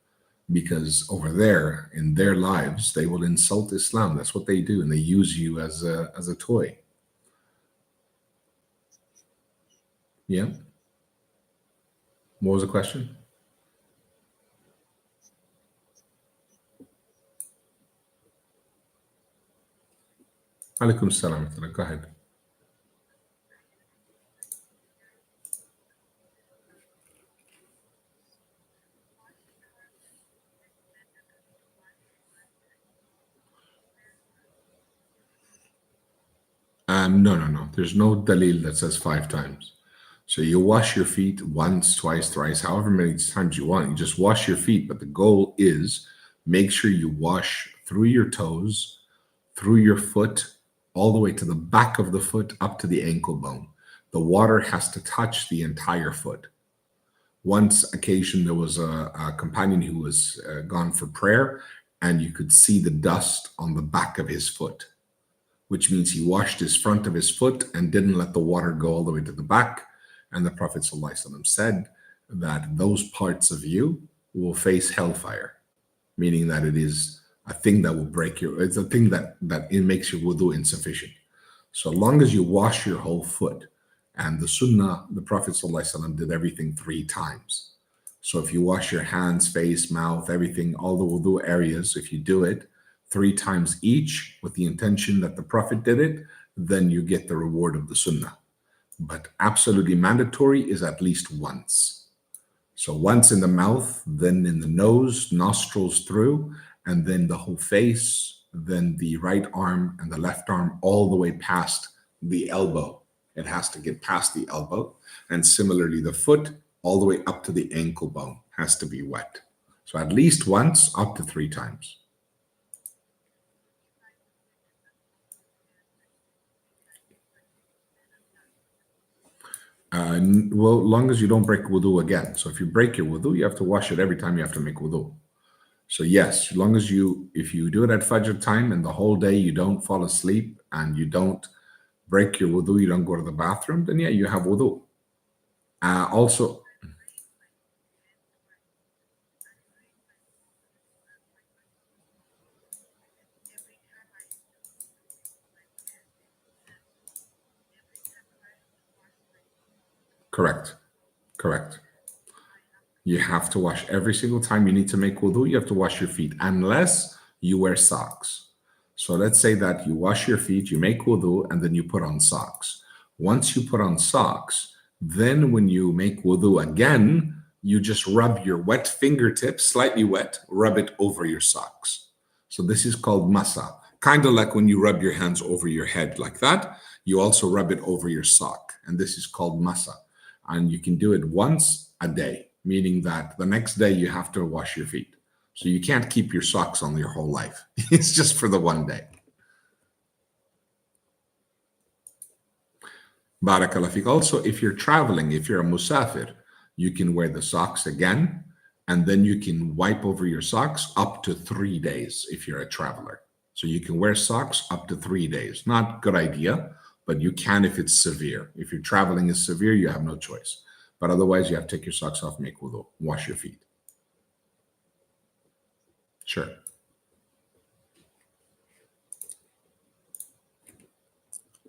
Because over there, in their lives, they will insult Islam. That's what they do, and they use you as a toy. Yeah? What was the question? Alaikum salam. Go ahead. No. There's no dalil that says 5 times. So you wash your feet once, twice, thrice, however many times you want. You just wash your feet. But the goal is make sure you wash through your toes, through your foot, all the way to the back of the foot, up to the ankle bone. The water has to touch the entire foot. Once occasion, there was a companion who was gone for prayer, and you could see the dust on the back of his foot, which means he washed his front of his foot and didn't let the water go all the way to the back. And the Prophet ﷺ said that those parts of you will face hellfire, meaning that it is a thing that will break it's a thing that it makes your wudu insufficient. So long as you wash your whole foot, and the sunnah, the Prophet ﷺ did everything 3 times. So if you wash your hands, face, mouth, everything, all the wudu areas, if you do it 3 times each with the intention that the Prophet did it, then you get the reward of the sunnah. But absolutely mandatory is at least once. So once in the mouth, then in the nose, nostrils through, and then the whole face, then the right arm and the left arm, all the way past the elbow. It has to get past the elbow. And similarly, the foot, all the way up to the ankle bone, has to be wet. So at least once, up to 3 times. Well, long as you don't break wudu again. So if you break your wudu, you have to wash it every time you have to make wudu. So yes, as long as if you do it at Fajr time and the whole day you don't fall asleep and you don't break your wudu, you don't go to the bathroom, then yeah, you have wudu. Also, correct. You have to wash every single time you need to make wudu, you have to wash your feet, unless you wear socks. So let's say that you wash your feet, you make wudu, and then you put on socks. Once you put on socks, then when you make wudu again, you just rub your wet fingertips, slightly wet, rub it over your socks. So this is called masa. Kind of like when you rub your hands over your head like that, you also rub it over your sock. And this is called masa. And you can do it once a day, meaning that the next day you have to wash your feet. So you can't keep your socks on your whole life. It's just for the one day. Barakallah fiqh. Also, if you're traveling, if you're a musafir, you can wear the socks again, and then you can wipe over your socks up to 3 days if you're a traveler. So you can wear socks up to 3 days. Not a good idea, but you can if it's severe. If your traveling is severe, you have no choice. But otherwise, you have to take your socks off, make wudu, wash your feet. Sure.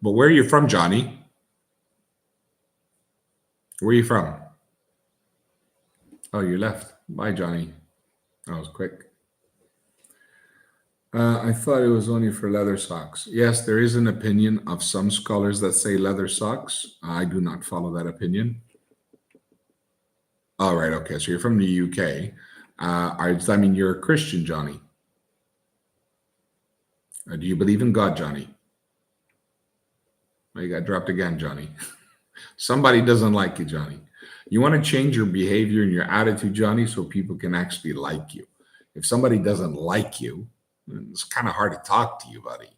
But where are you from, Johnny? Where are you from? Oh, you left. Bye, Johnny. That was quick. I thought it was only for leather socks. Yes, there is an opinion of some scholars that say leather socks. I do not follow that opinion. All right, okay. So you're from the UK. Does that mean you're a Christian, Johnny? Do you believe in God, Johnny? Oh, you got dropped again, Johnny. Somebody doesn't like you, Johnny. You want to change your behavior and your attitude, Johnny, so people can actually like you. If somebody doesn't like you, it's kind of hard to talk to you, buddy.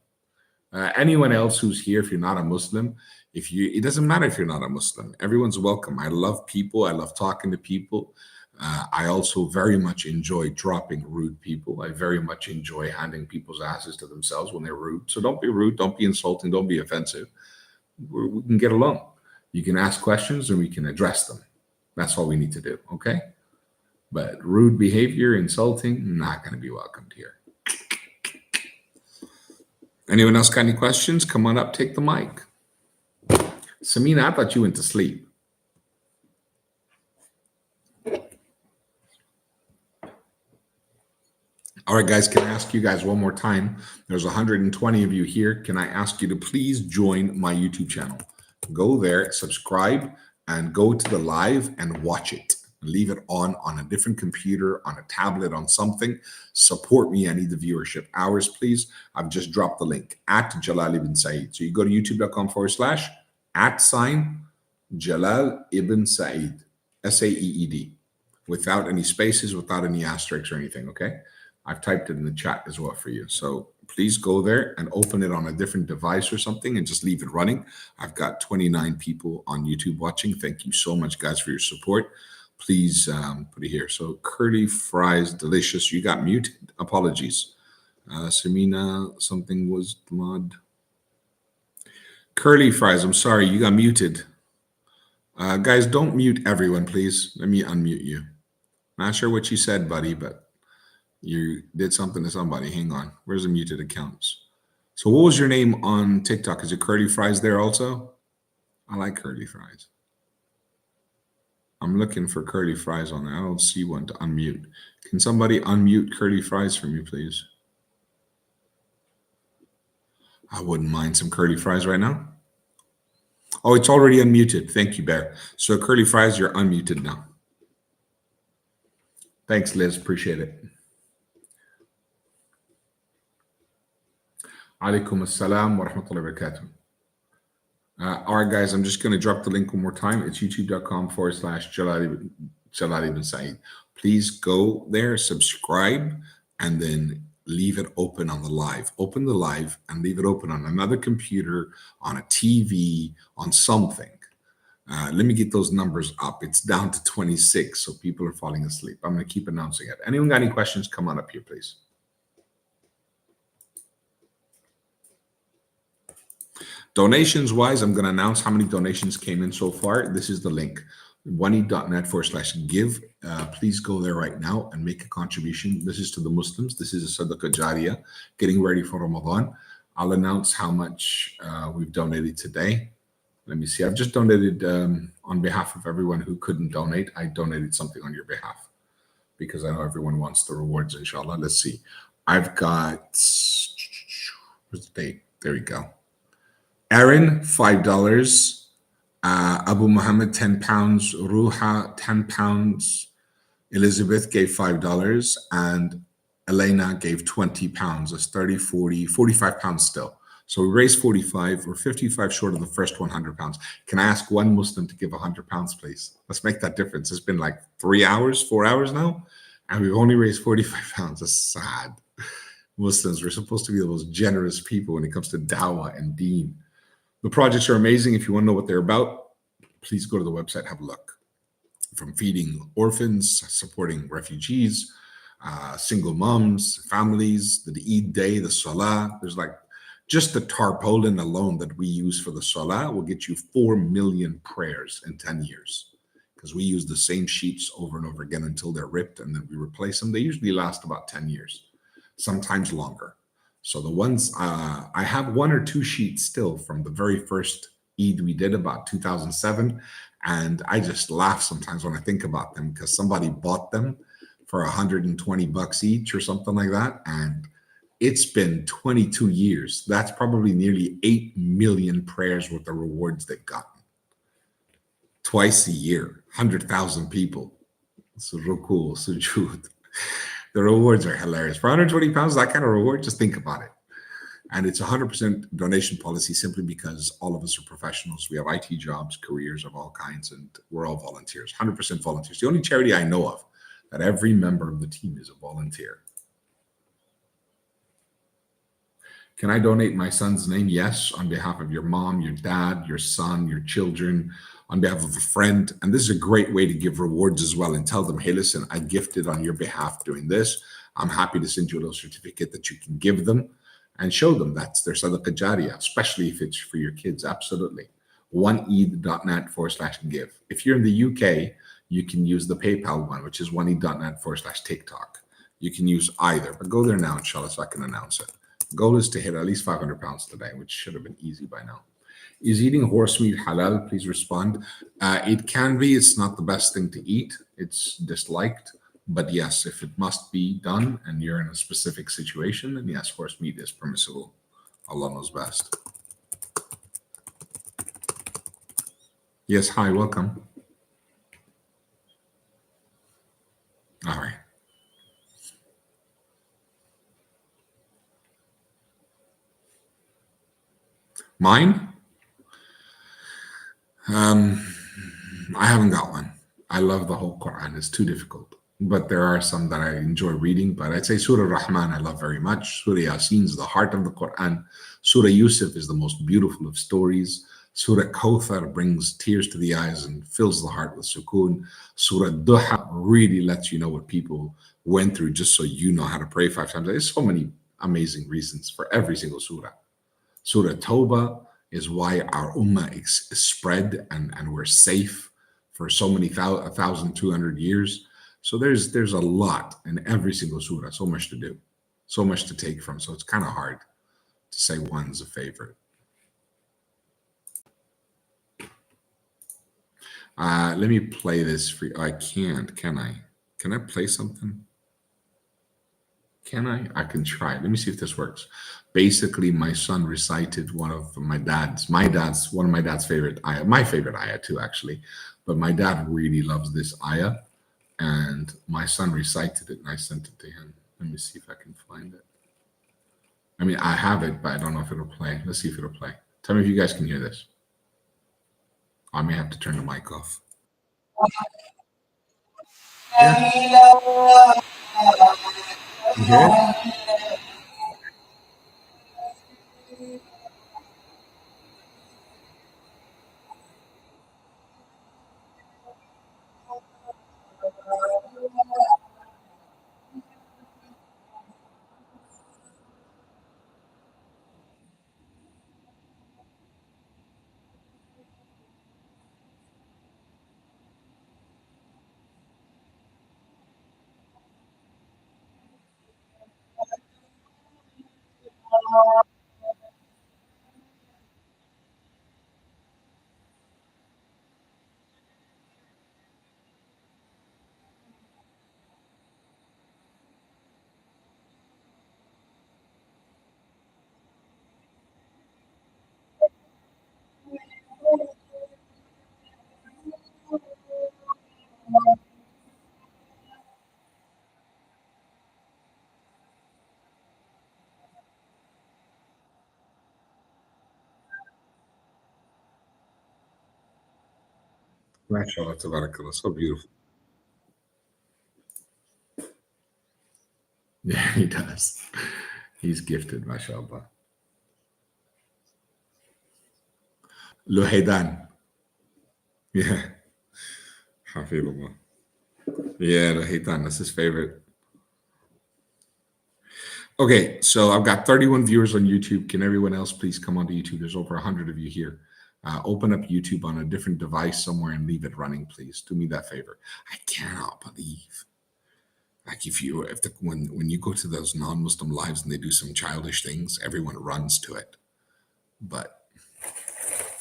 Anyone else who's here, if you're not a Muslim, it doesn't matter if you're not a Muslim. Everyone's welcome. I love people. I love talking to people. I also very much enjoy dropping rude people. I very much enjoy handing people's asses to themselves when they're rude. So don't be rude. Don't be insulting. Don't be offensive. We can get along. You can ask questions and we can address them. That's all we need to do, okay? But rude behavior, insulting, not going to be welcomed here. Anyone else got any questions? Come on up, take the mic. Samina, I thought you went to sleep. All right, guys, can I ask you guys one more time? There's 120 of you here. Can I ask you to please join my YouTube channel? Go there, subscribe, and go to the live and watch it. Leave it on a different computer, on a tablet, on something. Support me. I need the viewership hours, please. I've just dropped the link at Jalal ibn Saeed. So you go to youtube.com/@Jalal ibn Saeed, Saeed, without any spaces, without any asterisks or anything, okay? I've typed it in the chat as well for you. So please go there and open it on a different device or something and just leave it running. I've got 29 people on YouTube watching. Thank you so much, guys, for your support. Please put it here. So curly fries, delicious. You got muted. Apologies. Samina, something was mud. Curly fries, I'm sorry. You got muted. Guys, don't mute everyone, please. Let me unmute you. Not sure what you said, buddy, but you did something to somebody. Hang on. Where's the muted accounts? So what was your name on TikTok? Is it Curly Fries there also? I like curly fries. I'm looking for curly fries on there. I don't see one to unmute. Can somebody unmute curly fries for me, please? I wouldn't mind some curly fries right now. Oh, it's already unmuted. Thank you, Bear. So curly fries, you're unmuted now. Thanks, Liz. Appreciate it. Alaikum assalam wa rahmatullahi wa barakatuh. All right, guys, I'm just going to drop the link one more time. It's youtube.com/Jalal ibn Saeed. Please go there, subscribe, and then leave it open on the live. Open the live and leave it open on another computer, on a TV, on something. Let me get those numbers up. It's down to 26, so people are falling asleep. I'm going to keep announcing it. Anyone got any questions? Come on up here, please. Donations wise, I'm going to announce how many donations came in so far. This is the link, oney.net/give. Please go there right now and make a contribution. This is to the Muslims. This is a Sadaqah Jariyah, getting ready for Ramadan. I'll announce how much we've donated today. Let me see. I've just donated on behalf of everyone who couldn't donate. I donated something on your behalf because I know everyone wants the rewards, inshallah. Let's see. I've got, where's the date? There we go. Aaron, $5. Abu Muhammad, 10 pounds. Ruha, 10 pounds. Elizabeth gave $5. And Elena gave 20 pounds. That's 30, 40, 45 pounds still. So we raised 45. We're 55 short of the first 100 pounds. Can I ask one Muslim to give 100 pounds, please? Let's make that difference. It's been like 4 hours now, and we've only raised 45 pounds. That's sad. Muslims, we're supposed to be the most generous people when it comes to dawah and deen. The projects are amazing. If you want to know what they're about, please go to the website, have a look. From feeding orphans, supporting refugees, single moms, families, the Eid day, the Salah. There's like just the tarpaulin alone that we use for the Salah will get you 4 million prayers in 10 years because we use the same sheets over and over again until they're ripped and then we replace them. They usually last about 10 years, sometimes longer. So the ones, I have 1 or 2 sheets still from the very first Eid we did about 2007. And I just laugh sometimes when I think about them because somebody bought them for $120 each or something like that. And it's been 22 years. That's probably nearly 8 million prayers worth of rewards they've gotten. Twice a year, 100,000 people. So ruku, sujood. The rewards are hilarious. For 120 pounds, that kind of reward, just think about it. And it's 100% donation policy simply because all of us are professionals. We have IT jobs, careers of all kinds, and we're all volunteers, 100% volunteers. The only charity I know of that every member of the team is a volunteer. Can I donate my son's name? Yes, on behalf of your mom, your dad, your son, your children, on behalf of a friend. And this is a great way to give rewards as well and tell them, hey, listen, I gifted on your behalf doing this. I'm happy to send you a little certificate that you can give them and show them that's their Sadaqah Jariyah, especially if it's for your kids. Absolutely. oneeid.net/give. If you're in the UK, you can use the PayPal one, which is oneeid.net/TikTok. You can use either, but go there now, inshallah, so I can announce it. Goal is to hit at least 500 pounds today, which should have been easy by now. Is eating horse meat halal? Please respond. It can be. It's not the best thing to eat. It's disliked. But yes, if it must be done and you're in a specific situation, then yes, horse meat is permissible. Allah knows best. Yes, hi, welcome. All right. Mine? I haven't got one. I love the whole Quran. It's too difficult. But there are some that I enjoy reading. But I'd say Surah Rahman I love very much. Surah Yasin is the heart of the Quran. Surah Yusuf is the most beautiful of stories. Surah Kawthar brings tears to the eyes and fills the heart with sukoon. Surah Duha really lets you know what people went through just so you know how to pray 5 times. There's so many amazing reasons for every single surah. Surah Tawbah is why our ummah is spread and we're safe for so many 1,200 years. So there's a lot in every single surah, so much to do, so much to take from. So it's kind of hard to say one's a favorite. Let me play this for you. I can't, can I? Can I play something? Can I? I can try. Let me see if this works. Basically, my son recited one of one of my dad's favorite ayah, my favorite ayah too, actually. But my dad really loves this ayah, and my son recited it, and I sent it to him. Let me see if I can find it. I mean, I have it, but I don't know if it'll play. Let's see if it'll play. Tell me if you guys can hear this. I may have to turn the mic off. Yeah. You hear it? MashaAllah, tabarakallah, so beautiful. Yeah, he does. He's gifted, mashallah. Luhaydan. Yeah. Hafidullah. Yeah, Luhaydan, that's his favorite. Okay, so I've got 31 viewers on YouTube. Can everyone else please come onto YouTube? There's over 100 of you here. Open up YouTube on a different device somewhere and leave it running, please. Do me that favor. I cannot believe, like, when you go to those non-Muslim lives and they do some childish things, everyone runs to it. But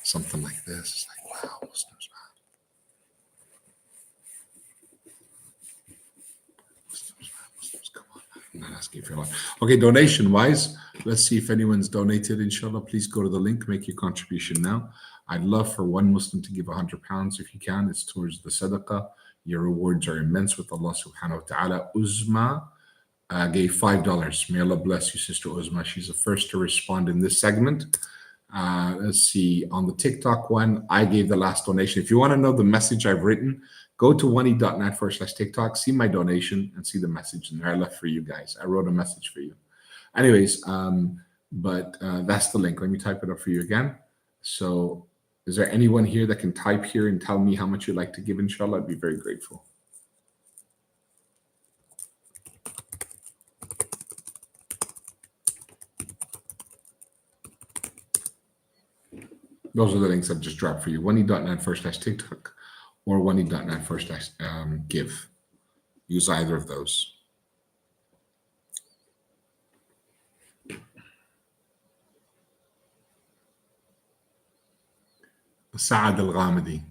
something like this is like, wow, Muslims, Muslims, come on. I'm not asking for your life. Okay, donation wise, let's see if anyone's donated. Inshallah, please go to the link, make your contribution now. I'd love for one Muslim to give £100 if you can. It's towards the sadaqah. Your rewards are immense with Allah subhanahu wa ta'ala. Uzma gave $5. May Allah bless you, Sister Uzma. She's the first to respond in this segment. Let's see, on the TikTok one, I gave the last donation. If you want to know the message I've written, go to oney.net/TikTok, see my donation and see the message in there I left for you guys. I wrote a message for you. Anyways, but that's the link. Let me type it up for you again. So is there anyone here that can type here and tell me how much you'd like to give, inshallah? I'd be very grateful. Those are the links I've just dropped for you. oney.net/TikTok or oney.net/give. Use either of those. Saad al-Ghamidi.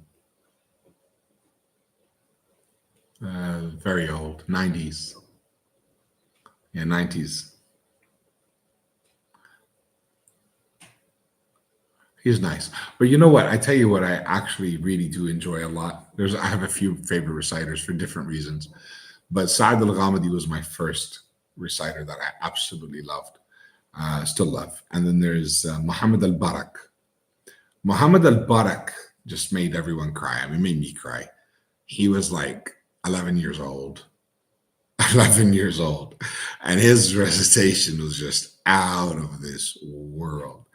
Very old, 90s. Yeah, 90s. He's nice. But you know what? I tell you what I actually really do enjoy a lot. I have a few favorite reciters for different reasons. But Saad al-Ghamidi was my first reciter that I absolutely loved. Still love. And then there's Muhammad al-Barak. Muhammad al-Barak just made everyone cry. I mean, made me cry. He was like 11 years old. 11 years old. And his recitation was just out of this world.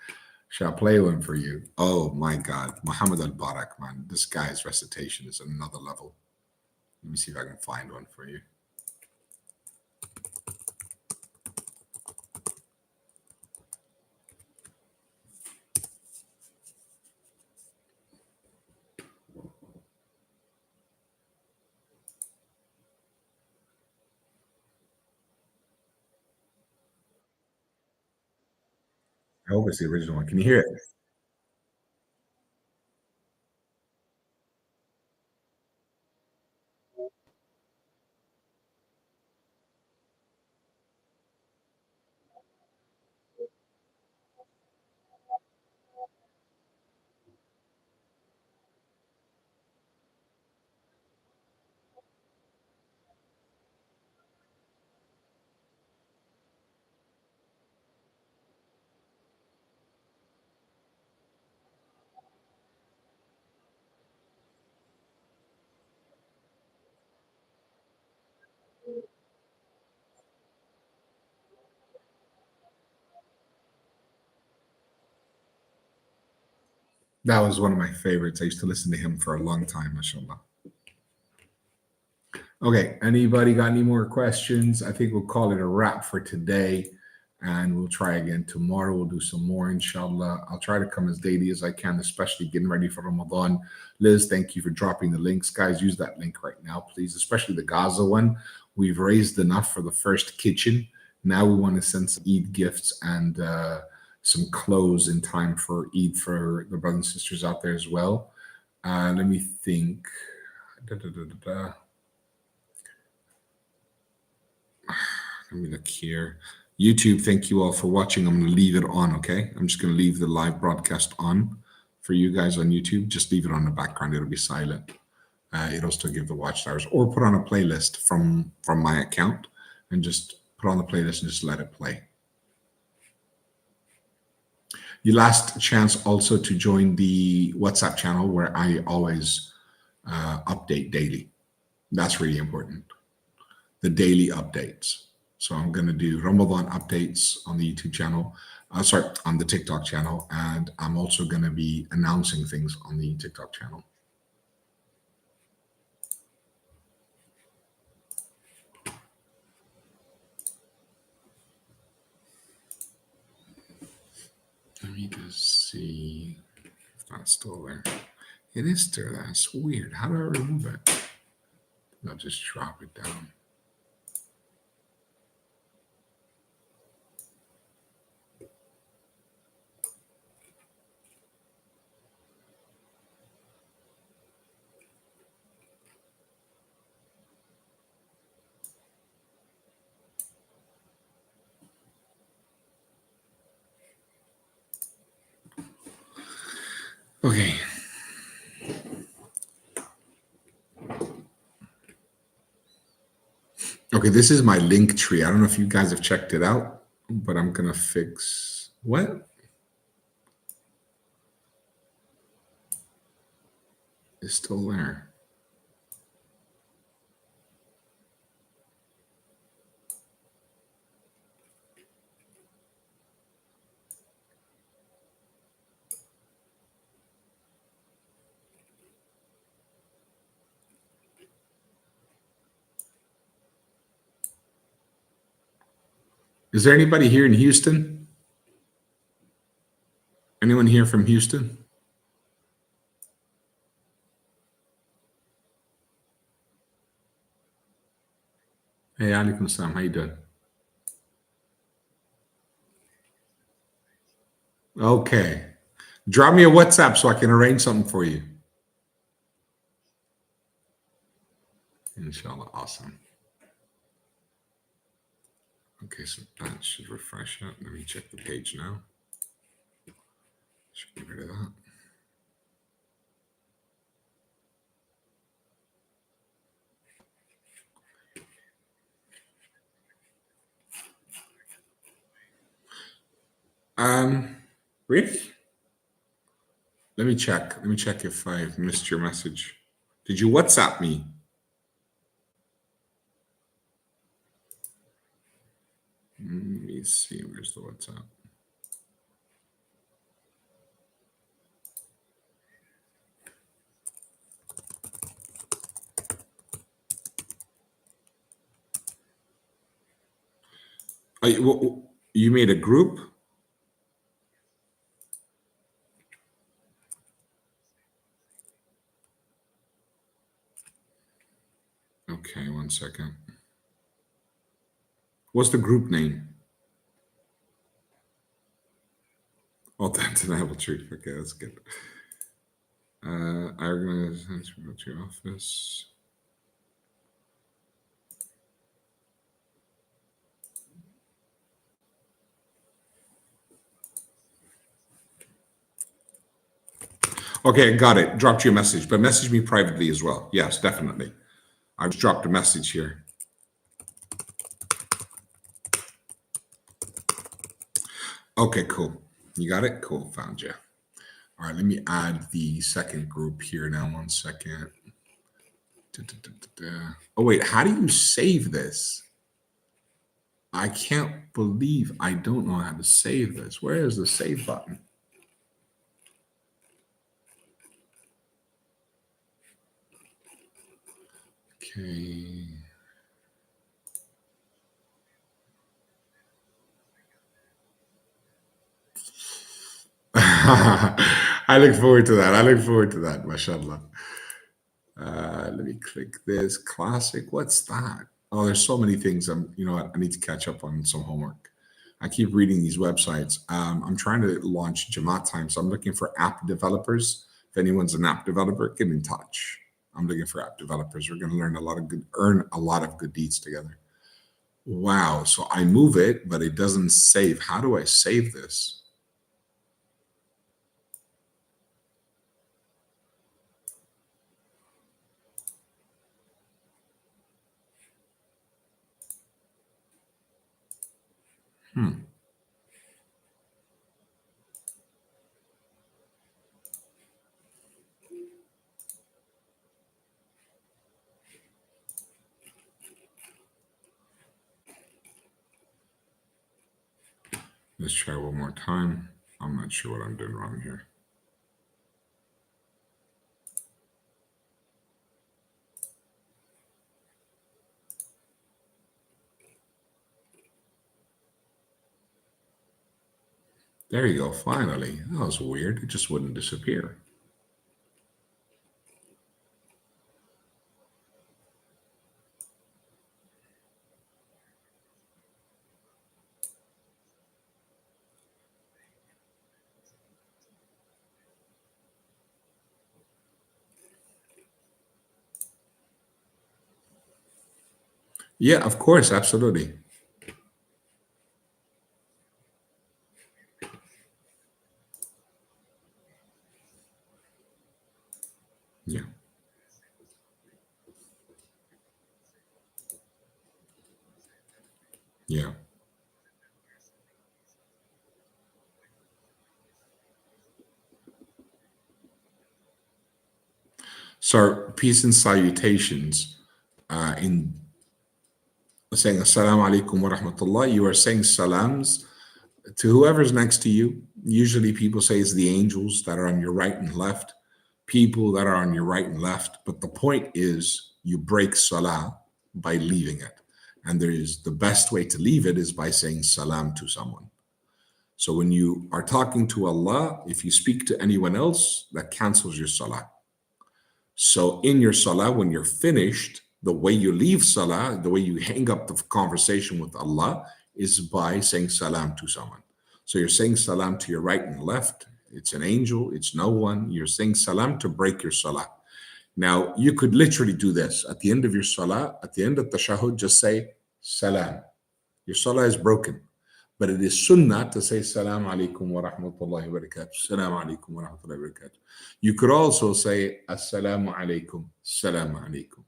Shall I play one for you? Oh my God. Muhammad al-Barak, man. This guy's recitation is another level. Let me see if I can find one for you. hope it's the original one. Can you hear it? That was one of my favorites. I used to listen to him for a long time, mashallah. Okay, anybody got any more questions? I think we'll call it a wrap for today, and we'll try again tomorrow. We'll do some more, inshallah. I'll try to come as daily as I can, especially getting ready for Ramadan. Liz, thank you for dropping the links. Guys, use that link right now, please, especially the Gaza one. We've raised enough for the first kitchen. Now we want to send some Eid gifts and some clothes in time for Eid for the brothers and sisters out there as well. Let me think. Let me look here. YouTube, thank you all for watching. I'm going to leave it on, okay? I'm just going to leave the live broadcast on for you guys on YouTube. Just leave it on the background. It'll be silent. It'll still give the watch hours. Or put on a playlist from my account and just put on the playlist and just let it play. Your last chance also to join the WhatsApp channel where I always update daily. That's really important. The daily updates. So I'm going to do Ramadan updates on the YouTube channel, on the TikTok channel, and I'm also going to be announcing things on the TikTok channel. Let me just see if that's still there. It is still there. That's weird. How do I remove it? I'll just drop it down. Okay. Okay, this is my link tree. I don't know if you guys have checked it out, but I'm going to fix what? It's still there. Is there anybody here in Houston? Anyone here from Houston? Hey, alaikum salam. How you doing? Okay. Drop me a WhatsApp so I can arrange something for you. Inshallah. Awesome. Okay, so that should refresh it. Let me check the page now. Should get rid of that. Really? Let me check. Let me check if I've missed your message. Did you WhatsApp me? Let me see. Where's the WhatsApp? You made a group? Okay, 1 second. What's the group name? undeniable truth. Okay, that's good. I organize to your office. Okay, got it. Dropped you a message, but message me privately as well. Yes, definitely. I've dropped a message here. Okay, cool. You got it? Cool, found you. All right, let me add the second group here now. 1 second. Oh, wait, how do you save this? I can't believe I don't know how to save this. Where is the save button? Okay. I look forward to that. Mashallah. Let me click this. Classic. What's that? Oh, there's so many things. You know what? I need to catch up on some homework. I keep reading these websites. I'm trying to launch Jamaat time, so I'm looking for app developers. If anyone's an app developer, get in touch. I'm looking for app developers. We're going to earn a lot of good deeds together. Wow. So I move it, but it doesn't save. How do I save this? Let's try one more time. I'm not sure what I'm doing wrong here. There you go, finally. That was weird. It just wouldn't disappear. Yeah, of course, absolutely. Yeah. Yeah. So peace and salutations in saying assalamu alaikum wa rahmatullah. You are saying salams to whoever's next to you. Usually people say it's the angels that are on your right and left, people that are on your right and left. But the point is you break salah by leaving it. And the best way to leave it is by saying salam to someone. So when you are talking to Allah, if you speak to anyone else, that cancels your salah. So in your salah, when you're finished, the way you leave salah, the way you hang up the conversation with Allah is by saying salam to someone. So you're saying salam to your right and left. It's an angel, it's no one. You're saying salam to break your salah. Now, you could literally do this. At the end of your salah, at the end of tashahhud, just say salam. Your salah is broken. But it is sunnah to say salam alaikum wa rahmatullahi wa barakatuh. Salam alaikum wa rahmatullahi wa barakatuh. You could also say assalamu alaikum, salam alaikum.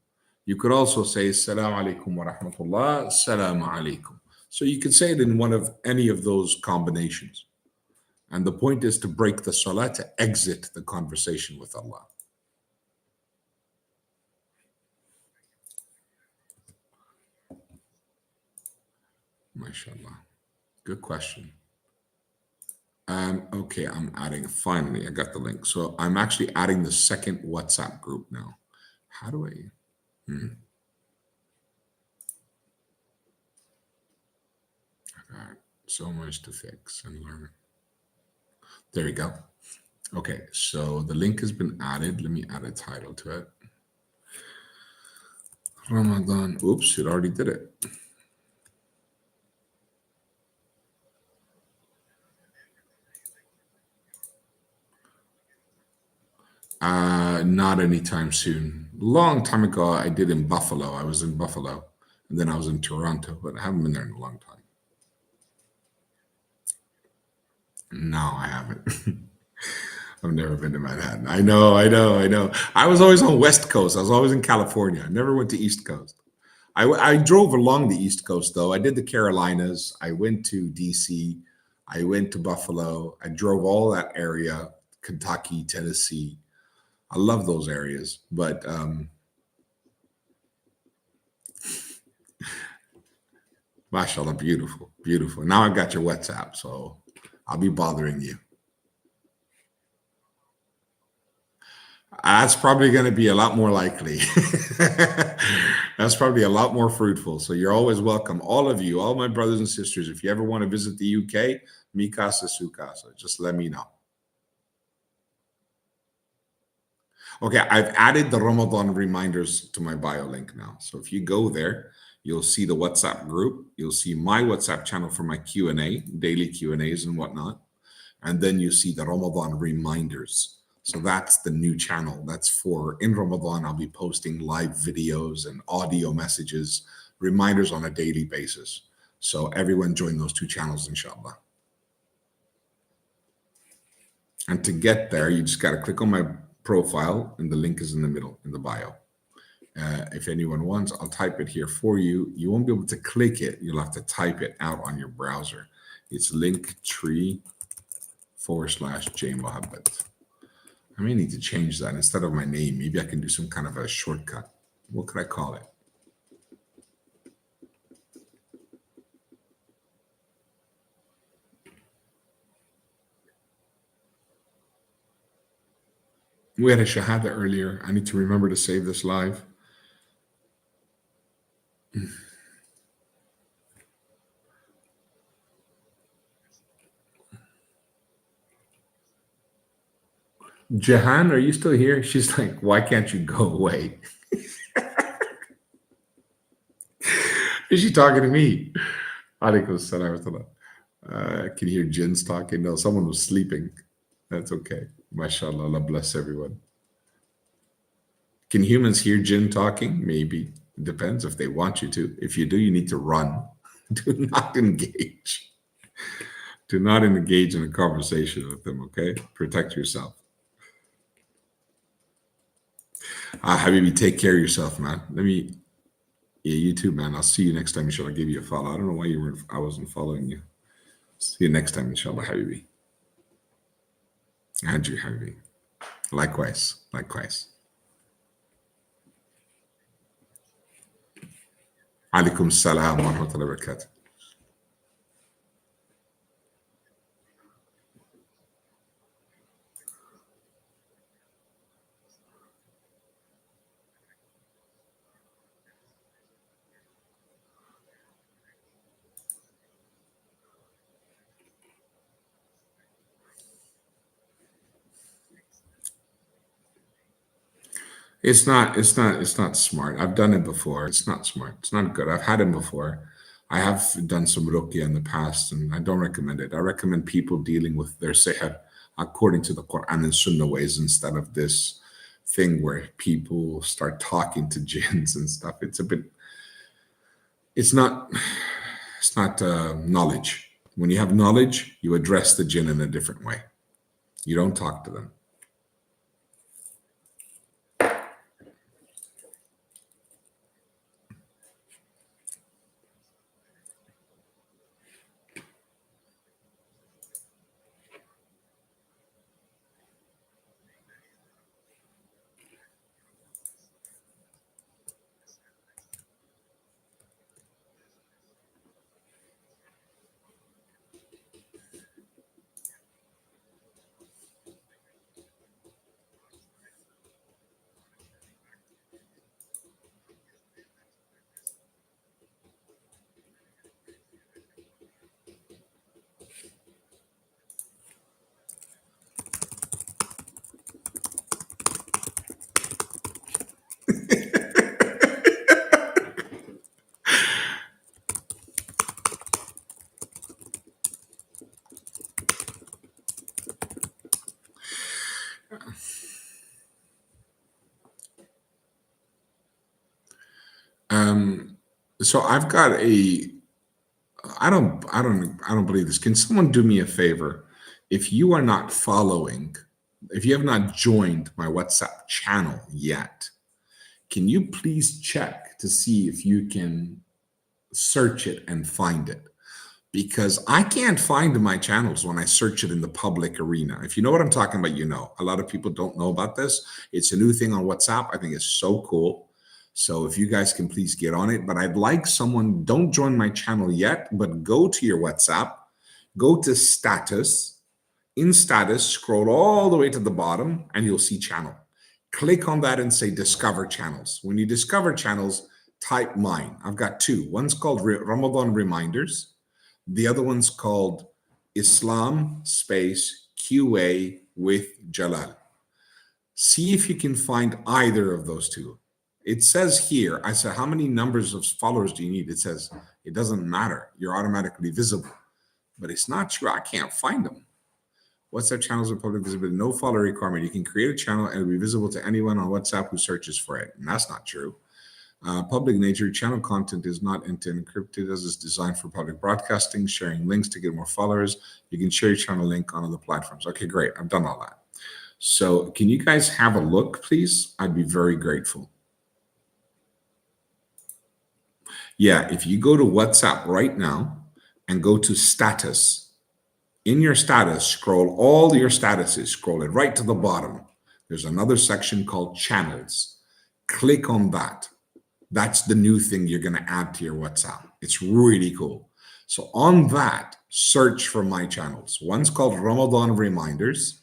You could also say salam alaikum wa rahmatullah, salam alaikum. So you could say it in one of any of those combinations. And the point is to break the salah, to exit the conversation with Allah. MashaAllah. Good question. Okay, I'm adding, finally, I got the link. So I'm actually adding the second WhatsApp group now. How do I? I've got so much to fix and learn. There we go. Okay, so the link has been added. Let me add a title to it. Ramadan. Oops, it already did it. Not anytime soon. Long time ago, I did in Buffalo. I was in Buffalo, and then I was in Toronto, but I haven't been there in a long time. No, I haven't. I've never been to Manhattan. I know. I was always on West Coast. I was always in California. I never went to East Coast. I drove along the East Coast, though. I did the Carolinas. I went to DC. I went to Buffalo. I drove all that area, Kentucky, Tennessee. I love those areas. But mashallah, beautiful, beautiful. Now I've got your WhatsApp, so I'll be bothering you. That's probably going to be a lot more likely. That's probably a lot more fruitful. So you're always welcome. All of you, all my brothers and sisters, if you ever want to visit the UK, mi casa, su casa. Just let me know. Okay, I've added the Ramadan reminders to my bio link now. So if you go there, you'll see the WhatsApp group. You'll see my WhatsApp channel for my Q&A, daily Q&As and whatnot. And then you see the Ramadan reminders. So that's the new channel. That's for in Ramadan, I'll be posting live videos and audio messages, reminders on a daily basis. So everyone join those two channels, inshallah. And to get there, you just got to click on my profile, and the link is in the middle, in the bio. If anyone wants, I'll type it here for you. You won't be able to click it. You'll have to type it out on your browser. It's linktree/J-Mohabbat. I may need to change that. Instead of my name, maybe I can do some kind of a shortcut. What could I call it? We had a shahada earlier. I need to remember to save this live. Jahan, are you still here? She's like, why can't you go away? Is she talking to me? Alaikum salam. I can hear jinns talking. No, someone was sleeping. That's okay. MashaAllah, Allah bless everyone. Can humans hear jinn talking? Maybe. It depends if they want you to. If you do, you need to run. Do not engage. Do not engage in a conversation with them, okay? Protect yourself. Habibi, take care of yourself, man. Yeah, you too, man. I'll see you next time, inshallah. I'll give you a follow. I don't know why I wasn't following you. See you next time, inshallah, Habibi. Andrew, Habibi. Likewise. Alaikum salam wa rahmatullahi wa barakatuh. It's not smart. I've done it before. It's not smart. It's not good. I've had it before. I have done some ruqya in the past, and I don't recommend it. I recommend people dealing with their sihr according to the Quran and Sunnah ways instead of this thing where people start talking to jinns and stuff. It's not knowledge. When you have knowledge, you address the jinn in a different way. You don't talk to them. So I've got I don't believe this. Can someone do me a favor? If you are not following, if you have not joined my WhatsApp channel yet, can you please check to see if you can search it and find it? Because I can't find my channels when I search it in the public arena. If you know what I'm talking about, you know. A lot of people don't know about this. It's a new thing on WhatsApp. I think it's so cool. So if you guys can please get on it. But I'd like someone, don't join my channel yet, but go to your WhatsApp, go to status. In status, scroll all the way to the bottom and you'll see channel. Click on that and say discover channels. When you discover channels, type mine. I've got two. One's called Ramadan Reminders. The other one's called Islam space QA with Jalal. See if you can find either of those two. It says here, I said, how many numbers of followers do you need? It says, it doesn't matter. You're automatically visible. But it's not true. I can't find them. WhatsApp channels are public visibility, no follower requirement. You can create a channel and it'll be visible to anyone on WhatsApp who searches for it. And that's not true. Public nature, channel content is not encrypted as it's designed for public broadcasting, sharing links to get more followers. You can share your channel link on other platforms. Okay, great. I've done all that. So can you guys have a look, please? I'd be very grateful. Yeah, if you go to WhatsApp right now and go to status, in your status, scroll all your statuses, scroll it right to the bottom. There's another section called channels. Click on that. That's the new thing you're going to add to your WhatsApp. It's really cool. So on that, search for my channels. One's called Ramadan Reminders,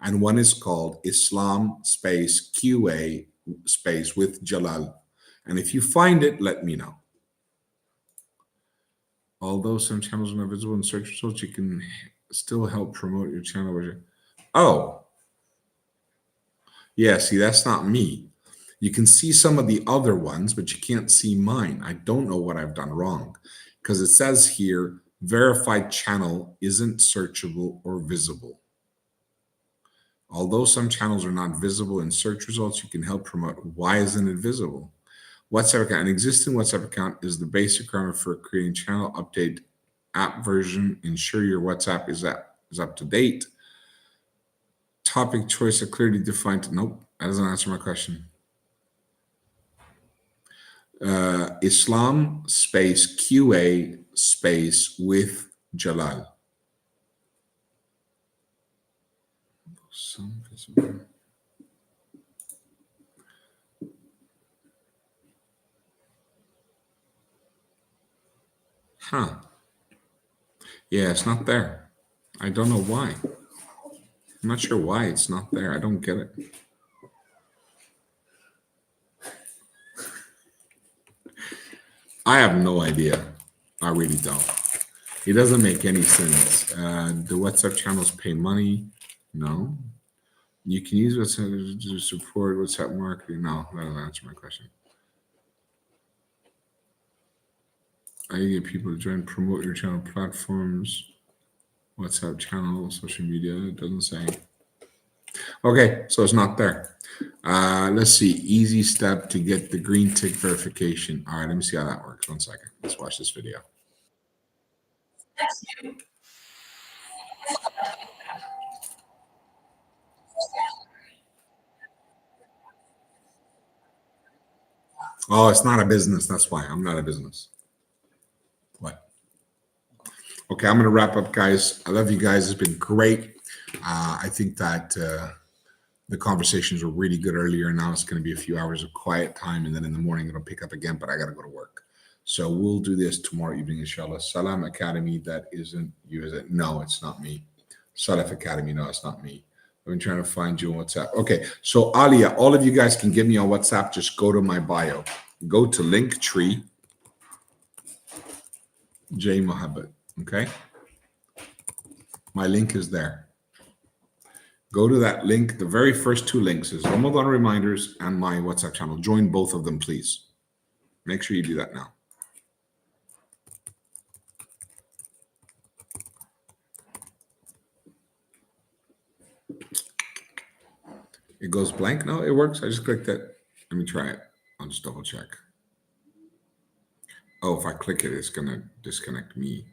and one is called Islam space QA space with Jalal. And if you find it, let me know. Although some channels are not visible in search results, you can still help promote your channel. Oh, yeah, see, that's not me. You can see some of the other ones, but you can't see mine. I don't know what I've done wrong because it says here, verified channel isn't searchable or visible. Although some channels are not visible in search results, you can help promote. Why isn't it visible? WhatsApp account. An existing WhatsApp account is the basic requirement for creating channel. Update app version. Ensure your WhatsApp is up to date. Topic choice are clearly defined. Nope, that doesn't answer my question. Islam space QA space with Jalal. Huh. Yeah, it's not there. I don't know why. I'm not sure why it's not there. I don't get it. I have no idea. I really don't. It doesn't make any sense. The WhatsApp channels pay money. No. You can use WhatsApp to support WhatsApp marketing. No, that doesn't answer my question. I get people to join, promote your channel platforms, WhatsApp channel, social media. It doesn't say. Okay, so it's not there. Let's see. Easy step to get the green tick verification. All right, let me see how that works. 1 second. Let's watch this video. Oh, it's not a business. That's why I'm not a business. What? Okay, I'm going to wrap up, guys. I love you guys. It's been great. I think that the conversations were really good earlier. Now it's going to be a few hours of quiet time, and then in the morning it'll pick up again, but I got to go to work. So we'll do this tomorrow evening, inshallah. Salam Academy, that isn't you, is it? No, it's not me. Salaf Academy, no, it's not me. I've been trying to find you on WhatsApp. Okay, so Alia, all of you guys can get me on WhatsApp. Just go to my bio. Go to Linktree, J Mohabbat, okay? My link is there. Go to that link. The very first two links is Ramadan Reminders and my WhatsApp channel. Join both of them, please. Make sure you do that now. It goes blank? No, it works. I just clicked it. Let me try it. I'll just double check. Oh, if I click it, it's going to disconnect me.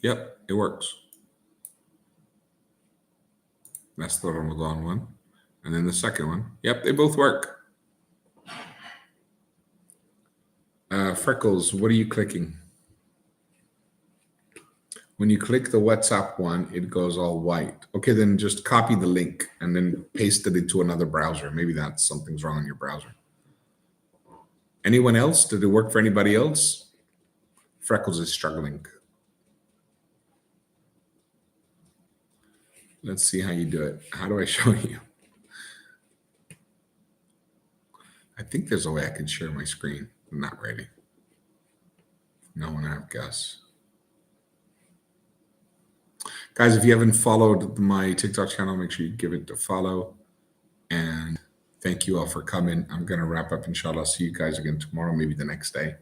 Yep, it works. That's the Ramadan one. And then the second one. Yep, they both work. Freckles, what are you clicking? When you click the WhatsApp one, it goes all white. Okay, then just copy the link and then paste it into another browser. Maybe that's something's wrong in your browser. Anyone else? Did it work for anybody else? Freckles is struggling. Let's see how you do it. How do I show you? I think there's a way I can share my screen. I'm not ready. No one, I have guess. Guys, if you haven't followed my TikTok channel, make sure you give it a follow. And thank you all for coming. I'm going to wrap up, inshallah. See you guys again tomorrow, maybe the next day.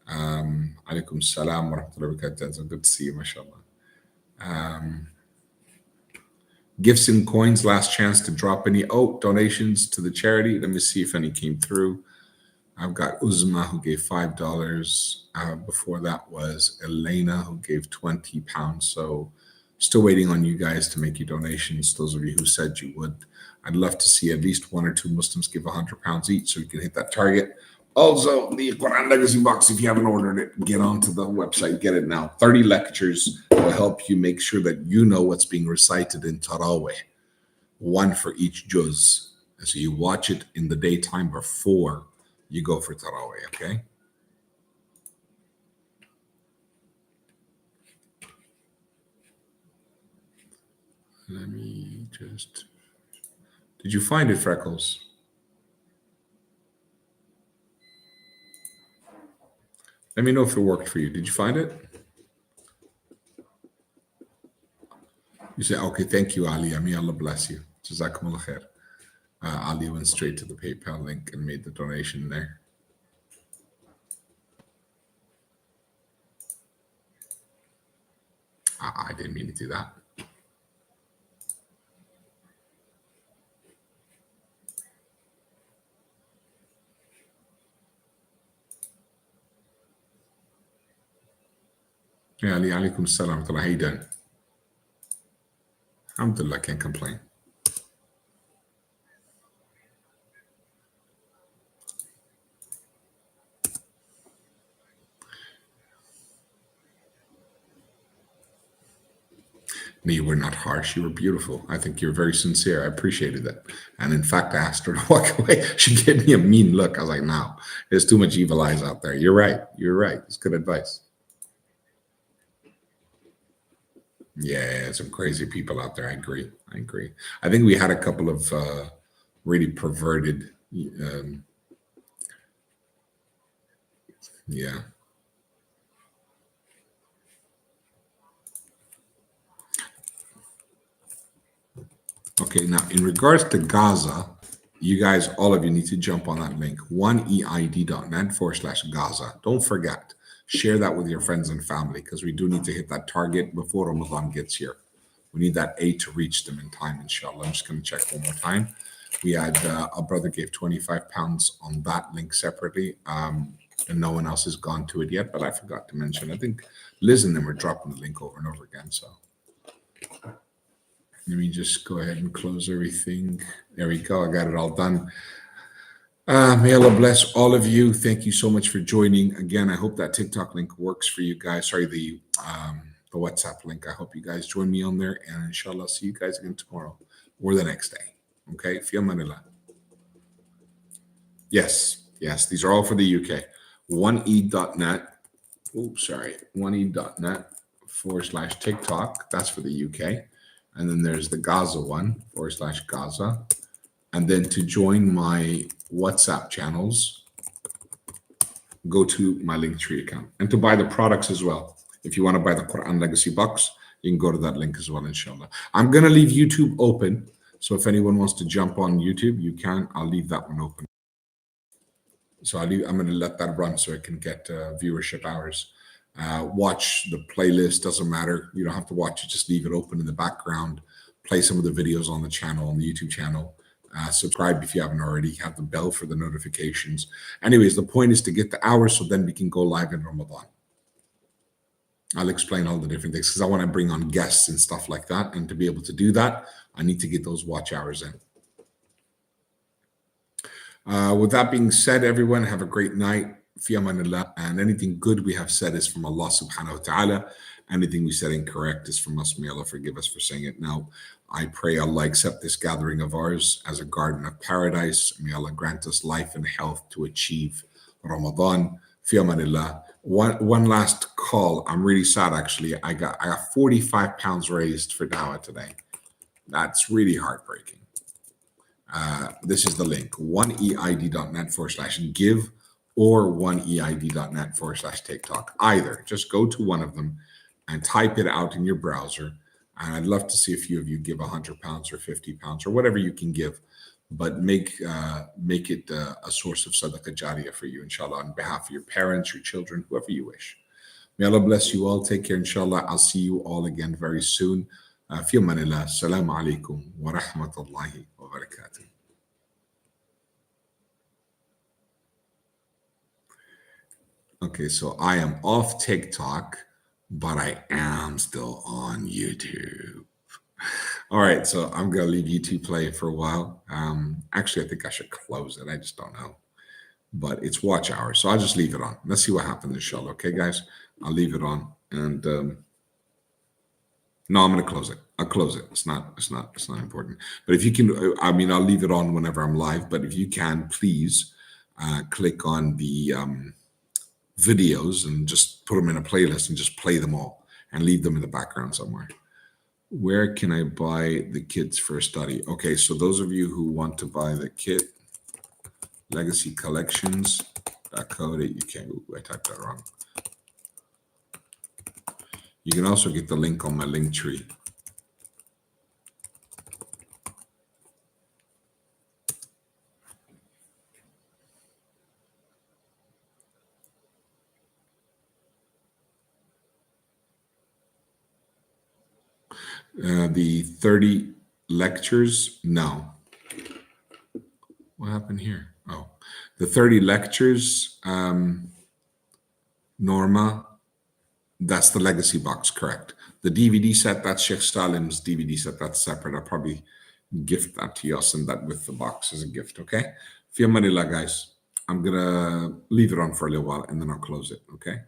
Alaikum salam wa rahmatullahi wa barakatuh. It's good to see you, mashallah. Gifts and coins, last chance to drop any donations to the charity. Let me see if any came through. I've got Uzma who gave $5. Before that was Elena who gave £20. So still waiting on you guys to make your donations. Those of you who said you would. I'd love to see at least 1 or 2 Muslims give £100 each so we can hit that target. Also, the Quran Legacy Box, if you haven't ordered it, get onto the website, get it now. 30 lectures will help you make sure that you know what's being recited in Taraweeh. 1 for each juz. So you watch it in the daytime before you go for Taraweeh, okay? Let me just... Did you find it, Freckles? Let me know if it worked for you. Did you find it? You say, okay, thank you, Ali. May Allah bless you. Jazakumullah khair. Ali went straight to the PayPal link and made the donation there. I didn't mean to do that. Yeah, Ali, alaikum salam. How you doing? Alhamdulillah, can't complain. No, you were not harsh. You were beautiful. I think you're very sincere. I appreciated that. And in fact, I asked her to walk away. She gave me a mean look. I was like, no, there's too much evil eyes out there. You're right. You're right. It's good advice. Yeah, some crazy people out there. I agree. I think we had a couple of really perverted, yeah. Okay, now in regards to Gaza, you guys, all of you need to jump on that link, 1eid.net/Gaza. Don't forget. Share that with your friends and family because we do need to hit that target before Ramadan gets here. We need that aid to reach them in time, inshallah. I'm just going to check one more time. We had a brother gave £25 on that link separately, and no one else has gone to it yet, but I forgot to mention. I think Liz and them are dropping the link over and over again. So let me just go ahead and close everything. There we go. I got it all done. May Allah bless all of you. Thank you so much for joining. Again, I hope that TikTok link works for you guys. Sorry, the WhatsApp link. I hope you guys join me on there. And inshallah, see you guys again tomorrow or the next day. Okay? Fi amanillah. Yes. These are all for the UK. 1eid.net. Oops, sorry. 1eid.net/TikTok. That's for the UK. And then there's the Gaza one, /Gaza. And then to join my WhatsApp channels, go to my Linktree account. And to buy the products as well. If you want to buy the Quran Legacy Box, you can go to that link as well, inshallah. I'm going to leave YouTube open. So if anyone wants to jump on YouTube, you can. I'll leave that one open. So I'm going to let that run so I can get viewership hours. Watch the playlist. Doesn't matter. You don't have to watch it. Just leave it open in the background. Play some of the videos on the channel, on the YouTube channel. Subscribe if you haven't already. Have the bell for the notifications. Anyways, the point is to get the hours so then we can go live in Ramadan. I'll explain all the different things because I want to bring on guests and stuff like that. And to be able to do that, I need to get those watch hours in. With that being said, everyone, have a great night. Fi amanillah. And anything good we have said is from Allah subhanahu wa ta'ala. Anything we said incorrect is from us. May Allah forgive us for saying it. Now, I pray Allah accept this gathering of ours as a garden of paradise. May Allah grant us life and health to achieve Ramadan. Fi amanillah. One last call. I'm really sad, actually. I got 45 pounds raised for Dawah today. That's really heartbreaking. This is the link, oneeid.net/give or oneeid.net/TikTok. Either. Just go to one of them and type it out in your browser. And I'd love to see a few of you give £100 or £50 or whatever you can give. But make it a source of sadaqah jariyah for you, inshallah, on behalf of your parents, your children, whoever you wish. May Allah bless you all. Take care, inshallah. I'll see you all again very soon. Fi amanillah. Assalamu alaikum wa rahmatullahi wa barakatuh. Okay, so I am off TikTok, but I am still on YouTube. All right, so I'm going to leave YouTube play for a while. Actually, I think I should close it. I just don't know. But it's watch hours, so I'll just leave it on. Let's see what happens, inshallah. Okay, guys? I'll leave it on. And no, I'm going to close it. I'll close it. It's not important. But if you can, I mean, I'll leave it on whenever I'm live. But if you can, please click on the videos and just put them in a playlist and just play them all and leave them in the background somewhere. Where can I buy the kits for a study? Okay, so those of you who want to buy the kit, legacycollections.co.uk. Ooh, I typed that wrong. You can also get the link on my link tree. The 30 lectures, no. What happened here? Oh, the 30 lectures, Norma, that's the legacy box, correct. The DVD set, that's Sheikh Salim's DVD set, that's separate. I'll probably gift that to you. I'll send that with the box as a gift, okay? Fi amanillah, guys. I'm going to leave it on for a little while and then I'll close it, okay?